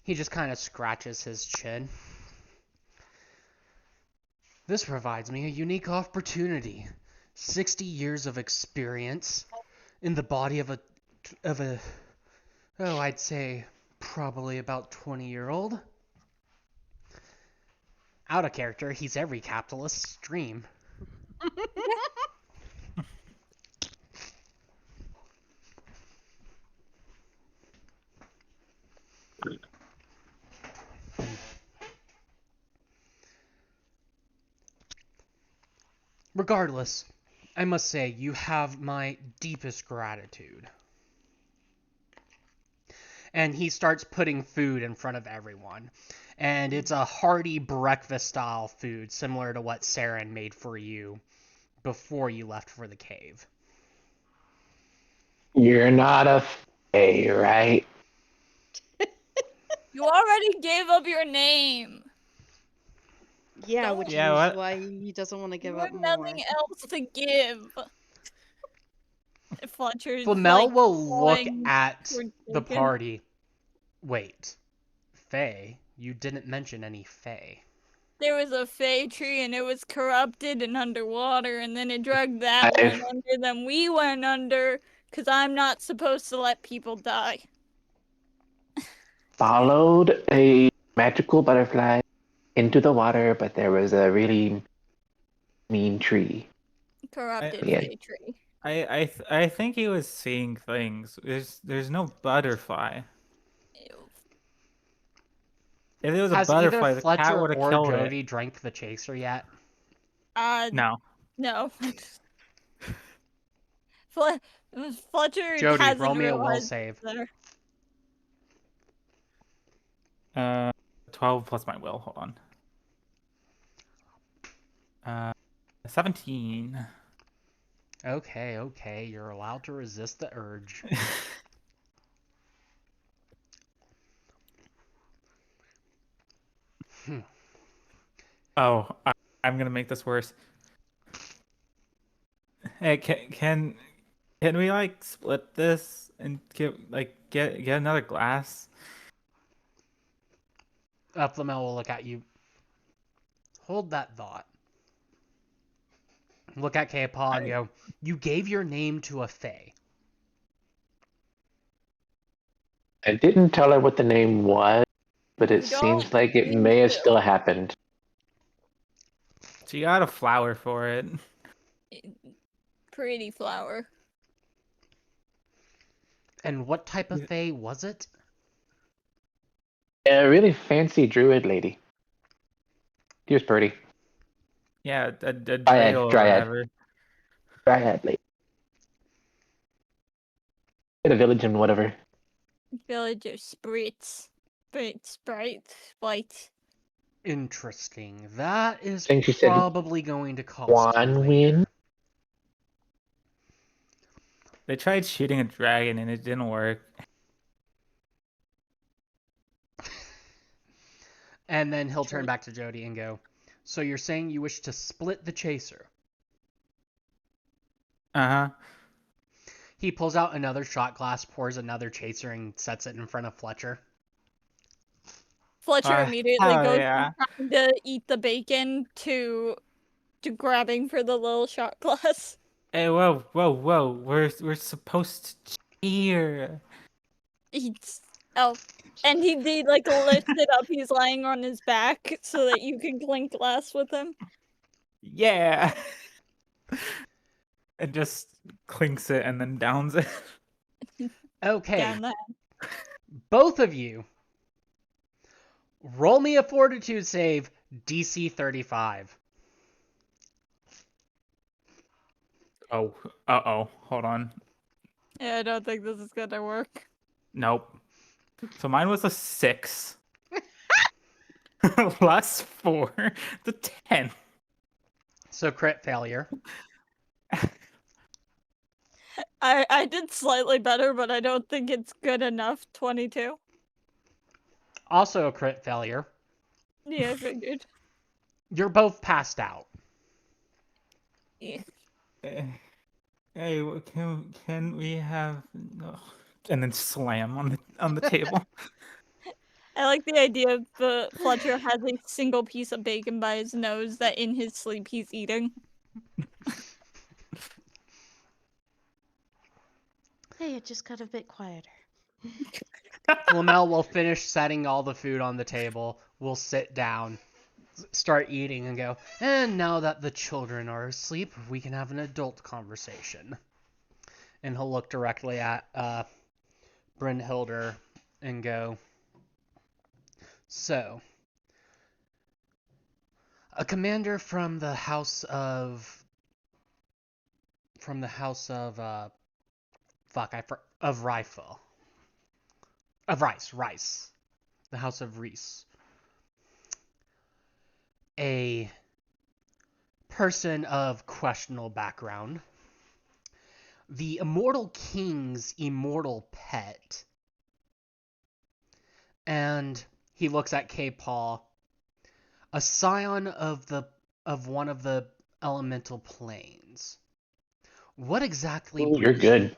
Speaker 1: He just kind of scratches his chin. This provides me a unique opportunity. 60 years of experience in the body of a I'd say probably about 20-year-old. Out of character, he's every capitalist's dream. Regardless, I must say you have my deepest gratitude. And he starts putting food in front of everyone. And it's a hearty breakfast-style food, similar to what Saren made for you before you left for the cave.
Speaker 2: You're not a fae, right?
Speaker 3: You already gave up your name.
Speaker 5: Yeah,
Speaker 3: Don't-
Speaker 5: which
Speaker 4: Yeah,
Speaker 5: is
Speaker 4: what?
Speaker 5: why he doesn't want to give
Speaker 3: You
Speaker 5: up
Speaker 3: have
Speaker 5: more.
Speaker 3: nothing else to give. Fletcher's
Speaker 1: Flamel
Speaker 3: like,
Speaker 1: will look
Speaker 3: going
Speaker 1: at
Speaker 3: towards
Speaker 1: the
Speaker 3: Bacon.
Speaker 1: party. Wait, Fae? You didn't mention any Fae.
Speaker 3: There was a fey tree and it was corrupted and underwater, and then it dragged that
Speaker 2: I've-
Speaker 3: one under. Then we went under because I'm not supposed to let people die.
Speaker 2: Followed a magical butterfly into the water, but there was a really mean tree.
Speaker 3: Corrupted
Speaker 2: Yeah.
Speaker 3: fey tree.
Speaker 4: I think he was seeing things. There's no butterfly.
Speaker 3: Ew.
Speaker 4: If there was a
Speaker 1: Has
Speaker 4: butterfly,
Speaker 1: either
Speaker 4: the cat
Speaker 1: Fletcher
Speaker 4: would have
Speaker 1: or
Speaker 4: killed
Speaker 1: Jody
Speaker 4: it.
Speaker 1: drank the chaser yet?
Speaker 4: No.
Speaker 3: No. Fletcher
Speaker 1: Jody,
Speaker 3: hasn't
Speaker 1: roll me a will
Speaker 3: realized
Speaker 1: save.
Speaker 3: there.
Speaker 4: 12 plus my will. Hold on. 17.
Speaker 1: Okay, you're allowed to resist the urge.
Speaker 4: Oh, I'm gonna make this worse. Hey, can we like split this and get another glass?
Speaker 1: Flamel will look at you. Hold that thought. Look at K-Paw and go, you gave your name to a Fae.
Speaker 2: I didn't tell her what the name was, but it
Speaker 3: You don't
Speaker 2: seems like it
Speaker 3: need
Speaker 2: may have
Speaker 3: to.
Speaker 2: still happened.
Speaker 4: She got a flower for it.
Speaker 3: Pretty flower.
Speaker 1: And what type of Fae was it?
Speaker 2: A really fancy druid lady. She was pretty.
Speaker 4: Yeah, a Drail or
Speaker 2: Dryad.
Speaker 4: whatever.
Speaker 2: Dryad lady. In a village and whatever.
Speaker 3: Village of Spritz. Sprite.
Speaker 1: Interesting. That is
Speaker 2: I think she said
Speaker 1: probably going to cost you
Speaker 2: One
Speaker 1: later.
Speaker 2: win.
Speaker 4: They tried shooting a dragon and it didn't work.
Speaker 1: And then he'll
Speaker 5: True.
Speaker 1: turn back to Jody and go, so you're saying you wish to split the chaser?
Speaker 4: Uh-huh.
Speaker 1: He pulls out another shot glass, pours another chaser, and sets it in front of Fletcher.
Speaker 3: Fletcher immediately
Speaker 4: hell
Speaker 3: goes
Speaker 4: yeah.
Speaker 3: from trying to eat the bacon to grabbing for the little shot glass.
Speaker 4: Hey, whoa. We're supposed to cheer.
Speaker 3: And he like lifts it up. He's lying on his back so that you can clink glass with him.
Speaker 4: Yeah. It just clinks it and then downs it.
Speaker 1: Okay,
Speaker 3: Down that.
Speaker 1: both of you, roll me a fortitude save, DC 35.
Speaker 4: Oh, uh-oh. Hold on.
Speaker 3: Yeah, I don't think this is gonna work.
Speaker 4: Nope. So mine was a 6. Plus 4. The 10.
Speaker 1: So crit failure.
Speaker 3: I did slightly better, but I don't think it's good enough. 22.
Speaker 1: Also a crit failure.
Speaker 3: Yeah, I figured.
Speaker 1: You're both passed out.
Speaker 3: Yeah.
Speaker 4: Hey, can we have? Ugh. And then slam on the table.
Speaker 3: I like the idea of Fletcher has a single piece of bacon by his nose that in his sleep he's eating.
Speaker 5: Hey, it just got a bit quieter.
Speaker 1: Flamel will finish setting all the food on the table. We'll sit down, start eating, and go, and now that the children are asleep, we can have an adult conversation. And he'll look directly at Brynhilder and go, so, a commander from the house of Rifle. Of Rice. The House of Reese. A person of questionable background. The Immortal King's immortal pet. And he looks at K-Paul. A scion of one of the elemental planes. What exactly
Speaker 2: Ooh, you're good.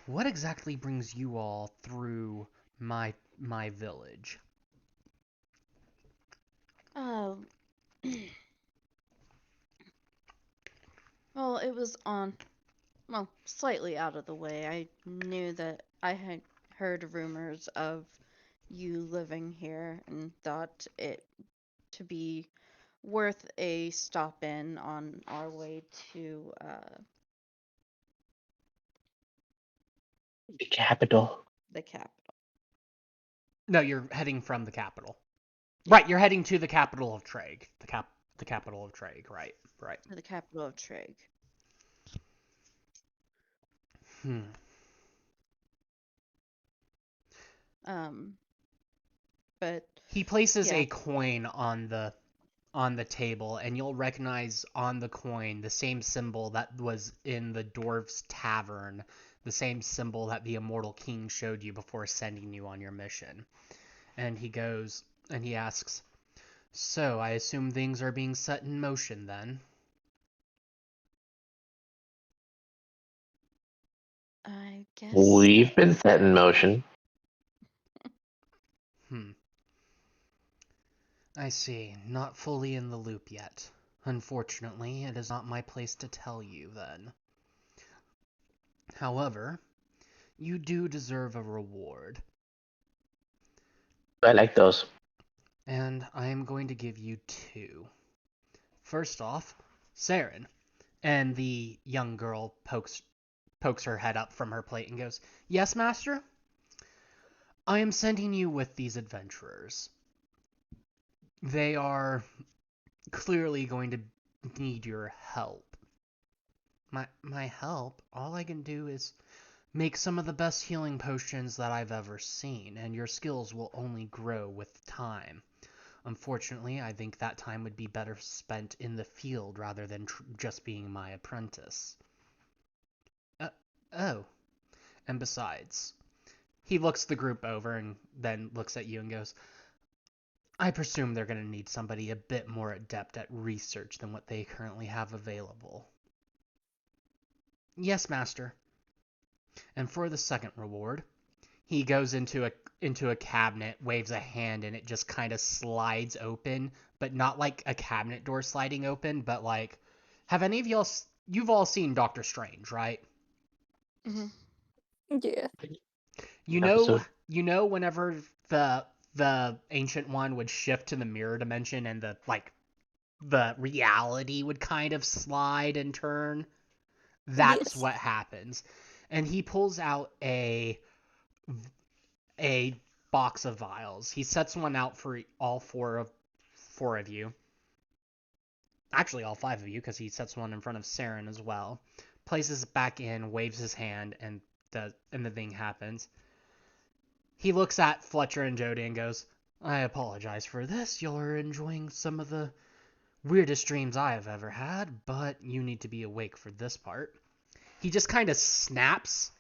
Speaker 1: What exactly brings you all through my village?
Speaker 5: Oh. Well, it was slightly out of the way. I knew that I had heard rumors of you living here and thought it to be worth a stop in on our way to
Speaker 2: The capital.
Speaker 5: the capital.
Speaker 1: No, you're heading from the capital.
Speaker 5: Yeah.
Speaker 1: Right, you're heading to the capital of Treg. The capital of Treg, right.
Speaker 5: To the capital of Treg. But
Speaker 1: He places
Speaker 5: yeah.
Speaker 1: a coin on the table, and you'll recognize on the coin the same symbol that was in the dwarf's tavern, the same symbol that the Immortal King showed you before sending you on your mission. And he goes and he asks, "So, I assume things are being set in motion then?"
Speaker 5: I guess
Speaker 2: We've been set in motion.
Speaker 1: I see. Not fully in the loop yet. Unfortunately, it is not my place to tell you, then. However, you do deserve a reward.
Speaker 2: I like those.
Speaker 1: And I am going to give you 2. First off, Saren. And the young girl pokes her head up from her plate and goes, "Yes, master? I am sending you with these adventurers. They are clearly going to need your help." My help? All I can do is make some of the best healing potions that I've ever seen, and your skills will only grow with time. Unfortunately, I think that time would be better spent in the field rather than just being my apprentice. Oh. And besides, he looks the group over and then looks at you and goes, "I presume they're going to need somebody a bit more adept at research than what they currently have available." "Yes, master." And for the second reward, he goes into a cabinet, waves a hand, and it just kind of slides open, but not like a cabinet door sliding open, but like, have any of you've all seen Doctor Strange, right?
Speaker 5: Mm-hmm.
Speaker 3: Yeah.
Speaker 1: You know whenever the Ancient One would shift to the mirror dimension and the reality would kind of slide and turn? That's
Speaker 3: Yes.
Speaker 1: what happens. And he pulls out a box of vials. He sets one out for all four of you. Actually, all 5 of you, because he sets one in front of Saren as well. Places it back in, waves his hand, and the thing happens. He looks at Fletcher and Jody and goes, "I apologize for this. You're enjoying some of the Weirdest dreams I have ever had, but you need to be awake for this part. He just kind of snaps,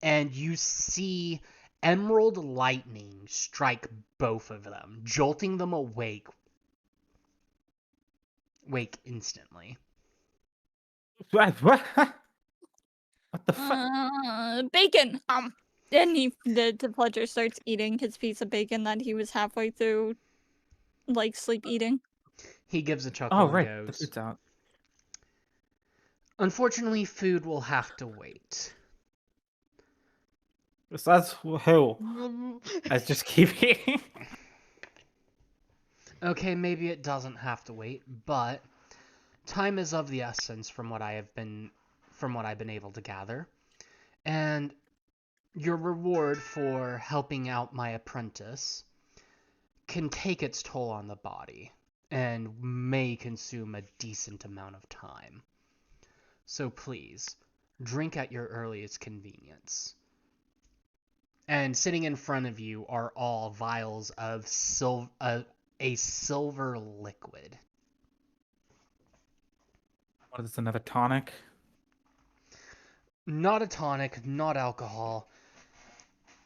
Speaker 1: and you see emerald lightning strike both of them, jolting them wake instantly.
Speaker 4: What? What the fuck?
Speaker 3: Bacon. And the Fletcher starts eating his piece of bacon that he was halfway through, like sleep eating.
Speaker 1: He gives a chuckle
Speaker 4: Oh,
Speaker 1: and
Speaker 4: right. The
Speaker 1: goes,
Speaker 4: food's out.
Speaker 1: "Unfortunately, food will have to wait."
Speaker 4: So that's who. I just keep eating.
Speaker 1: Okay, maybe it doesn't have to wait, but time is of the essence from what I've been able to gather. And your reward for helping out my apprentice can take its toll on the body and may consume a decent amount of time. So please, drink at your earliest convenience. And sitting in front of you are all vials of a silver liquid.
Speaker 4: What is another tonic?
Speaker 1: Not a tonic, not alcohol.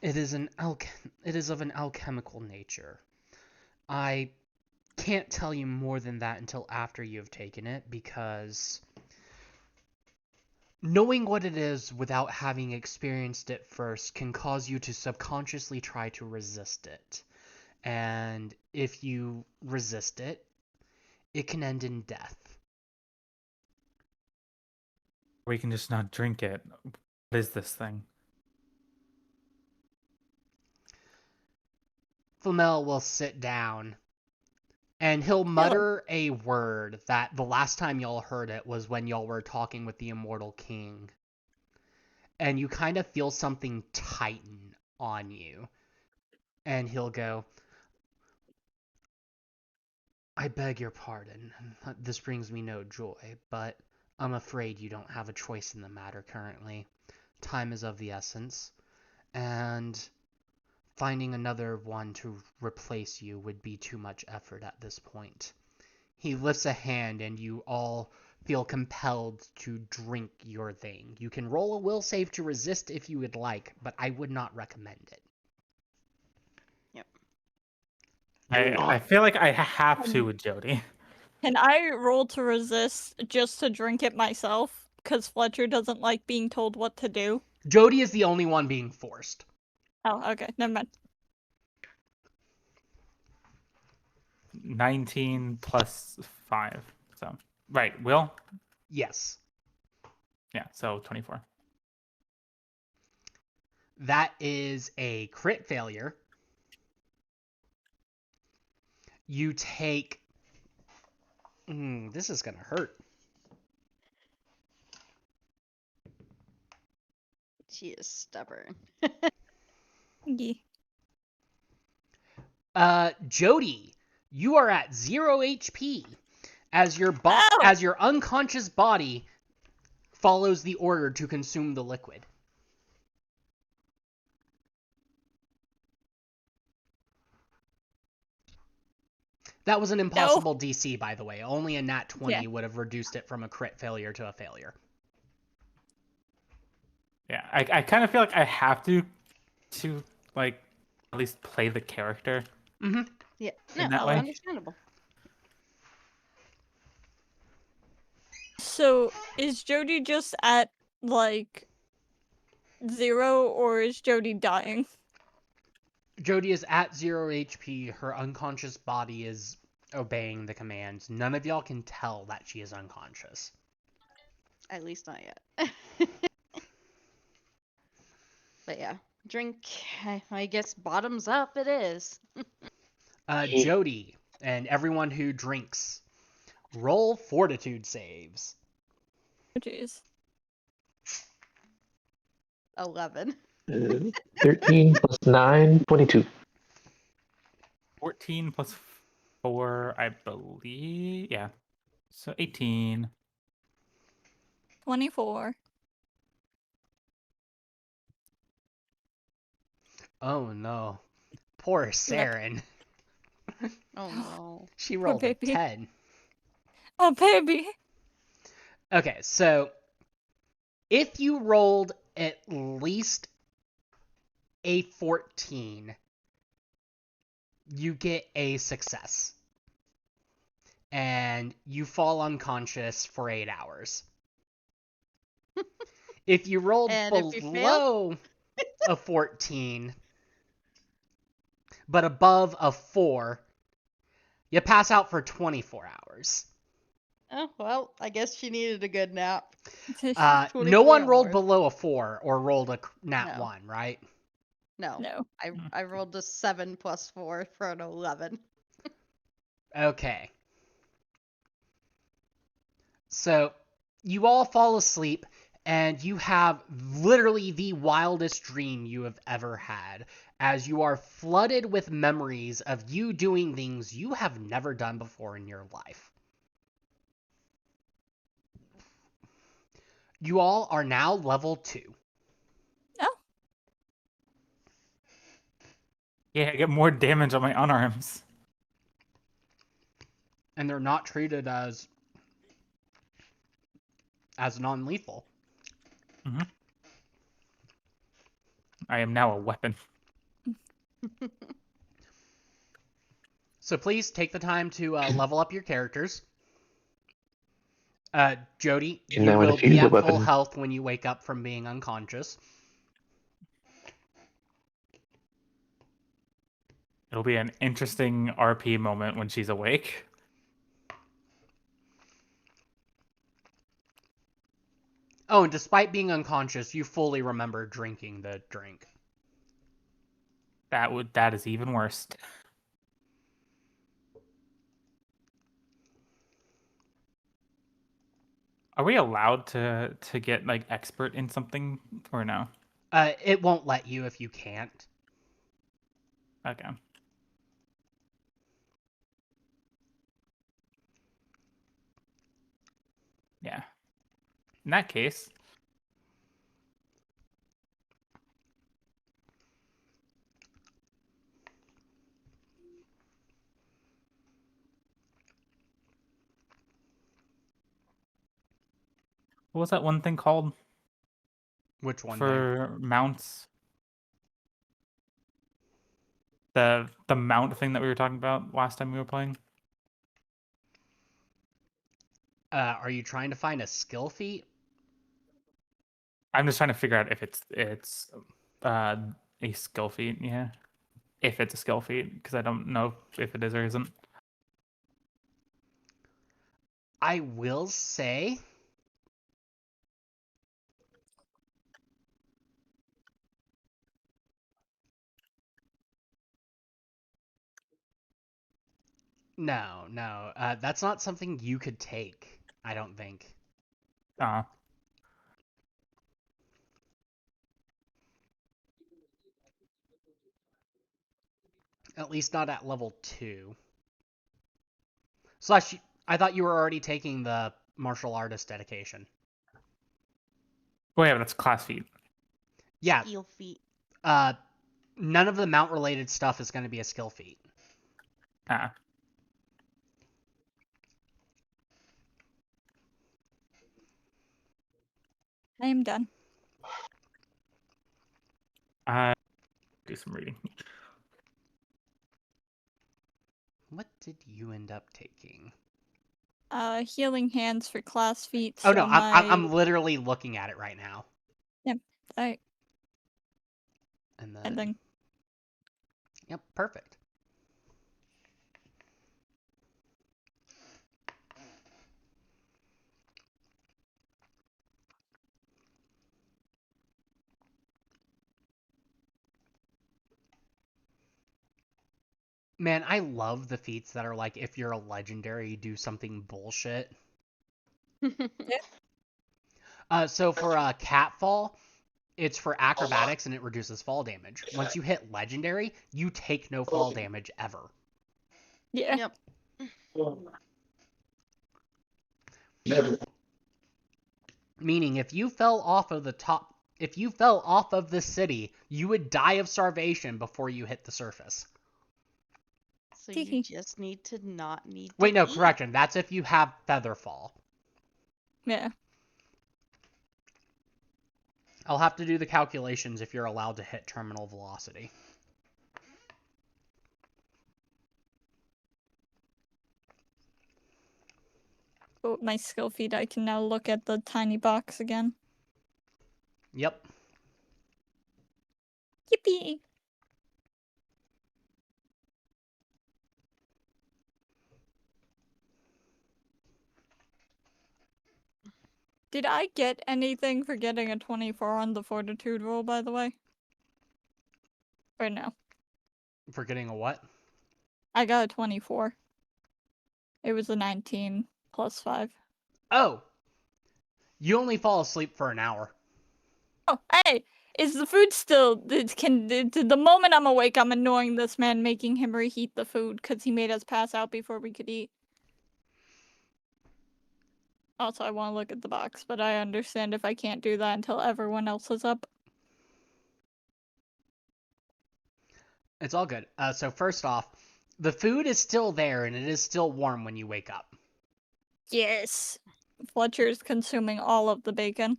Speaker 1: It is of an alchemical nature. I can't tell you more than that until after you have taken it, because knowing what it is without having experienced it first can cause you to subconsciously try to resist it. And if you resist it, it can end in death.
Speaker 4: We can just not drink it. What is this thing?
Speaker 1: Flamel will sit down, and he'll mutter a word that the last time y'all heard it was when y'all were talking with the Immortal King. And you kind of feel something tighten on you. And he'll go, "I beg your pardon. This brings me no joy, but I'm afraid you don't have a choice in the matter currently. Time is of the essence, and finding another one to replace you would be too much effort at this point." He lifts a hand, and you all feel compelled to drink your thing. You can roll a will save to resist if you would like, but I would not recommend it.
Speaker 4: I feel like I have to with Jody.
Speaker 3: Can I roll to resist just to drink it myself? Because Fletcher doesn't like being told what to do.
Speaker 1: Jody is the only one being forced.
Speaker 3: Oh, okay. Never mind.
Speaker 4: 19 plus 5. So, right, Will?
Speaker 1: Yes.
Speaker 4: Yeah, so 24.
Speaker 1: That is a crit failure. You take... this is going to hurt.
Speaker 5: She is stubborn.
Speaker 3: Yeah.
Speaker 1: Jody, you are at 0 HP as your
Speaker 3: Ow!
Speaker 1: as your unconscious body follows the order to consume the liquid. That was an impossible DC, by the way. Only a nat 20 would have reduced it from a crit failure to a failure.
Speaker 4: Yeah, I kind of feel like I have to like at least play the character.
Speaker 1: Mm-hmm.
Speaker 5: Yeah,
Speaker 4: In
Speaker 5: no,
Speaker 4: that way?
Speaker 5: understandable.
Speaker 3: So, is Jody just at, like, 0, or is Jody dying?
Speaker 1: Jody is at 0 HP. Her unconscious body is obeying the commands. None of y'all can tell that she is unconscious.
Speaker 5: At least not yet. But yeah, drink. I guess bottoms up it is.
Speaker 1: Jody and everyone who drinks, roll fortitude saves.
Speaker 3: Oh, jeez.
Speaker 5: 11.
Speaker 2: 13 plus 9, 22.
Speaker 4: 14 plus 4, I believe. Yeah. So 18.
Speaker 3: 24.
Speaker 1: Oh no. Poor Saren.
Speaker 5: Oh no.
Speaker 1: She rolled a
Speaker 3: baby.
Speaker 1: 10.
Speaker 3: Oh, baby.
Speaker 1: Okay, so if you rolled at least a 14, you get a success. And you fall unconscious for 8 hours. If you rolled
Speaker 5: And if you fail?
Speaker 1: below a 14, but above a 4, you pass out for 24 hours.
Speaker 5: Oh, well, I guess she needed a good nap.
Speaker 1: No
Speaker 5: 24
Speaker 1: one rolled
Speaker 5: hours.
Speaker 1: below a 4 or rolled a nat
Speaker 5: No.
Speaker 1: 1, right?
Speaker 5: No.
Speaker 3: No.
Speaker 5: I rolled a 7 plus 4 for an 11.
Speaker 1: Okay. So, you all fall asleep, and you have literally the wildest dream you have ever had, as you are flooded with memories of you doing things you have never done before in your life. You all are now level 2.
Speaker 4: Yeah, I get more damage on my unarms.
Speaker 1: And they're not treated as non-lethal.
Speaker 4: I am now a weapon.
Speaker 1: So please take the time to level up your characters. Jody,
Speaker 2: And
Speaker 1: you
Speaker 2: now when
Speaker 1: will
Speaker 2: she
Speaker 1: be
Speaker 2: is a
Speaker 1: at full
Speaker 2: weapon.
Speaker 1: health when you wake up from being unconscious.
Speaker 4: It'll be an interesting RP moment when she's awake.
Speaker 1: Oh, and despite being unconscious, you fully remember drinking the drink.
Speaker 4: That is even worse. Are we allowed to get like expert in something or no?
Speaker 1: It won't let you if you can't.
Speaker 4: Okay. Yeah. In that case, what was that one thing called
Speaker 1: Which one thing?
Speaker 4: for mounts? The mount thing that we were talking about last time we were playing?
Speaker 1: Are you trying to find a skill feat?
Speaker 4: I'm just trying to figure out if it's a skill feat, yeah. If it's a skill feat, because I don't know if it is or isn't.
Speaker 1: I will say no. That's not something you could take, I don't think.
Speaker 4: Uh,
Speaker 1: At least not at level 2. Slash, I thought you were already taking the martial artist dedication.
Speaker 4: oh yeah, but that's class feat.
Speaker 1: Yeah,
Speaker 5: Steel feet.
Speaker 1: none of the mount related stuff is going to be a skill feat.
Speaker 4: Ah.
Speaker 3: I am done.
Speaker 4: Do some reading.
Speaker 1: What did you end up taking?
Speaker 3: Healing hands for class feet.
Speaker 1: Oh
Speaker 3: so
Speaker 1: no,
Speaker 3: my...
Speaker 1: I'm literally looking at it right now.
Speaker 3: I,
Speaker 1: And
Speaker 3: and then
Speaker 1: Yep, perfect. Man, I love the feats that are like, if you're a legendary, you do something bullshit. So for Catfall, it's for acrobatics and it reduces fall damage. Once you hit legendary, you take no fall damage ever.
Speaker 3: yeah.
Speaker 5: Yep.
Speaker 1: Meaning, if you fell off of the city, you would die of starvation before you hit the surface.
Speaker 5: So you just need to not need to
Speaker 1: Wait, no,
Speaker 5: eat.
Speaker 1: correction. That's if you have Featherfall.
Speaker 3: Yeah.
Speaker 1: I'll have to do the calculations if you're allowed to hit terminal velocity.
Speaker 3: But with my skill feed, I can now look at the tiny box again.
Speaker 1: Yep.
Speaker 3: Yippee! Did I get anything for getting a 24 on the fortitude roll, by the way? Or no?
Speaker 1: For getting a what?
Speaker 3: I got a 24. It was a 19 plus 5.
Speaker 1: Oh! You only fall asleep for an hour.
Speaker 3: Oh, hey! Is the food still... The moment I'm awake, I'm annoying this man, making him reheat the food, because he made us pass out before we could eat. Also, I want to look at the box, but I understand if I can't do that until everyone else is up.
Speaker 1: It's all good. So first off, the food is still there and it is still warm when you wake up.
Speaker 3: Yes! Fletcher's consuming all of the bacon.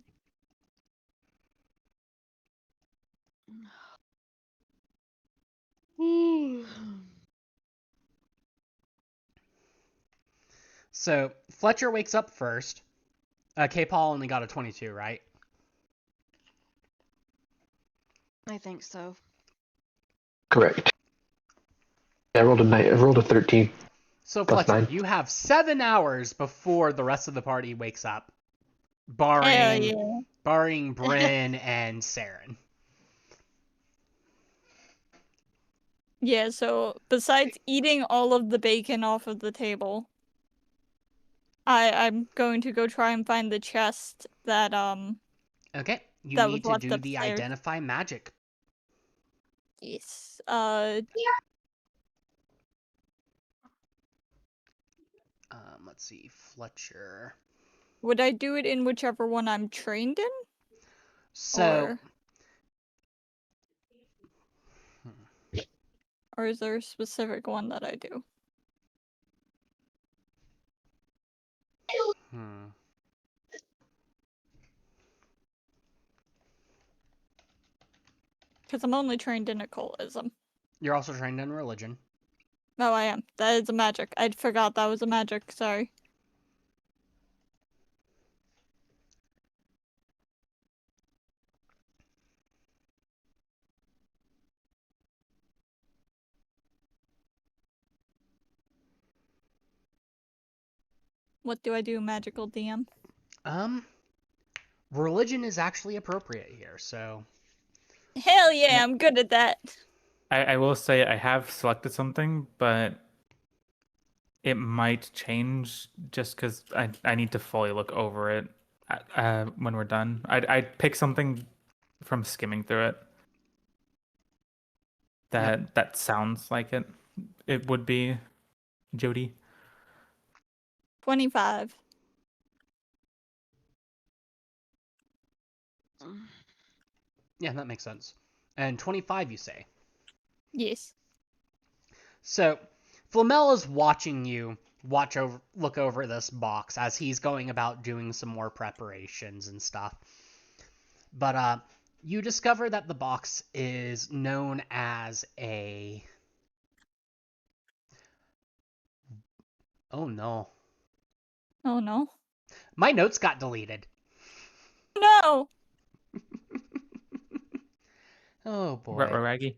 Speaker 1: So Fletcher wakes up first. K-Paul only got a 22, right?
Speaker 5: I think so.
Speaker 2: Correct. I rolled a 13.
Speaker 1: So
Speaker 2: Plus
Speaker 1: Fletcher,
Speaker 2: 9.
Speaker 1: you have 7 hours before the rest of the party wakes up.
Speaker 3: Hell
Speaker 1: Barring
Speaker 3: yeah.
Speaker 1: Bryn and Saren.
Speaker 3: Yeah, so besides eating all of the bacon off of the table, I'm going to go try and find the chest that
Speaker 1: Okay, you
Speaker 3: that was
Speaker 1: need to
Speaker 3: left
Speaker 1: do the
Speaker 3: upstairs.
Speaker 1: identify magic.
Speaker 3: Yes.
Speaker 1: Let's see, Fletcher.
Speaker 3: Would I do it in whichever one I'm trained in?
Speaker 1: So,
Speaker 3: Or is there a specific one that I do? Because I'm only trained in occultism.
Speaker 1: You're also trained in religion.
Speaker 3: No, I am. That is a magic. I forgot that was a magic. Sorry. What do I do, magical DM?
Speaker 1: Religion is actually appropriate here, so...
Speaker 3: Hell yeah, I'm good at that.
Speaker 4: I will say I have selected something, but it might change just because I need to fully look over it when we're done. I'd pick something from skimming through it that sounds like it would be Jody.
Speaker 3: 25.
Speaker 1: Yeah, that makes sense. And 25, you say?
Speaker 3: Yes.
Speaker 1: So, Flamella's watching you look over this box as he's going about doing some more preparations and stuff. But you discover that the box is known as a... Oh no.
Speaker 3: Oh no.
Speaker 1: My notes got deleted.
Speaker 3: No!
Speaker 1: Oh boy.
Speaker 4: Raggy.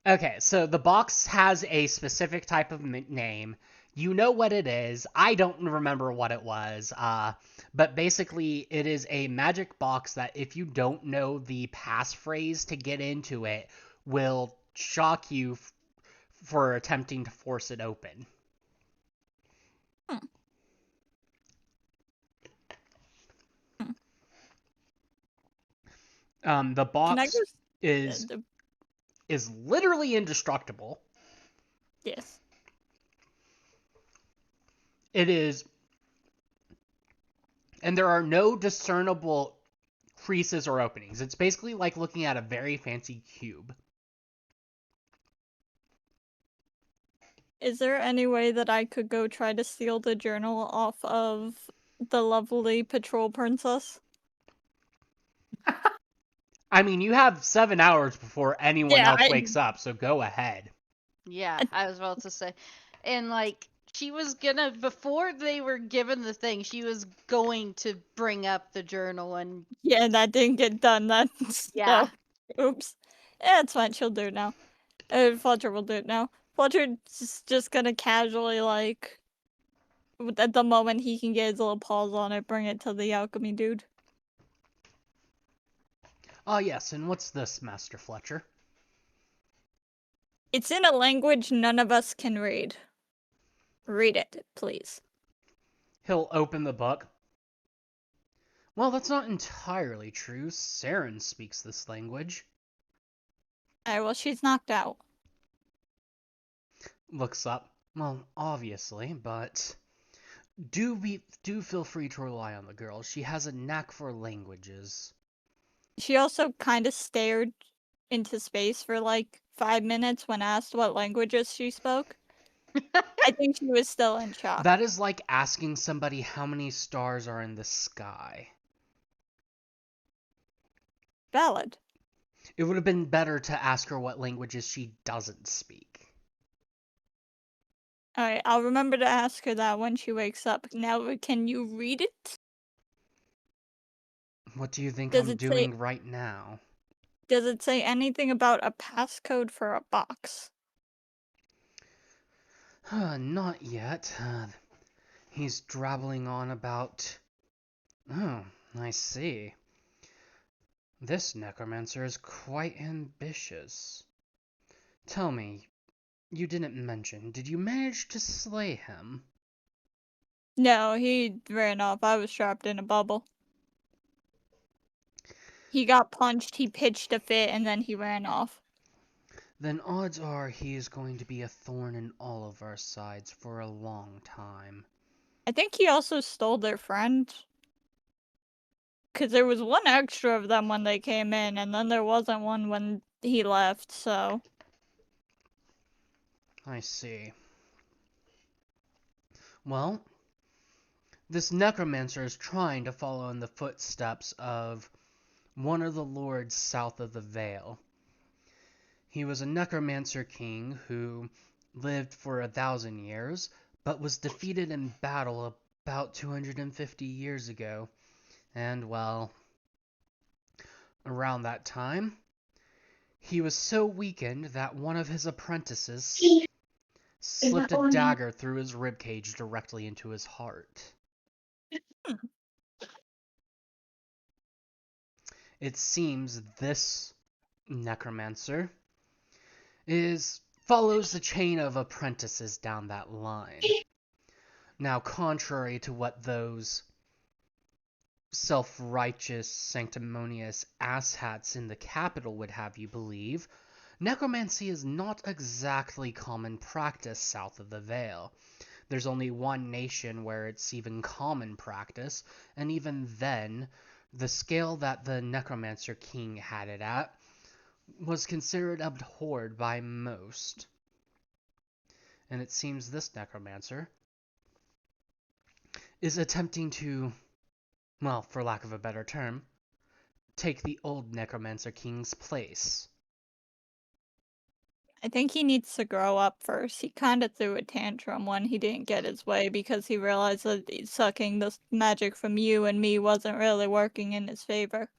Speaker 1: Okay, so the box has a specific type of name. You know what it is. I don't remember what it was. But basically, it is a magic box that if you don't know the passphrase to get into it, will shock you for attempting to force it open. The box is literally indestructible.
Speaker 3: Yes.
Speaker 1: It is, and there are no discernible creases or openings. It's basically like looking at a very fancy cube.
Speaker 3: Is there any way that I could go try to steal the journal off of the lovely patrol princess?
Speaker 1: I mean, you have 7 hours before anyone
Speaker 3: Yeah,
Speaker 1: else wakes up, so go ahead.
Speaker 5: Yeah, I was about to say. And like she was gonna before they were given the thing, she was going to bring up the journal and
Speaker 3: Yeah, that didn't get done. That's
Speaker 5: Yeah.
Speaker 3: Oops. Yeah, it's fine. She'll do it now. Fletcher will do it now. Fletcher's just gonna casually, like, at the moment he can get his little paws on it, bring it to the alchemy dude.
Speaker 1: Ah, yes, and what's this, Master Fletcher?
Speaker 3: It's in a language none of us can read. Read it, please.
Speaker 1: He'll open the book. Well, that's not entirely true. Saren speaks this language.
Speaker 3: Alright, well, she's knocked out.
Speaker 1: Looks up. Well, obviously, but do feel free to rely on the girl. She has a knack for languages.
Speaker 3: She also kind of stared into space for like 5 minutes when asked what languages she spoke. I think she was still in shock.
Speaker 1: That is like asking somebody how many stars are in the sky.
Speaker 3: Valid.
Speaker 1: It would have been better to ask her what languages she doesn't speak.
Speaker 3: Alright, I'll remember to ask her that when she wakes up. Now, can you read it?
Speaker 1: What do you think
Speaker 3: Does
Speaker 1: I'm
Speaker 3: it say-
Speaker 1: doing right now?
Speaker 3: Does it say anything about a passcode for a box?
Speaker 1: Not yet. He's drabbling on about... Oh, I see. This necromancer is quite ambitious. Tell me, you didn't mention, did you manage to slay him?
Speaker 3: No, he ran off. I was trapped in a bubble. He got punched, he pitched a fit, and then he ran off.
Speaker 1: Then odds are he is going to be a thorn in all of our sides for a long time.
Speaker 3: I think he also stole their friend. Because there was one extra of them when they came in, and then there wasn't one when he left, so...
Speaker 1: I see. Well, this necromancer is trying to follow in the footsteps of one of the lords south of the Vale. He was a necromancer king who lived for 1,000 years, but was defeated in battle about 250 years ago. And, well, around that time, he was so weakened that one of his apprentices slipped a dagger through his ribcage directly into his heart. It seems this necromancer follows the chain of apprentices down that line. Now, contrary to what those self-righteous, sanctimonious asshats in the capital would have you believe, necromancy is not exactly common practice south of the Vale. There's only one nation where it's even common practice, and even then, the scale that the necromancer king had it at was considered abhorred by most. And it seems this necromancer is attempting to, well, for lack of a better term, take the old necromancer king's place.
Speaker 3: I think he needs to grow up first. He kind of threw a tantrum when he didn't get his way because he realized that sucking the magic from you and me wasn't really working in his favor.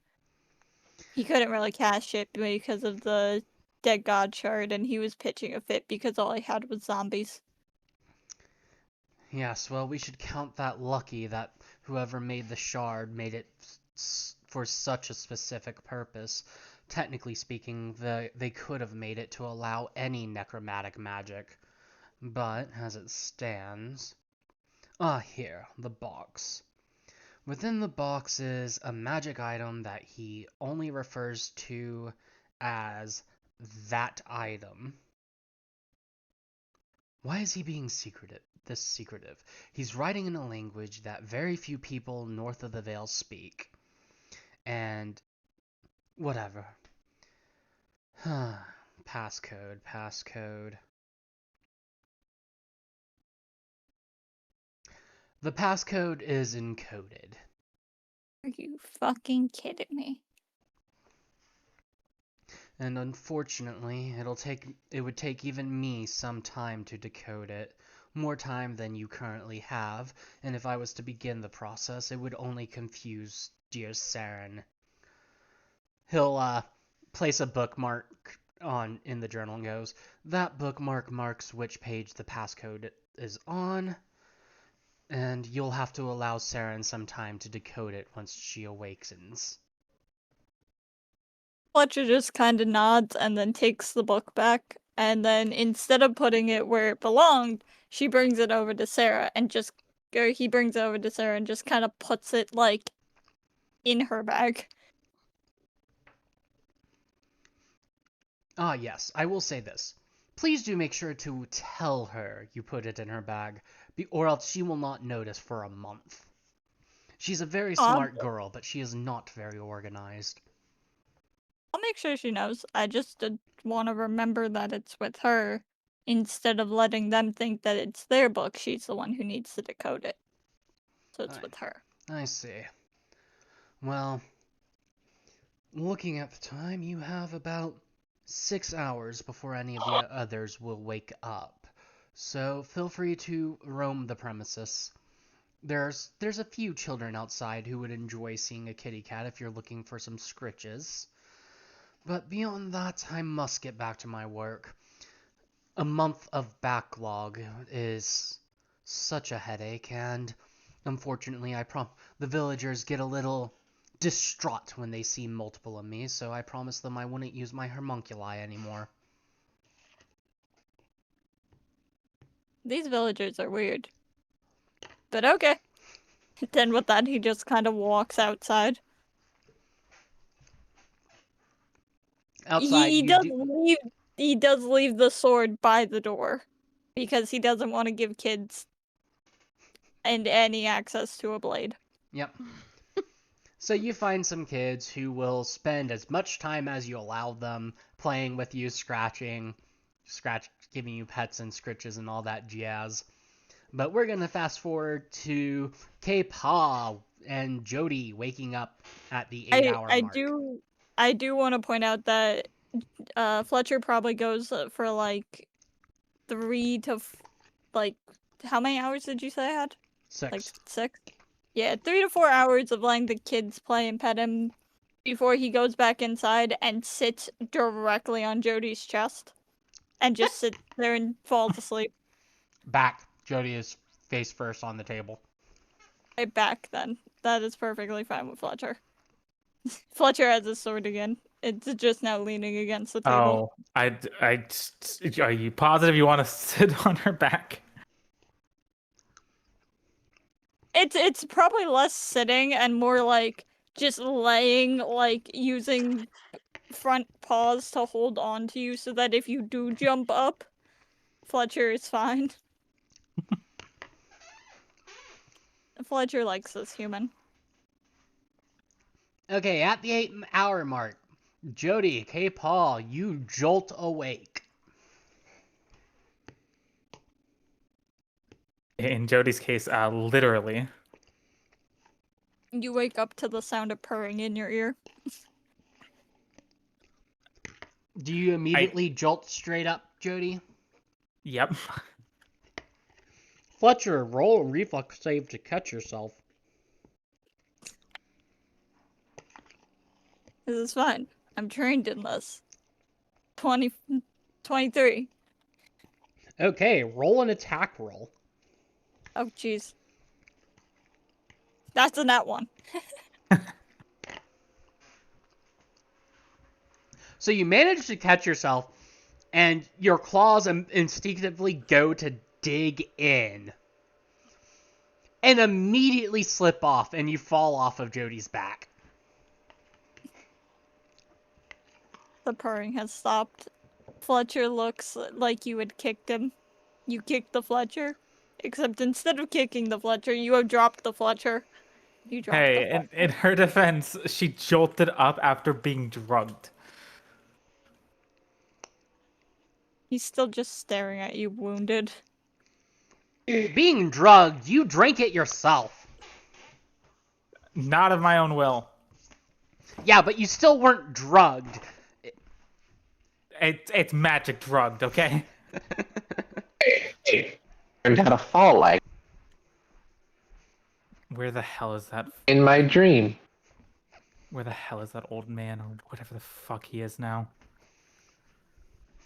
Speaker 3: He couldn't really cast it because of the dead god shard, and he was pitching a fit because all he had was zombies.
Speaker 1: Yes, well, we should count that lucky that whoever made the shard made it for such a specific purpose. Technically speaking, they could have made it to allow any necromantic magic. But, as it stands... here, the box. Within the box is a magic item that he only refers to as that item. Why is he being this secretive? He's writing in a language that very few people north of the Vale speak. And whatever. Passcode. The passcode is encoded.
Speaker 3: Are you fucking kidding me?
Speaker 1: And unfortunately, it would take even me some time to decode it. More time than you currently have, and if I was to begin the process, it would only confuse dear Saren. He'll place a bookmark in the journal and goes, that bookmark marks which page the passcode is on, and you'll have to allow Saren some time to decode it once she awakens.
Speaker 3: Fletcher just kind of nods and then takes the book back, and then instead of putting it where it belonged, she brings it over to Sarah and he brings it over to Sarah and just kind of puts it like in her bag.
Speaker 1: Ah, yes, I will say this. Please do make sure to tell her you put it in her bag, or else she will not notice for a month. She's a very smart girl, but she is not very organized.
Speaker 3: I'll make sure she knows. I just want to remember that it's with her instead of letting them think that it's their book. She's the one who needs to decode it. So it's with her.
Speaker 1: I see. Well, looking at the time, you have about 6 hours before any of the others will wake up. So feel free to roam the premises. There's a few children outside who would enjoy seeing a kitty cat if you're looking for some scritches. But beyond that, I must get back to my work. A month of backlog is such a headache, and unfortunately, the villagers get a little distraught when they see multiple of me, so I promised them I wouldn't use my homunculi anymore.
Speaker 3: These villagers are weird. But okay. Then with that, he just kind of walks outside.
Speaker 1: Outside,
Speaker 3: he does leave the sword by the door because he doesn't want to give kids any access to a blade.
Speaker 1: Yep. So you find some kids who will spend as much time as you allow them playing with you, giving you pets and scritches and all that jazz. But we're gonna fast forward to K-Paw and Jody waking up at the 8-hour mark.
Speaker 3: I do want to point out that Fletcher probably goes for like 3 to how many hours did you say I had?
Speaker 1: 6.
Speaker 3: Like 6? Yeah, 3 to 4 hours of letting the kids play and pet him before he goes back inside and sits directly on Jody's chest and just sits there and falls asleep.
Speaker 1: Back. Jody is face first on the table.
Speaker 3: Right back then. That is perfectly fine with Fletcher. Fletcher has his sword again. It's just now leaning against the table.
Speaker 4: Oh, are you positive you want to sit on her back?
Speaker 3: It's probably less sitting and more like just laying, like using front paws to hold on to you so that if you do jump up, Fletcher is fine. Fletcher likes this human.
Speaker 1: Okay, at the 8-hour mark, Jody, K-Paw, you jolt awake.
Speaker 4: In Jody's case, literally.
Speaker 3: You wake up to the sound of purring in your ear.
Speaker 1: Do you immediately jolt straight up, Jody?
Speaker 4: Yep.
Speaker 1: Fletcher, roll a reflex save to catch yourself.
Speaker 3: This is fine. I'm trained in this. 23.
Speaker 1: Okay, roll an attack roll.
Speaker 3: Oh, jeez. That's a nat 1.
Speaker 1: So you manage to catch yourself, and your claws instinctively go to dig in. And immediately slip off, and you fall off of Jody's back.
Speaker 3: The purring has stopped. Fletcher looks like you had kicked him. You kicked the Fletcher. Except instead of kicking the Fletcher, you have dropped the Fletcher. You dropped the Fletcher.
Speaker 4: In her defense, she jolted up after being drugged.
Speaker 3: He's still just staring at you, wounded.
Speaker 1: Being drugged, you drank it yourself.
Speaker 4: Not of my own will.
Speaker 1: Yeah, but you still weren't drugged.
Speaker 4: It's magic drugged, okay?
Speaker 2: Hey, learned how to fall like
Speaker 4: Where the hell is that?
Speaker 2: in my dream.
Speaker 4: Where the hell is that old man or whatever the fuck he is now?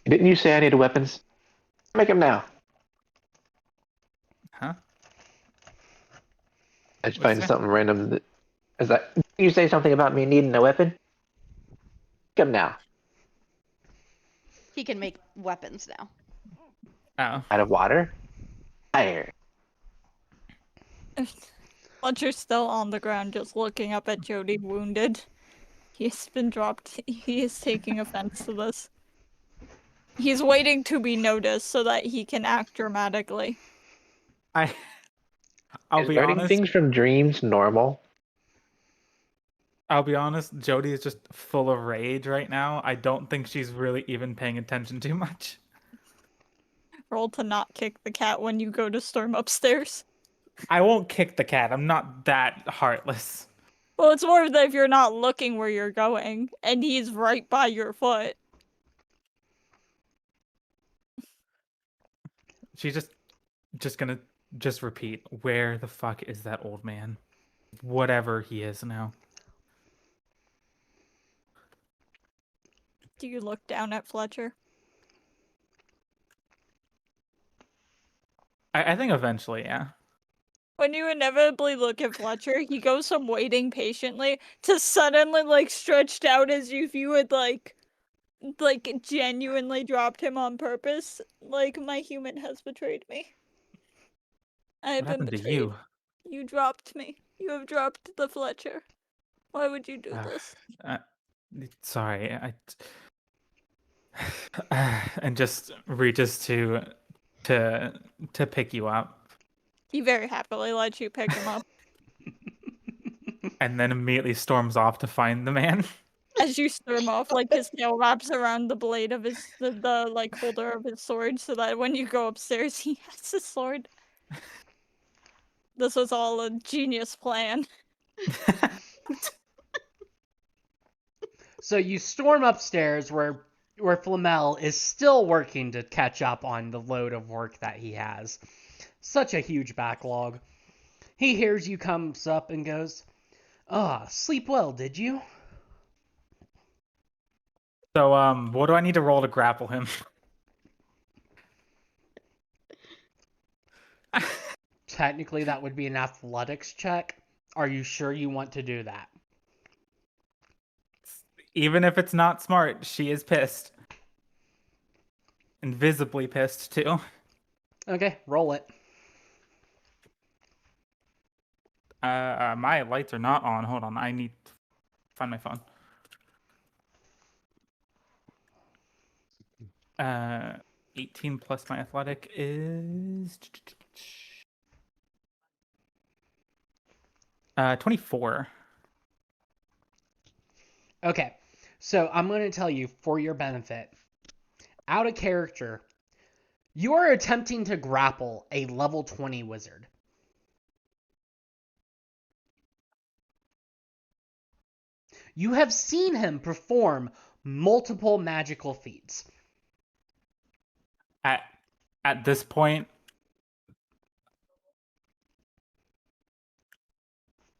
Speaker 2: Didn't you say I needed weapons? Make them now.
Speaker 4: Huh?
Speaker 2: I just
Speaker 4: What's
Speaker 2: find
Speaker 4: that?
Speaker 2: something random. Is that you say something about me needing a weapon? Make them now.
Speaker 5: He can make weapons now.
Speaker 4: Oh.
Speaker 2: Out of water? Fire.
Speaker 3: Fletcher's still on the ground, just looking up at Jody, wounded. He's been dropped. He is taking offense to this. He's waiting to be noticed so that he can act dramatically.
Speaker 4: I'll
Speaker 2: Is
Speaker 4: be
Speaker 2: learning
Speaker 4: honest.
Speaker 2: things from dreams normal?
Speaker 4: I'll be honest. Jody is just full of rage right now. I don't think she's really even paying attention too much.
Speaker 3: Roll to not kick the cat when you go to storm upstairs.
Speaker 4: I won't kick the cat. I'm not that heartless.
Speaker 3: Well, it's more that if you're not looking where you're going, and he's right by your foot.
Speaker 4: She's just gonna repeat. Where the fuck is that old man? Whatever he is now.
Speaker 3: Do you look down at Fletcher?
Speaker 4: I think eventually, yeah.
Speaker 3: When you inevitably look at Fletcher, he goes from waiting patiently to suddenly, like, stretched out as if you had, like, genuinely dropped him on purpose. Like, my human has betrayed me. I have
Speaker 4: What
Speaker 3: been
Speaker 4: happened to
Speaker 3: betrayed.
Speaker 4: you?
Speaker 3: You dropped me. You have dropped the Fletcher. Why would you do this?
Speaker 4: Sorry, and just reaches to pick you up,
Speaker 3: He very happily lets you pick him up.
Speaker 4: and then immediately storms off to find the man.
Speaker 3: As you storm off, like, his tail wraps around the blade of the like holder of his sword, so that when you go upstairs, he has his sword. This was all a genius plan.
Speaker 1: So you storm upstairs where Flamel is still working to catch up on the load of work that he has. Such a huge backlog. He hears you, comes up and goes, sleep well, did you?
Speaker 4: So, what do I need to roll to grapple him?
Speaker 1: Technically, that would be an athletics check. Are you sure you want to do that?
Speaker 4: Even if it's not smart, she is pissed. And visibly pissed, too.
Speaker 1: Okay, roll it.
Speaker 4: My lights are not on. Hold on, I need to find my phone. 18 plus my athletic is 24.
Speaker 1: Okay, so I'm going to tell you for your benefit, out of character, you are attempting to grapple a level 20 wizard. You have seen him perform multiple magical feats.
Speaker 4: At this point,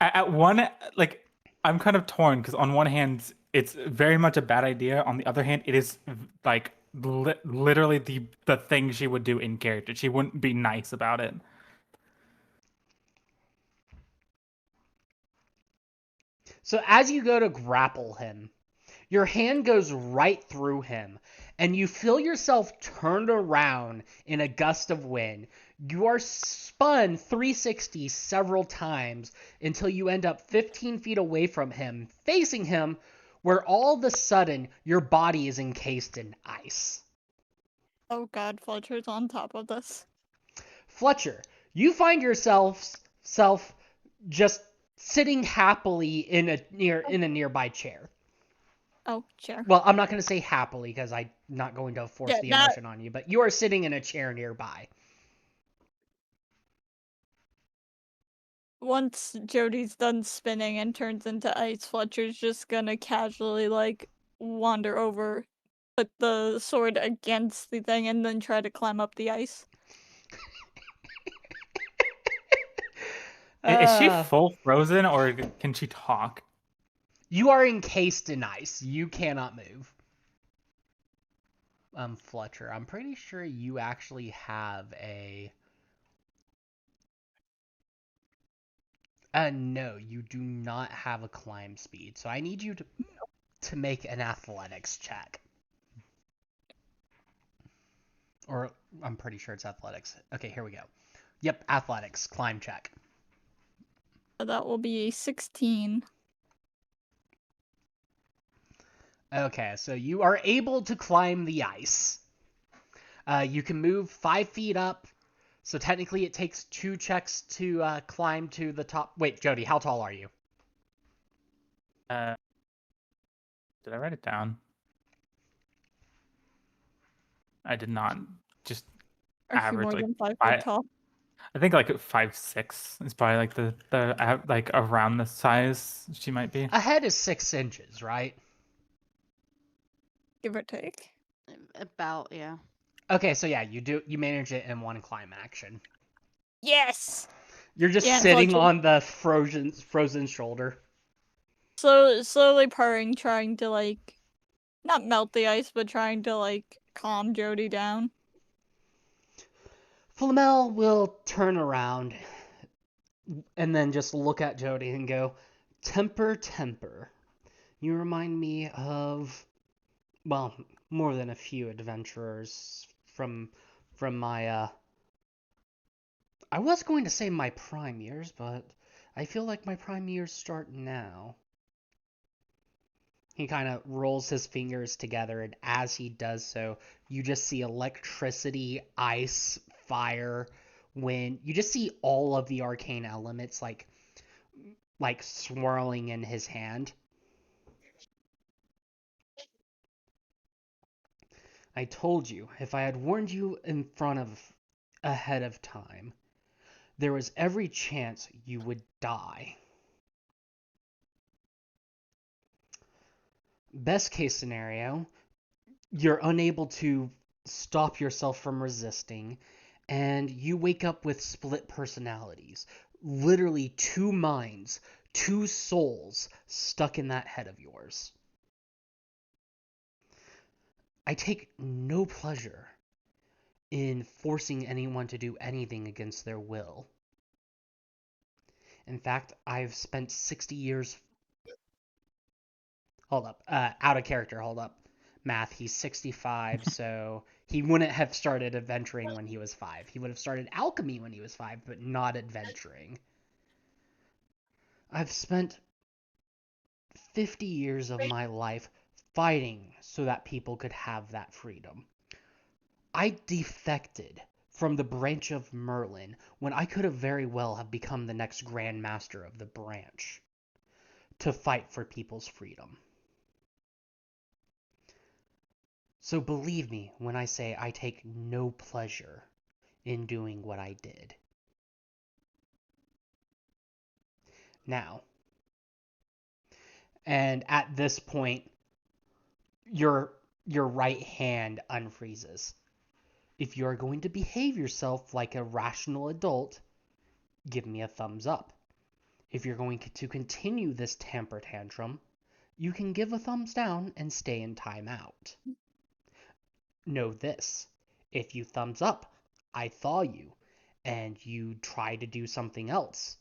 Speaker 4: at one, like, I'm kind of torn because on one hand, it's very much a bad idea. On the other hand, it is like literally the thing she would do in character. She wouldn't be nice about it.
Speaker 1: So as you go to grapple him, your hand goes right through him, and you feel yourself turned around in a gust of wind. You are spun 360 several times until you end up 15 feet away from him, facing him, where all of a sudden your body is encased in ice.
Speaker 3: Oh god, Fletcher's on top of this.
Speaker 1: Fletcher, you find yourself just sitting happily in a nearby chair.
Speaker 3: Oh, chair.
Speaker 1: Well, I'm not going to say happily because I'm not going to force the emotion on you, but you are sitting in a chair nearby.
Speaker 3: once Jody's done spinning and turns into ice, Fletcher's just gonna casually like wander over, put the sword against the thing, and then try to climb up the ice.
Speaker 4: Is she
Speaker 1: Uh,
Speaker 4: full frozen or can she talk?
Speaker 1: You are encased in ice. You cannot move. Fletcher, I'm pretty sure you actually have a. No, you do not have a climb speed. So I need you to make an athletics check. Or I'm pretty sure it's athletics. Okay, here we go. Yep, athletics, climb check.
Speaker 3: That will be a 16.
Speaker 1: Okay, so you are able to climb the ice. You can move 5 feet up. So technically it takes 2 checks to climb to the top. Wait, Jody, how tall are you?
Speaker 4: Did I write it down? I did not. Just
Speaker 3: Are you
Speaker 4: average,
Speaker 3: more
Speaker 4: like
Speaker 3: than 5 feet
Speaker 4: I
Speaker 3: tall?
Speaker 4: think like 5'6" is probably like the like around the size she might be.
Speaker 1: A head is 6 inches, right?
Speaker 3: Give or take.
Speaker 5: About, yeah.
Speaker 1: Okay, so yeah, you manage it in one climb action.
Speaker 3: Yes!
Speaker 1: You're just
Speaker 3: Yeah,
Speaker 1: sitting
Speaker 3: Fletcher.
Speaker 1: on the frozen shoulder.
Speaker 3: Slowly purring, trying to like not melt the ice, but trying to like calm Jody down.
Speaker 1: Flamel will turn around and then just look at Jody and go, "Temper, temper. You remind me of, well, more than a few adventurers from my I was going to say my prime years, but I feel like my prime years start now." He kind of rolls his fingers together, and as he does so, you just see electricity, ice, fire, wind. You just see all of the arcane elements like swirling in his hand. I told you, if I had warned you in front of ahead of time, there was every chance you would die. Best case scenario, you're unable to stop yourself from resisting, and you wake up with split personalities. Literally 2 minds, 2 souls stuck in that head of yours. I take no pleasure in forcing anyone to do anything against their will. In fact, I've spent 60 years. Hold up. Out of character, hold up. Math, he's 65, so he wouldn't have started adventuring when he was 5. He would have started alchemy when he was 5, but not adventuring. I've spent 50 years of my life fighting so that people could have that freedom. I defected from the branch of Merlin when I could have very well have become the next Grand Master of the branch to fight for people's freedom. So believe me when I say I take no pleasure in doing what I did. Now, and at this point, your right hand unfreezes. If you are going to behave yourself like a rational adult, give me a thumbs up. If you're going to continue this temper tantrum, you can give a thumbs down and stay in timeout. Know this, if you thumbs up, I thaw you, and you try to do something else,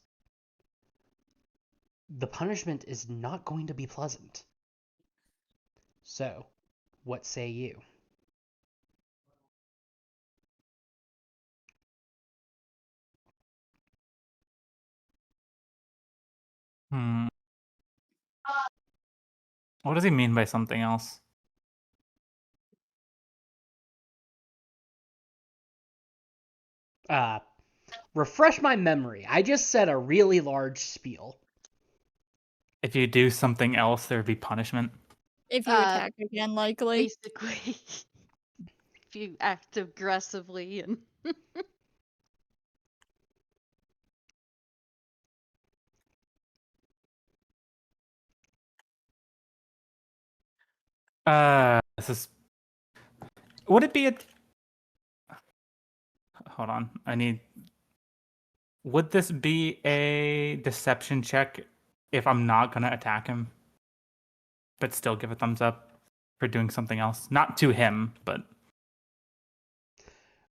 Speaker 1: the punishment is not going to be pleasant. So, what say you?
Speaker 4: Hmm. What does he mean by something else?
Speaker 1: Refresh my memory. I just said a really large spiel.
Speaker 4: If you do something else, there would be punishment.
Speaker 3: If you attack again, likely.
Speaker 5: Basically, if you act aggressively and
Speaker 4: This is. Would it be a? Hold on. Would this be a deception check if I'm not gonna attack him, but still give a thumbs up for doing something else? Not to him, but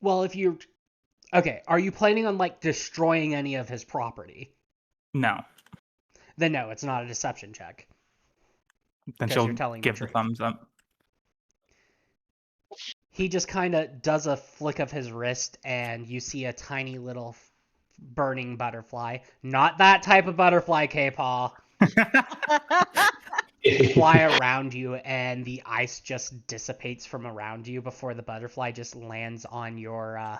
Speaker 1: Well, if you okay, are you planning on like destroying any of his property?
Speaker 4: no.
Speaker 1: Then no, it's not a deception check.
Speaker 4: Then
Speaker 1: 'Cause
Speaker 4: she'll
Speaker 1: you're telling the
Speaker 4: give the
Speaker 1: truth.
Speaker 4: thumbs up.
Speaker 1: He just kind of does a flick of his wrist, and you see a tiny little burning butterfly. Not that type of butterfly, K-Paw. Fly around you, and the ice just dissipates from around you before the butterfly just lands on your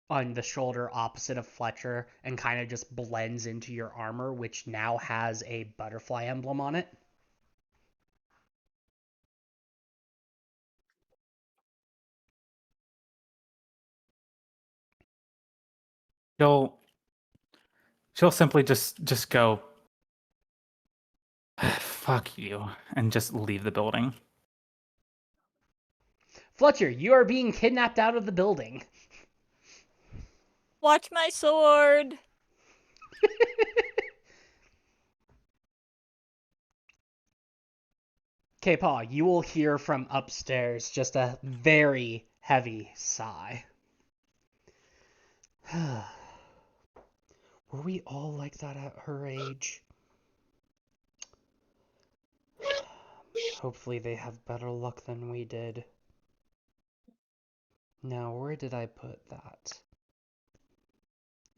Speaker 1: on the shoulder opposite of Fletcher and kind of just blends into your armor, which now has a butterfly emblem on it.
Speaker 4: She'll simply just go fuck you and just leave the building.
Speaker 1: Fletcher, you are being kidnapped out of the building.
Speaker 3: Watch my sword.
Speaker 1: K-Paw, you will hear from upstairs just a very heavy sigh. Were we all like that at her age? Hopefully they have better luck than we did. Now, where did I put that?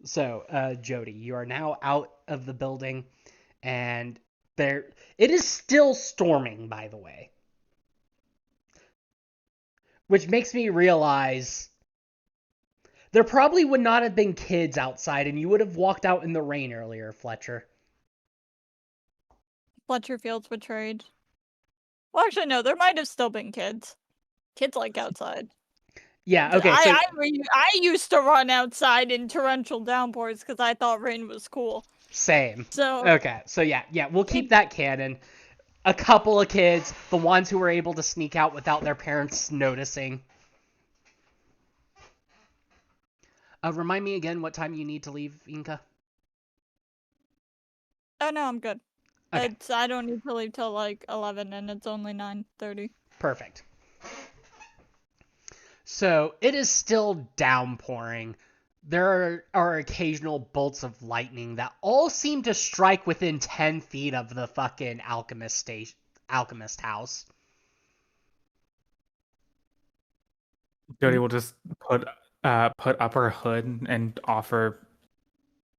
Speaker 1: So, Jody, you are now out of the building, and it is still storming, by the way. Which makes me realize there probably would not have been kids outside, and you would have walked out in the rain earlier, Fletcher.
Speaker 3: Fletcher feels betrayed. Well, actually, no. There might have still been kids. Kids like outside.
Speaker 1: Yeah, okay, so...
Speaker 3: I used to run outside in torrential downpours because I thought rain was cool.
Speaker 1: Same.
Speaker 3: So
Speaker 1: Okay, so yeah, we'll keep that canon. A couple of kids, the ones who were able to sneak out without their parents noticing. Remind me again what time you need to leave, Inka?
Speaker 3: Oh no, I'm good.
Speaker 1: Okay.
Speaker 3: I don't need to leave till like 11, and it's only 9:30.
Speaker 1: Perfect. So it is still downpouring. There are occasional bolts of lightning that all seem to strike within 10 feet of the fucking alchemist house.
Speaker 4: Jody will just put up her hood and offer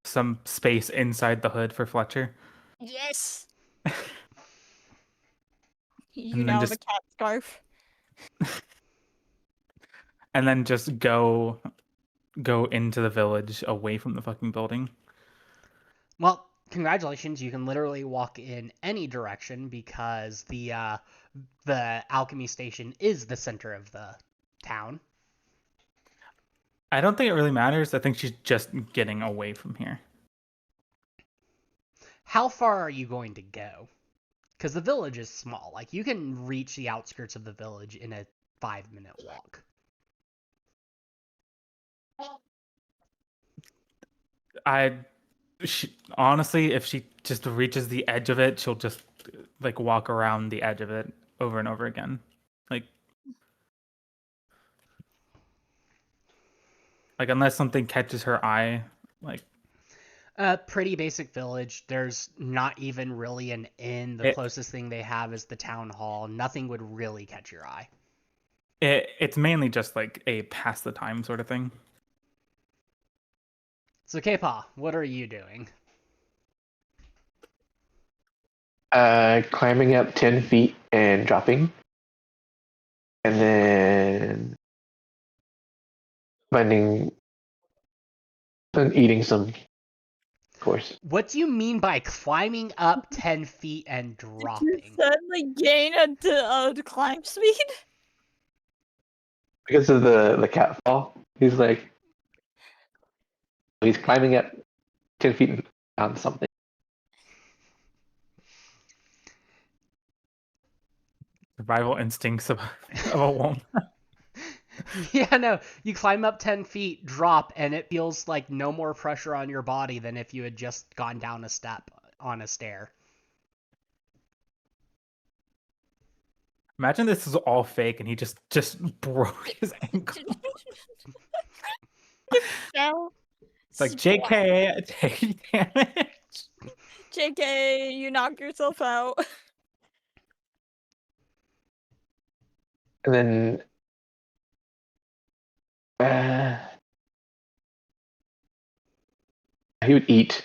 Speaker 4: some space inside the hood for Fletcher.
Speaker 3: Yes. You
Speaker 4: And then
Speaker 3: now have a
Speaker 4: just-
Speaker 3: cat scarf.
Speaker 4: And then just go into the village away from the fucking building.
Speaker 1: Well, congratulations, you can literally walk in any direction because the alchemy station is the center of the town.
Speaker 4: I don't think it really matters. I think she's just getting away from here.
Speaker 1: How far are you going to go? Because the village is small. Like, you can reach the outskirts of the village in a 5-minute walk.
Speaker 4: Honestly, if she just reaches the edge of it, she'll just like walk around the edge of it over and over again. Like unless something catches her eye, like
Speaker 1: Pretty basic village. There's not even really an inn. The closest thing they have is the town hall. Nothing would really catch your eye.
Speaker 4: It's mainly just like a pass the time sort of thing.
Speaker 1: So, K-Paw, what are you doing?
Speaker 2: Climbing up 10 feet and dropping. And then finding and eating some, of course.
Speaker 1: What do you mean by climbing up 10 feet and
Speaker 3: You
Speaker 1: dropping?
Speaker 3: suddenly gain a climb speed?
Speaker 2: Because of the cat fall. He's climbing up 10 feet on something.
Speaker 4: Survival instincts of a woman.
Speaker 1: Yeah, no, you climb up 10 feet, drop, and it feels like no more pressure on your body than if you had just gone down a step on a stair.
Speaker 4: Imagine this is all fake and he just broke his ankle.
Speaker 3: Fell.
Speaker 4: It's like,
Speaker 3: Splat.
Speaker 4: JK, take damage.
Speaker 3: JK, you knock yourself out.
Speaker 2: And then he would eat.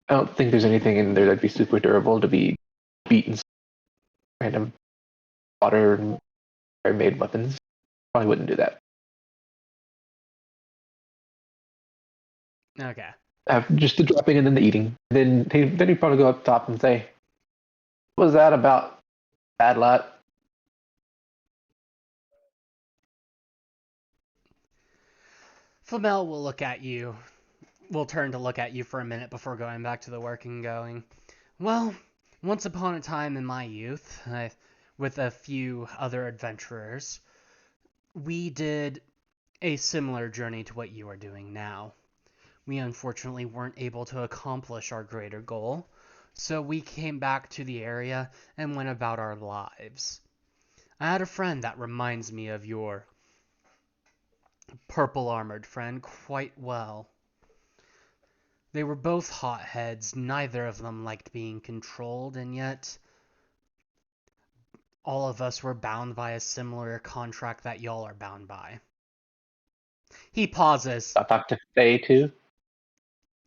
Speaker 2: I don't think there's anything in there that'd be super durable to be beaten. Random water made weapons. Probably wouldn't do that.
Speaker 1: Okay.
Speaker 2: Just the dropping and then the eating. Then he'd probably go up top and say, "What was that about, bad luck?"
Speaker 1: Flamel will look at you. Will turn to look at you for a minute before going back to the work and going, well, once upon a time in my youth, with a few other adventurers, we did a similar journey to what you are doing now. We unfortunately weren't able to accomplish our greater goal, so we came back to the area and went about our lives. I had a friend that reminds me of your purple-armored friend quite well. They were both hotheads, neither of them liked being controlled, and yet all of us were bound by a similar contract that y'all are bound by. He pauses.
Speaker 2: I'll talk to Faye too.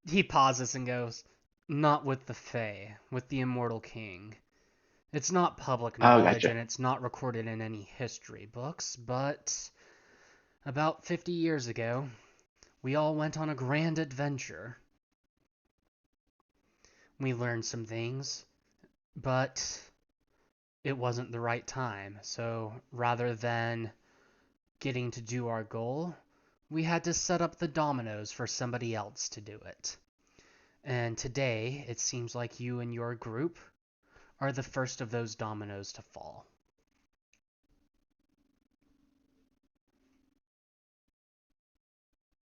Speaker 1: He pauses and goes, not with the Fae, with the Immortal King. It's not public knowledge,
Speaker 2: gotcha.
Speaker 1: and it's not recorded in any history books, but about 50 years ago, we all went on a grand adventure. We learned some things, but it wasn't the right time, so rather than getting to do our goal, we had to set up the dominoes for somebody else to do it. And today, it seems like you and your group are the first of those dominoes to fall.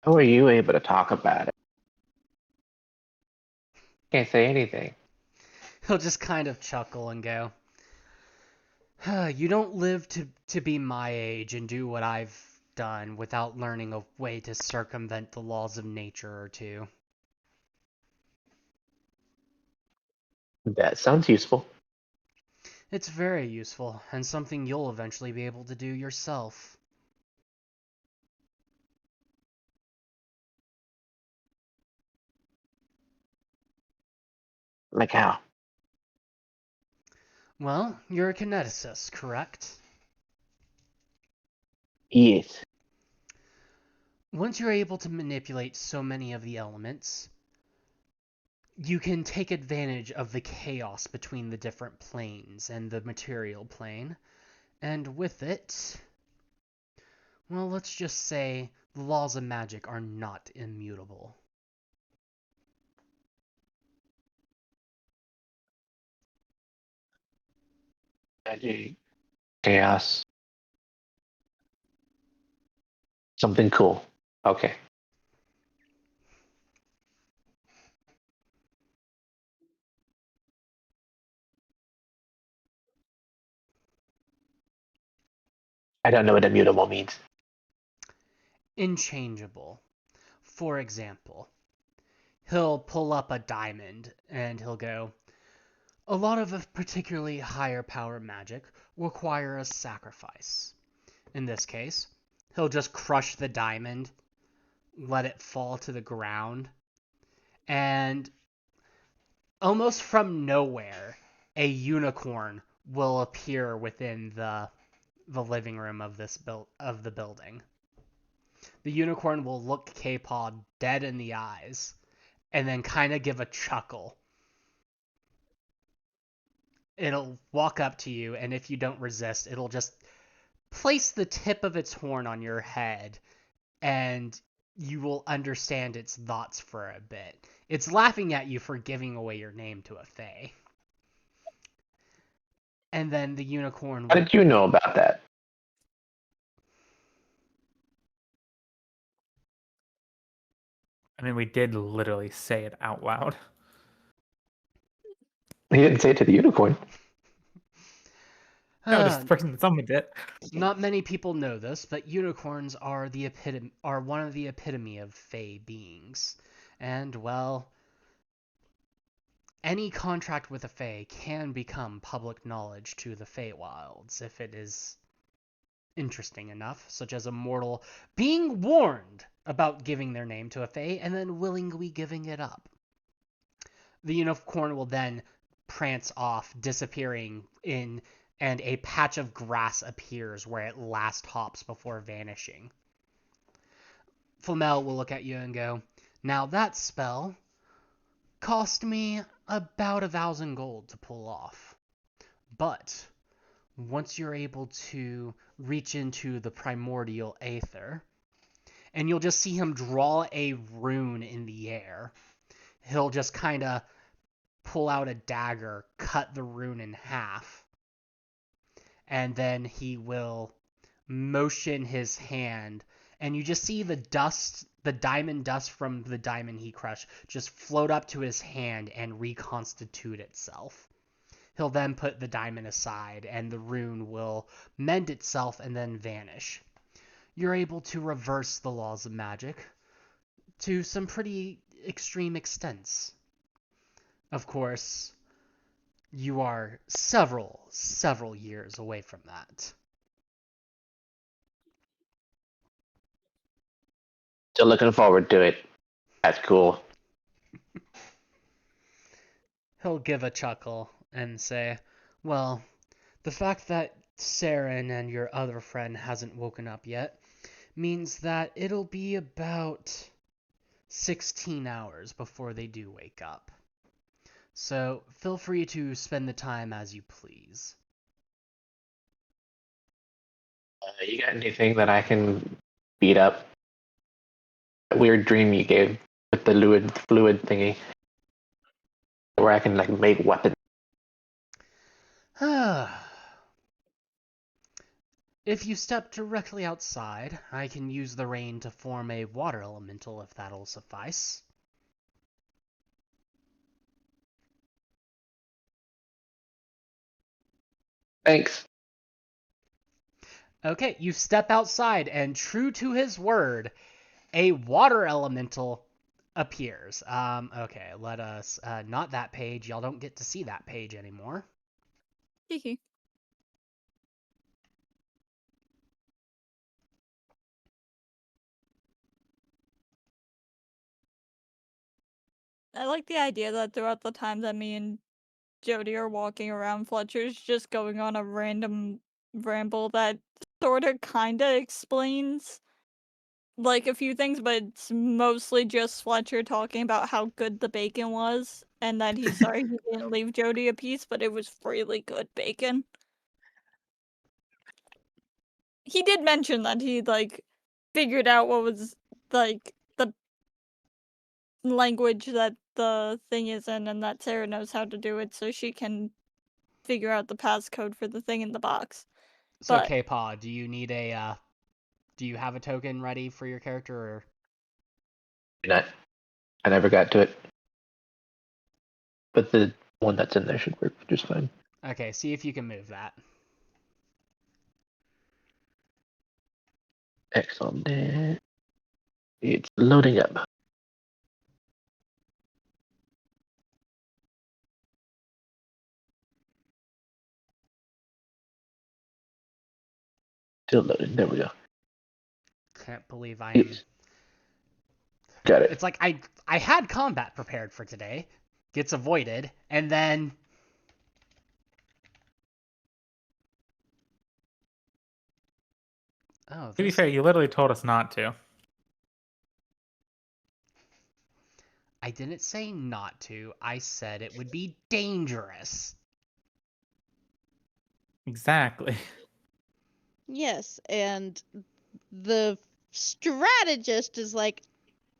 Speaker 2: How are you able to talk about it? Can't say anything.
Speaker 1: He'll just kind of chuckle and go, you don't live to be my age and do what I've done without learning a way to circumvent the laws of nature or two.
Speaker 2: That sounds useful.
Speaker 1: It's very useful, and something you'll eventually be able to do yourself.
Speaker 2: Like how?
Speaker 1: Well, you're a kineticist, correct?
Speaker 2: Yes.
Speaker 1: Once you're able to manipulate so many of the elements, you can take advantage of the chaos between the different planes and the material plane, and with it, well, let's just say the laws of magic are not immutable.
Speaker 2: Magic. Chaos. Something cool. Okay. I don't know what immutable means.
Speaker 1: Inchangeable. For example, he'll pull up a diamond and he'll go, a lot of particularly higher power magic require a sacrifice. In this case, he'll just crush the diamond, let it fall to the ground, and almost from nowhere, a unicorn will appear within the living room of the building. The unicorn will look K-Paw dead in the eyes, and then kind of give a chuckle. It'll walk up to you, and if you don't resist, it'll just place the tip of its horn on your head, and you will understand its thoughts for a bit. It's laughing at you for giving away your name to a fae. And then the unicorn
Speaker 2: How
Speaker 1: will
Speaker 2: did you know about that?
Speaker 4: I mean, we did literally say it out loud.
Speaker 2: He didn't say it to the unicorn.
Speaker 4: No, just the person that summoned it.
Speaker 1: Not many people know this, but unicorns are one of the epitome of fey beings. And well, any contract with a fey can become public knowledge to the Feywilds if it is interesting enough, such as a mortal being warned about giving their name to a fey and then willingly giving it up. The unicorn will then prance off, disappearing in, and a patch of grass appears where it last hops before vanishing. Flamel will look at you and go, "Now that spell cost me about 1,000 gold to pull off. But once you're able to reach into the primordial aether, and you'll just see him draw a rune in the air. He'll just kind of pull out a dagger, cut the rune in half, and then he will motion his hand, and you just see the diamond dust from the diamond he crushed, just float up to his hand and reconstitute itself. He'll then put the diamond aside, and the rune will mend itself and then vanish. You're able to reverse the laws of magic to some pretty extreme extents. Of course, you are several years away from that.
Speaker 2: Still looking forward to it. That's cool.
Speaker 1: He'll give a chuckle and say, "Well, the fact that Saren and your other friend hasn't woken up yet means that it'll be about 16 hours before they do wake up. So feel free to spend the time as you please."
Speaker 2: You got anything that I can beat up? That weird dream you gave with the fluid thingy, where I can like make weapons.
Speaker 1: If you step directly outside, I can use the rain to form a water elemental if that'll suffice.
Speaker 2: Thanks.
Speaker 1: Okay, you step outside, and true to his word, a water elemental appears. Okay, let us, not that page. Y'all don't get to see that page anymore.
Speaker 3: Hee. I like the idea that throughout the time that me and Jody are walking around, Fletcher's just going on a random ramble that sorta kinda explains like a few things, but it's mostly just Fletcher talking about how good the bacon was and that he's sorry he didn't leave Jody a piece, but it was really good bacon. He did mention that he like figured out what was like the language that the thing is in and that Sarah knows how to do it so she can figure out the passcode for the thing in the box.
Speaker 1: So,
Speaker 3: But
Speaker 1: K-Paw, do you have a token ready for your character, or?
Speaker 2: Not. I never got to it, but the one that's in there should work just fine.
Speaker 1: Okay, see if you can move that.
Speaker 2: Excellent. It's loading up. Still loading. There we go.
Speaker 1: Can't believe I am.
Speaker 2: Yes. Got it.
Speaker 1: It's like I had combat prepared for today, gets avoided, and then
Speaker 4: To be fair, you literally told us not to.
Speaker 1: I didn't say not to. I said it would be dangerous.
Speaker 4: Exactly.
Speaker 5: Yes, and the strategist is like,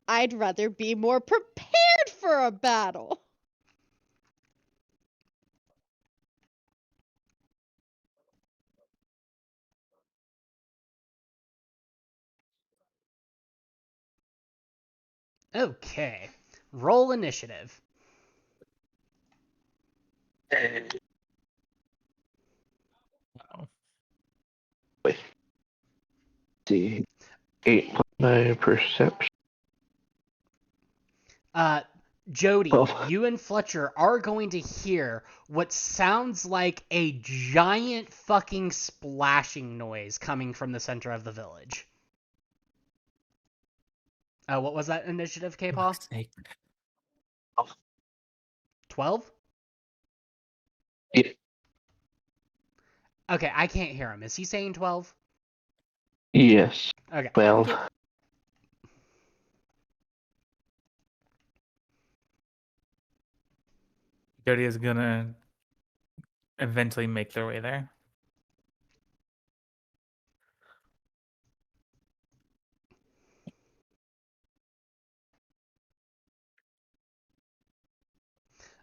Speaker 5: I'd rather be more prepared for a battle.
Speaker 1: Okay. Roll initiative.
Speaker 4: Oh.
Speaker 2: Wait. See. 8 plus my perception.
Speaker 1: Jody,
Speaker 2: Well.
Speaker 1: you and Fletcher are going to hear what sounds like a giant fucking splashing noise coming from the center of the village. What was that initiative, K-Paw?
Speaker 4: Snake.
Speaker 1: 12?
Speaker 2: Yeah.
Speaker 1: Okay, I can't hear him. Is he saying 12?
Speaker 2: Yes.
Speaker 1: Okay.
Speaker 2: 12.
Speaker 3: Yep.
Speaker 4: Jody is gonna eventually make their way there.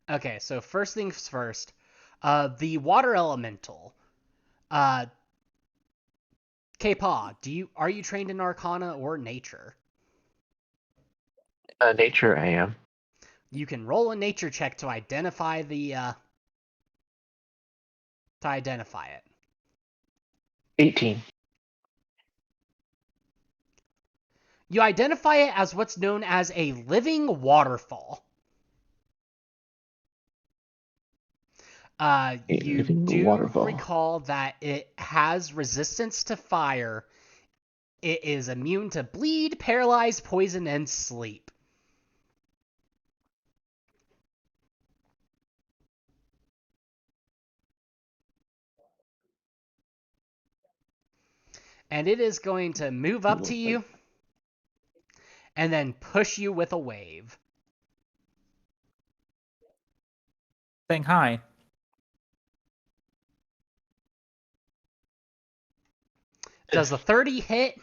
Speaker 1: Okay, so first things first. The water elemental. K-Paw, are you trained in Arcana or Nature?
Speaker 2: Nature, I am.
Speaker 1: You can roll a Nature check to identify it.
Speaker 2: 18.
Speaker 1: You identify it as what's known as a living waterfall. You
Speaker 2: living
Speaker 1: do
Speaker 2: waterfall.
Speaker 1: recall that it has resistance to fire. It is immune to bleed, paralyze, poison, and sleep. And it is going to move up to you and then push you with a wave.
Speaker 4: Saying hi.
Speaker 1: Does a 30 hit?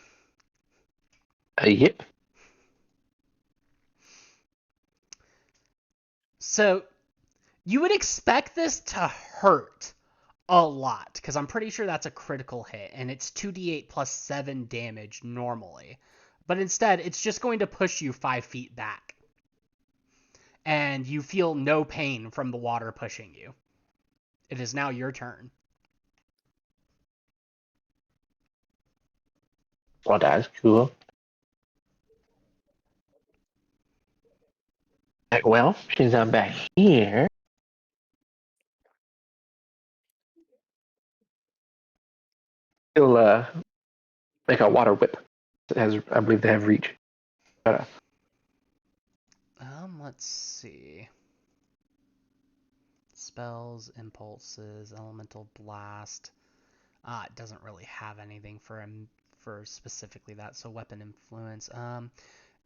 Speaker 2: Yep.
Speaker 1: So you would expect this to hurt a lot, because I'm pretty sure that's a critical hit, and it's 2d8 plus 7 damage normally. But instead, it's just going to push you 5 feet back. And you feel no pain from the water pushing you. It is now your turn.
Speaker 2: Well, that's cool. Well, since I'm back here, he'll make a water whip. It has, I believe they have reach.
Speaker 1: Let's see. Spells, impulses, elemental blast. It doesn't really have anything for specifically that. So weapon influence.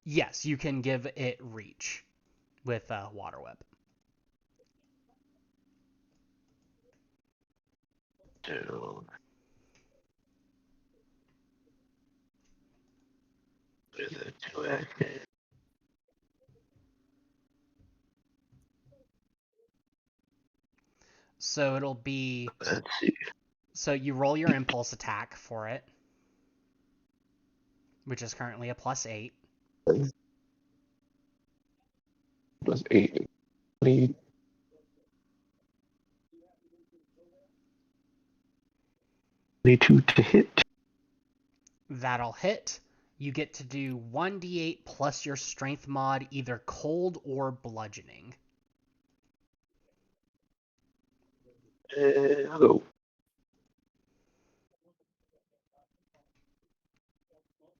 Speaker 1: Yes, you can give it reach with water whip.
Speaker 2: So, there's a 2 action.
Speaker 1: So it'll be.
Speaker 2: Let's see.
Speaker 1: So you roll your impulse attack for it, which is currently a +8.
Speaker 2: Plus 8. 20. 22 to hit.
Speaker 1: That'll hit. You get to do 1d8 plus your strength mod, either cold or bludgeoning.
Speaker 2: I'll go.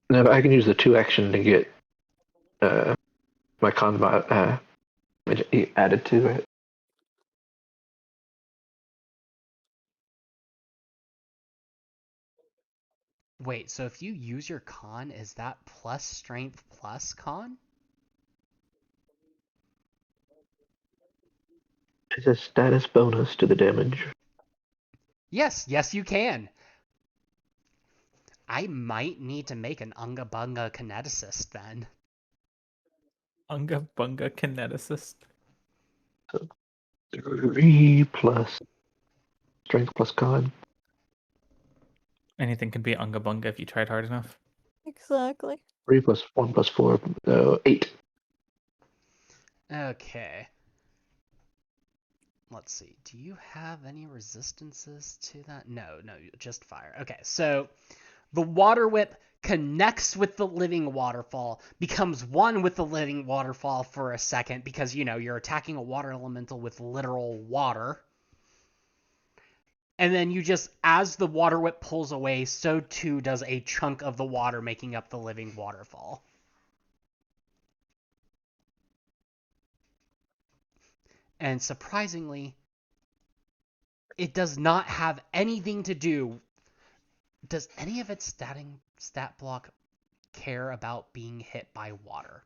Speaker 2: No, I can use the 2 action to get my combat added to it.
Speaker 1: Wait, so if you use your con, is that plus strength plus con?
Speaker 2: It's a status bonus to the damage.
Speaker 1: Yes, you can. I might need to make an Unga Bunga kineticist then.
Speaker 4: Unga Bunga kineticist.
Speaker 2: 3 plus strength plus con.
Speaker 4: Anything can be Unga Bunga if you tried hard enough.
Speaker 3: Exactly.
Speaker 2: 3 plus 1 plus 4, so 8.
Speaker 1: Okay. Let's see. Do you have any resistances to that? No, just fire. Okay, so the water whip connects with the living waterfall, becomes one with the living waterfall for a second because, you're attacking a water elemental with literal water. And then as the water whip pulls away, so too does a chunk of the water making up the living waterfall. And surprisingly, it does not have anything to do. Does any of its stat block care about being hit by water?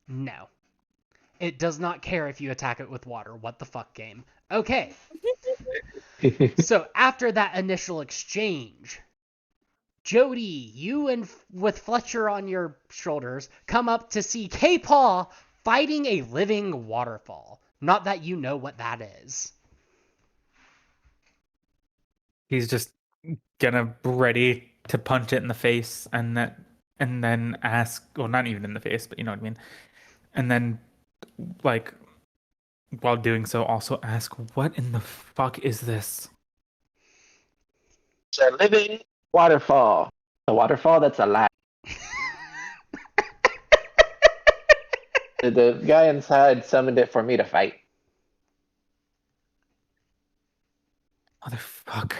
Speaker 1: No. It does not care if you attack it with water. What the fuck, game? Okay. So after that initial exchange, Jody, you and with Fletcher on your shoulders come up to see K-Paw fighting a living waterfall. Not that you know what that is.
Speaker 4: He's just gonna ready to punch it in the face and then ask, well, not even in the face, but you know what I mean. And then, like, while doing so, also ask, what in the fuck is this?
Speaker 2: It's a living waterfall. A waterfall that's alive. The guy inside summoned it for me to fight.
Speaker 4: Motherfucker.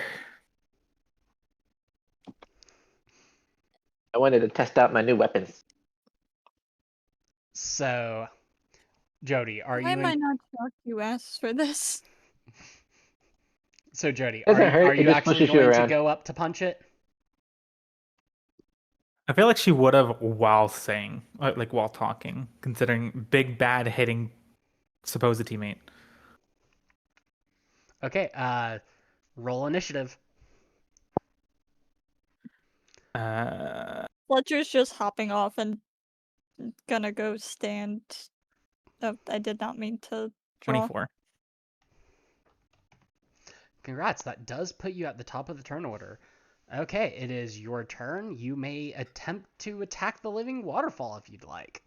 Speaker 2: I wanted to test out my new weapons.
Speaker 1: So, Jody, are
Speaker 3: Why
Speaker 1: you
Speaker 3: am I not shocked you asked for this?
Speaker 1: So, Jody,
Speaker 2: Doesn't hurt,
Speaker 1: are
Speaker 2: it
Speaker 1: you
Speaker 2: just
Speaker 1: actually
Speaker 2: pushes you
Speaker 1: going to
Speaker 2: around.
Speaker 1: go up to punch it?
Speaker 4: I feel like she would have while saying, like while talking, considering big bad hitting supposed teammate.
Speaker 1: Okay, roll initiative.
Speaker 3: Fletcher's just hopping off and gonna go stand. Oh, I did not mean to draw.
Speaker 4: 24.
Speaker 1: Congrats, that does put you at the top of the turn order. Okay, it is your turn. You may attempt to attack the living waterfall if you'd like.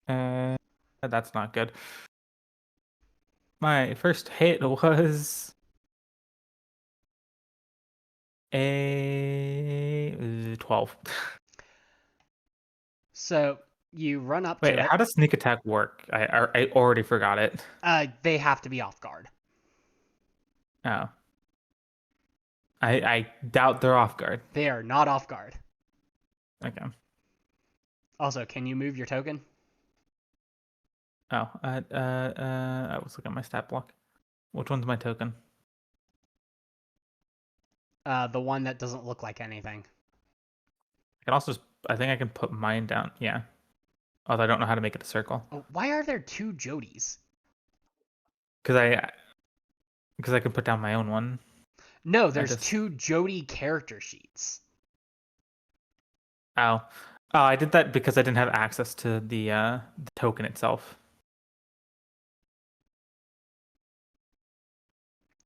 Speaker 4: That's not good. My first hit was a 12.
Speaker 1: So you run up
Speaker 4: Wait,
Speaker 1: to it.
Speaker 4: how does sneak attack work? I already forgot it.
Speaker 1: They have to be off guard.
Speaker 4: Oh. I doubt they're off guard.
Speaker 1: They are not off guard.
Speaker 4: Okay.
Speaker 1: Also, can you move your token?
Speaker 4: Oh, I was looking at my stat block. Which one's my token?
Speaker 1: The one that doesn't look like anything.
Speaker 4: I can also I think I can put mine down. Yeah. Although I don't know how to make it a circle.
Speaker 1: Oh, why are there two Jodies?
Speaker 4: Because I can put down my own one.
Speaker 1: No, there's two Jody character sheets.
Speaker 4: Oh, I did that because I didn't have access to the token itself.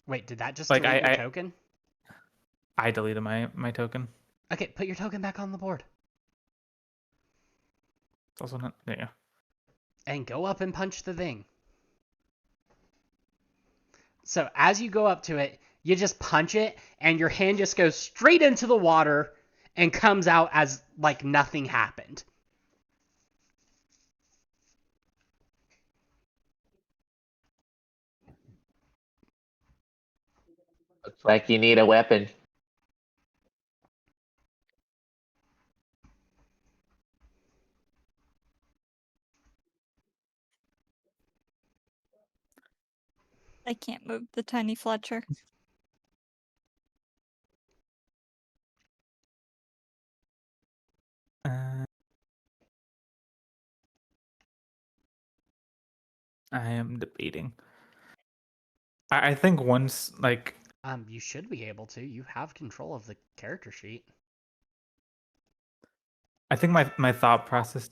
Speaker 1: Wait, did that just
Speaker 4: Like,
Speaker 1: delete your token?
Speaker 4: I deleted my token.
Speaker 1: Okay, put your token back on the board.
Speaker 4: It's also not there. You go.
Speaker 1: And go up and punch the thing. So as you go up to it, you just punch it, and your hand just goes straight into the water and comes out as like nothing happened.
Speaker 2: Looks like you need a weapon.
Speaker 3: I can't move the tiny Fletcher.
Speaker 4: I am debating. I think once, like,
Speaker 1: You should be able to. You have control of the character sheet.
Speaker 4: I think my thought process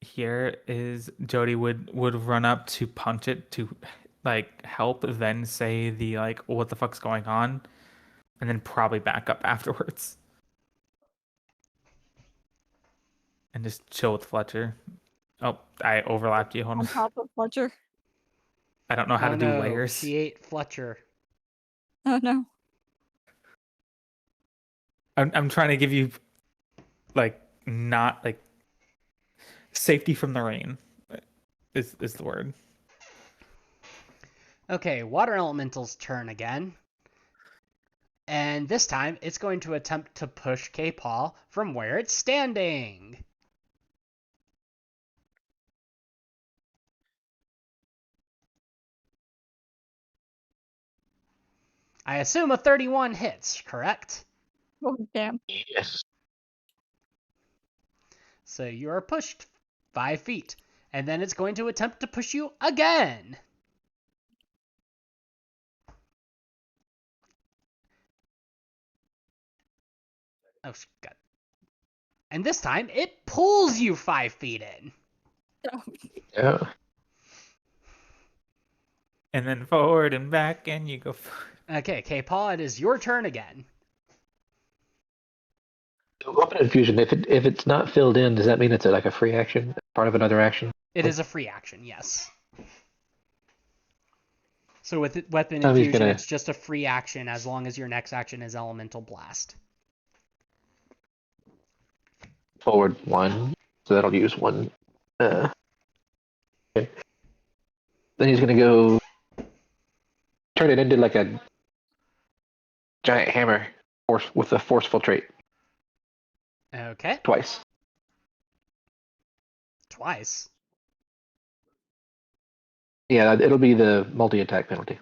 Speaker 4: here is Jody would run up to punch it to like help, then say the like what the fuck's going on, and then probably back up afterwards. and just chill with Fletcher. Oh, I overlapped you. Hold
Speaker 3: On
Speaker 4: on.
Speaker 3: top of Fletcher.
Speaker 4: I don't know how
Speaker 1: Oh
Speaker 4: to do
Speaker 1: no,
Speaker 4: layers.
Speaker 1: she ate Fletcher.
Speaker 3: Oh no.
Speaker 4: I'm trying to give you like not like safety from the rain is the word.
Speaker 1: Okay, Water Elemental's turn again. And this time, it's going to attempt to push K-Paw from where it's standing. I assume a 31 hits, correct?
Speaker 3: Oh damn.
Speaker 2: Yes.
Speaker 1: So you are pushed 5 feet. And then it's going to attempt to push you again. Oh, God. And this time, it pulls you 5 feet in.
Speaker 2: Yeah.
Speaker 4: And then forward and back, and you go.
Speaker 1: Okay, K-Paw, it is your turn again.
Speaker 2: Weapon infusion. If it's not filled in, does that mean it's like a free action, part of another action?
Speaker 1: It is a free action, yes. So with Weapon
Speaker 2: Oh, he's
Speaker 1: Infusion,
Speaker 2: gonna-
Speaker 1: it's just a free action as long as your next action is Elemental Blast.
Speaker 2: Forward 1, so that'll use 1. Okay. Then he's gonna go turn it into like a giant hammer, with a forceful trait
Speaker 1: Okay,
Speaker 2: twice.
Speaker 1: twice.
Speaker 2: Yeah, it'll be the multi-attack penalty.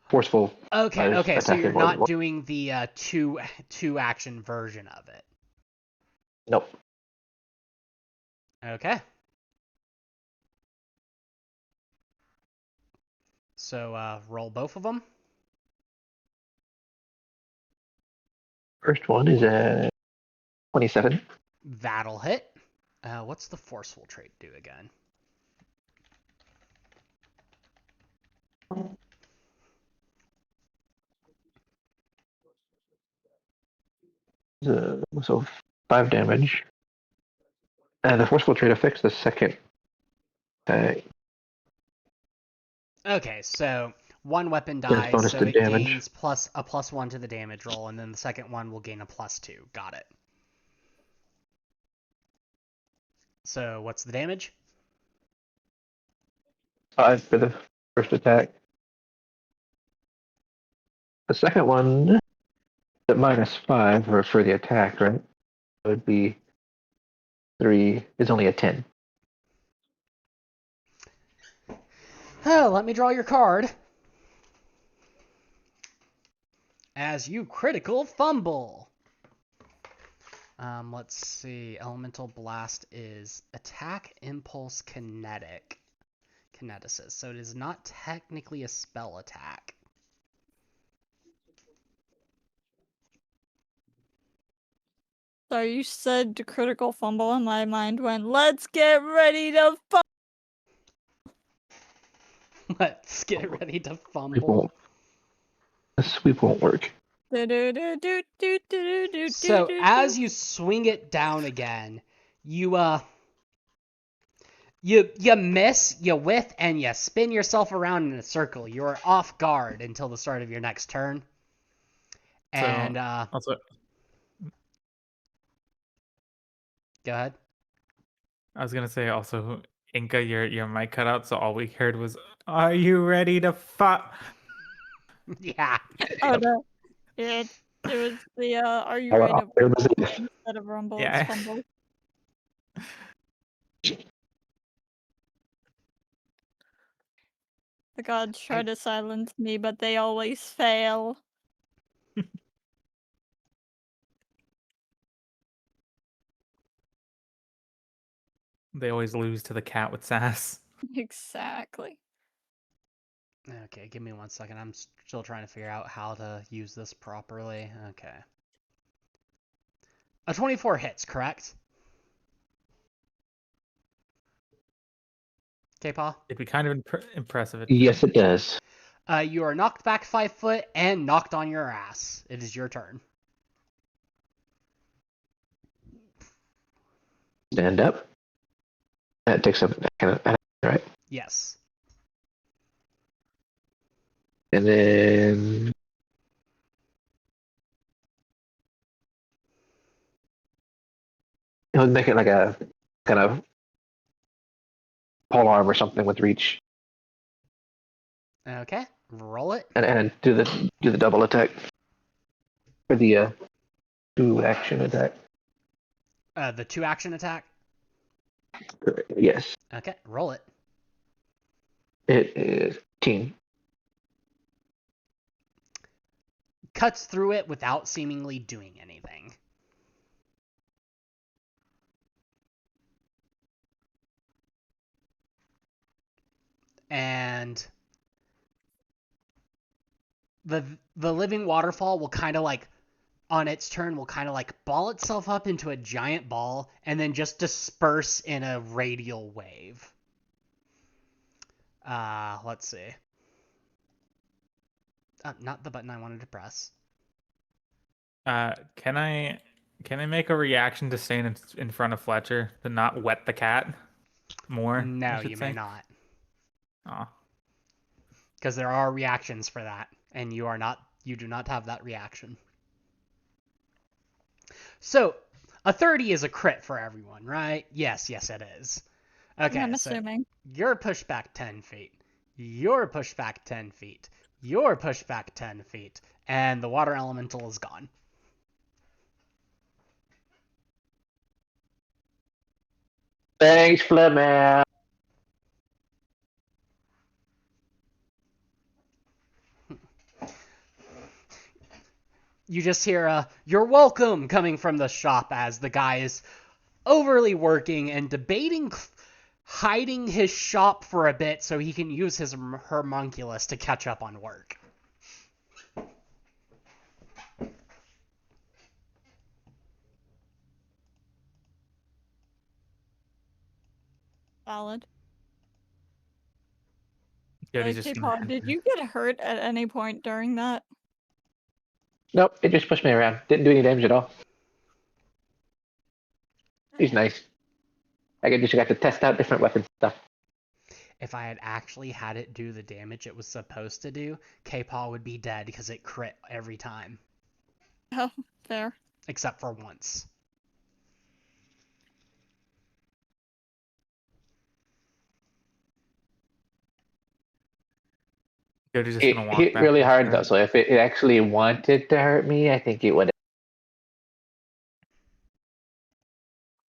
Speaker 2: Forceful.
Speaker 1: Okay,
Speaker 2: Fires
Speaker 1: okay, so
Speaker 2: attacking
Speaker 1: you're
Speaker 2: more than
Speaker 1: not
Speaker 2: one.
Speaker 1: doing the two action version of it.
Speaker 2: Nope.
Speaker 1: Okay. So roll both of them.
Speaker 2: First one is a 27.
Speaker 1: That'll hit. What's the forceful trait do again?
Speaker 2: So 5 damage. And the forceful trait affects the second attack.
Speaker 1: Okay, so one weapon
Speaker 2: There's
Speaker 1: dies,
Speaker 2: bonus
Speaker 1: so
Speaker 2: to
Speaker 1: it
Speaker 2: damage.
Speaker 1: gains +1 to the damage roll, and then the second one will gain a +2. Got it. So what's the damage?
Speaker 2: 5 for the first attack. The second one at -5 for the attack, right? It would be 3. Is only a 10.
Speaker 1: Oh, let me draw your card. As you critical fumble. Let's see. Elemental Blast is attack, impulse, kineticist. So it is not technically a spell attack.
Speaker 3: So you said critical fumble, and my mind went, "Let's get ready to fumble."
Speaker 1: Let's get ready to
Speaker 2: Sweep
Speaker 1: fumble.
Speaker 2: won't. The sweep won't work.
Speaker 1: So as you swing it down again, you miss, you whiff, and you spin yourself around in a circle. You are off guard until the start of your next turn. And
Speaker 4: Also,
Speaker 1: go ahead.
Speaker 4: I was gonna say also, Inca, your mic cut out, so all we heard was, "Are you ready to fuck?"
Speaker 1: Yeah.
Speaker 3: Oh no. Yeah, it was the are you
Speaker 2: Oh,
Speaker 3: ready to
Speaker 2: there was
Speaker 3: rumble
Speaker 2: it.
Speaker 3: instead of rumble,
Speaker 4: Yeah.
Speaker 3: it's fumble. The gods try to silence me, but they always fail.
Speaker 4: They always lose to the cat with sass.
Speaker 3: Exactly.
Speaker 1: Okay, give me 1 second. I'm still trying to figure out how to use this properly. Okay. A 24 hits, correct? K-Paw?
Speaker 4: It'd be kind of impressive.
Speaker 2: Yes, it does.
Speaker 1: You are knocked back 5 foot and knocked on your ass. It is your turn.
Speaker 2: stand up. That takes up that kind of right.
Speaker 1: Yes.
Speaker 2: And then he'll make it like a kind of pole arm or something with reach,
Speaker 1: Okay. Roll it.
Speaker 2: and then do the double attack for the 2-action attack.
Speaker 1: The 2-action attack.
Speaker 2: Yes,
Speaker 1: Okay. Roll it.
Speaker 2: it is 18.
Speaker 1: Cuts through it without seemingly doing anything. And the living waterfall will kind of like, on its turn, will kind of like ball itself up into a giant ball and then just disperse in a radial wave. Let's see. Not the button I wanted to press.
Speaker 4: Can I make a reaction to staying in front of Fletcher to not wet the cat more?
Speaker 1: No,
Speaker 4: I should
Speaker 1: you
Speaker 4: say?
Speaker 1: may not,
Speaker 4: Aw.
Speaker 1: because there are reactions for that, and you do not have that reaction. So, a 30 is a crit for everyone, right? Yes, it is. Okay,
Speaker 3: I'm
Speaker 1: so
Speaker 3: assuming.
Speaker 1: you're pushed back 10 feet. You're pushed back 10 feet. You're pushed back 10 feet. And the water elemental is gone.
Speaker 2: Thanks, Flemmer.
Speaker 1: You just hear a "you're welcome" coming from the shop as the guy is overly working and debating hiding his shop for a bit so he can use his homunculus to catch up on work.
Speaker 3: Valid.
Speaker 4: Jody's just gonna
Speaker 3: K-Pod, did you get hurt at any point during that?
Speaker 2: Nope, it just pushed me around. Didn't do any damage at all. He's nice. I just got to test out different weapon stuff.
Speaker 1: If I had actually had it do the damage it was supposed to do, K-Paw would be dead because it crit every time.
Speaker 3: Oh, fair.
Speaker 1: Except for once.
Speaker 4: Jody's just
Speaker 2: It
Speaker 4: gonna walk
Speaker 2: hit
Speaker 4: back
Speaker 2: really
Speaker 4: into
Speaker 2: hard
Speaker 4: the-
Speaker 2: though, so if it actually wanted to hurt me, I think it would.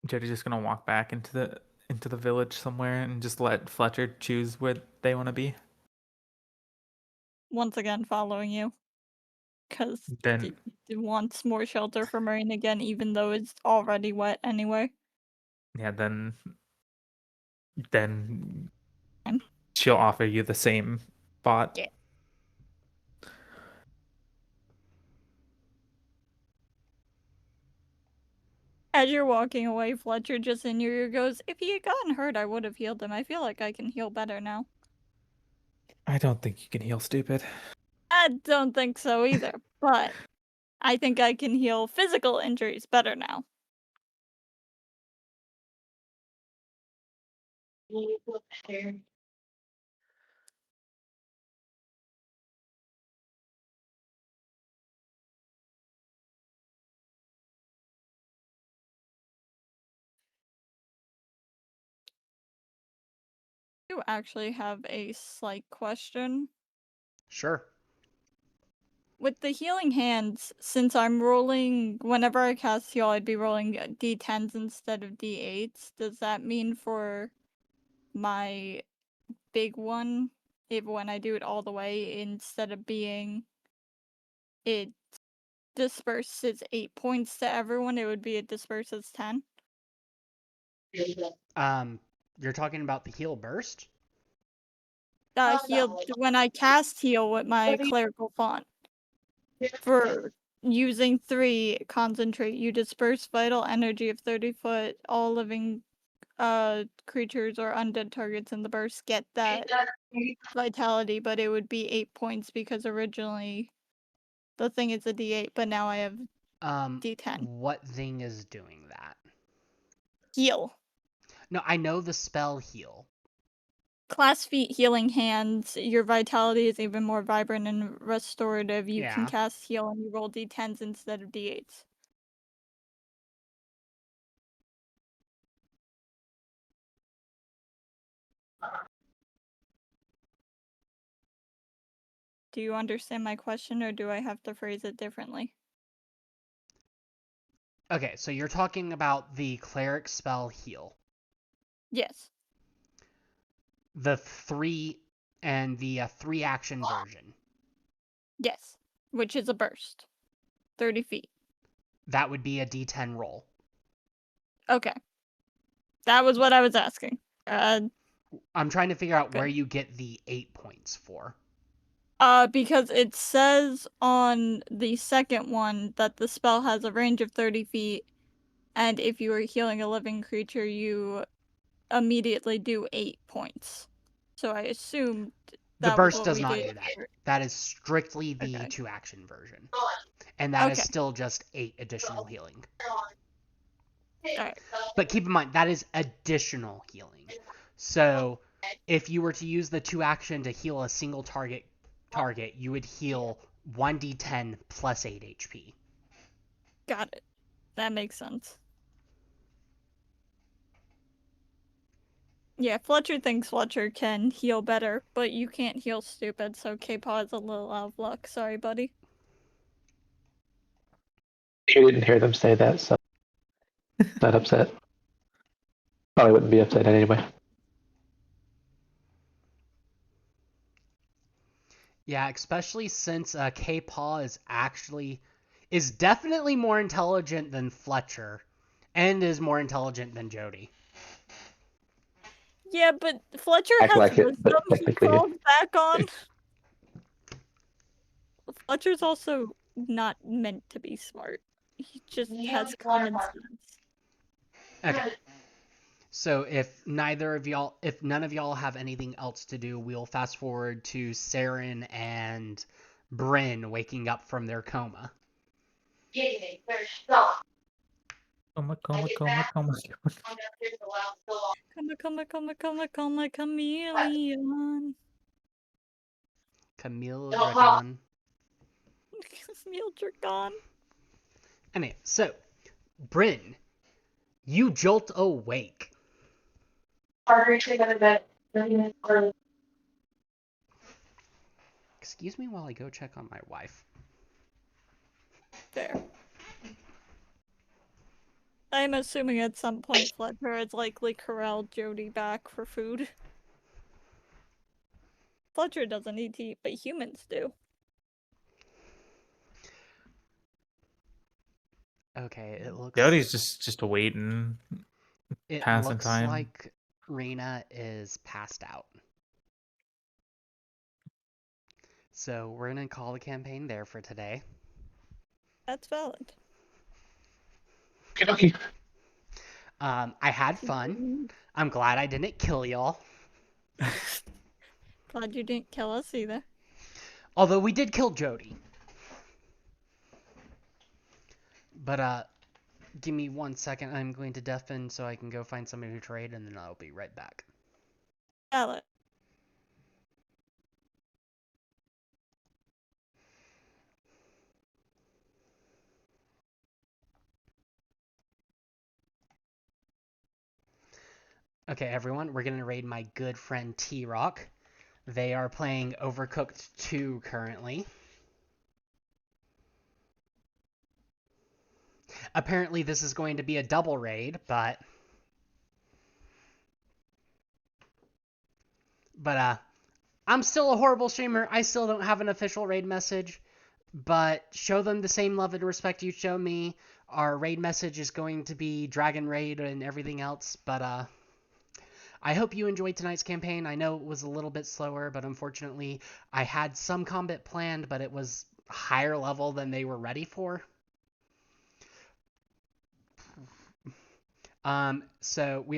Speaker 4: Jody's just gonna walk back into the village somewhere and just let Fletcher choose where they want to be.
Speaker 3: Once again, following you. Because
Speaker 4: Then
Speaker 3: it wants more shelter for Marine again, even though it's already wet anyway.
Speaker 4: yeah, then
Speaker 3: Fine.
Speaker 4: she'll offer you the same spot.
Speaker 3: Yeah. As you're walking away, Fletcher just in your ear goes, "If he had gotten hurt, I would have healed him. I feel like I can heal better now."
Speaker 4: I don't think you can heal stupid.
Speaker 3: I don't think so either, but I think I can heal physical injuries better now. I do actually have a slight question.
Speaker 1: Sure.
Speaker 3: With the healing hands, since I'm rolling, whenever I cast heal, I'd be rolling d10s instead of d8s. Does that mean for my big one, if when I do it all the way, instead of being it disperses 8 points to everyone, it would be it disperses 10?
Speaker 1: You're talking about the heal burst?
Speaker 3: Heal when I cast heal with my clerical font. For using 3 concentrate, you disperse vital energy of 30 foot. All living creatures or undead targets in the burst get that vitality, but it would be 8 points because originally the thing is a d8, but now I have d10.
Speaker 1: What thing is doing that?
Speaker 3: Heal.
Speaker 1: No, I know the spell heal.
Speaker 3: Class feat healing hands. Your vitality is even more vibrant and restorative. You can
Speaker 1: Yeah.
Speaker 3: cast heal and you roll d10s instead of d8s. Do you understand my question, or do I have to phrase it differently?
Speaker 1: Okay, so you're talking about the cleric spell heal.
Speaker 3: Yes.
Speaker 1: The 3 and the 3 action version.
Speaker 3: Yes. Which is a burst. 30 feet.
Speaker 1: That would be a d10 roll.
Speaker 3: Okay. That was what I was asking.
Speaker 1: I'm trying to figure out
Speaker 3: Okay.
Speaker 1: where you get the 8 points for.
Speaker 3: Because it says on the second one that the spell has a range of 30 feet, and if you are healing a living creature, you immediately do 8 points. So I assumed
Speaker 1: The
Speaker 3: that was
Speaker 1: burst
Speaker 3: what
Speaker 1: does
Speaker 3: we
Speaker 1: not
Speaker 3: did
Speaker 1: do that.
Speaker 3: for-
Speaker 1: That is strictly the
Speaker 3: Okay.
Speaker 1: 2 action version. And that is
Speaker 3: Okay.
Speaker 1: still just 8 additional healing.
Speaker 3: Alright.
Speaker 1: But keep in mind, that is additional healing. So if you were to use the 2 action to heal a single target, you would heal 1d10 plus 8 HP.
Speaker 3: Got it. That makes sense. Yeah, Fletcher thinks Fletcher can heal better, but you can't heal stupid, so K-Paw is a little out of luck. Sorry, buddy.
Speaker 2: You didn't hear them say that, so not upset. Probably wouldn't be upset anyway.
Speaker 1: Yeah, especially since K-Paw is definitely more intelligent than Fletcher, and is more intelligent than Jody.
Speaker 3: Yeah, but Fletcher
Speaker 2: Act
Speaker 3: has
Speaker 2: like it,
Speaker 3: wisdom
Speaker 2: but
Speaker 3: he
Speaker 2: technically
Speaker 3: falls back on. Fletcher's also not meant to be smart. He just has common sense.
Speaker 1: Okay. So if none of y'all have anything else to do, we'll fast forward to Saren and Bryn waking up from their coma.
Speaker 4: Coma.
Speaker 3: Chameleon.
Speaker 1: Camille Dragon.
Speaker 3: Camille Dragon.
Speaker 1: Anyway, so Bryn, you jolt awake. Excuse me while I go check on my wife.
Speaker 3: Fair. I'm assuming at some point Fletcher has likely corralled Jody back for food. Fletcher doesn't need to eat, but humans do.
Speaker 1: Okay, it looks
Speaker 4: Jody's just waiting.
Speaker 1: it
Speaker 4: passing
Speaker 1: looks
Speaker 4: time.
Speaker 1: like Rena is passed out. So we're gonna call the campaign there for today.
Speaker 3: That's valid.
Speaker 2: Okay.
Speaker 1: I had fun. I'm glad I didn't kill y'all.
Speaker 3: Glad you didn't kill us either.
Speaker 1: Although we did kill Jody. But give me 1 second. I'm going to deafen so I can go find somebody to trade, and then I'll be right back.
Speaker 3: Valid.
Speaker 1: Okay, everyone, we're gonna raid my good friend T-Rock. They are playing Overcooked 2 currently. Apparently this is going to be a double raid, but I'm still a horrible streamer. I still don't have an official raid message, but show them the same love and respect you show me. Our raid message is going to be Dragon Raid and everything else, but I hope you enjoyed tonight's campaign. I know it was a little bit slower, but unfortunately I had some combat planned, but it was higher level than they were ready for. So we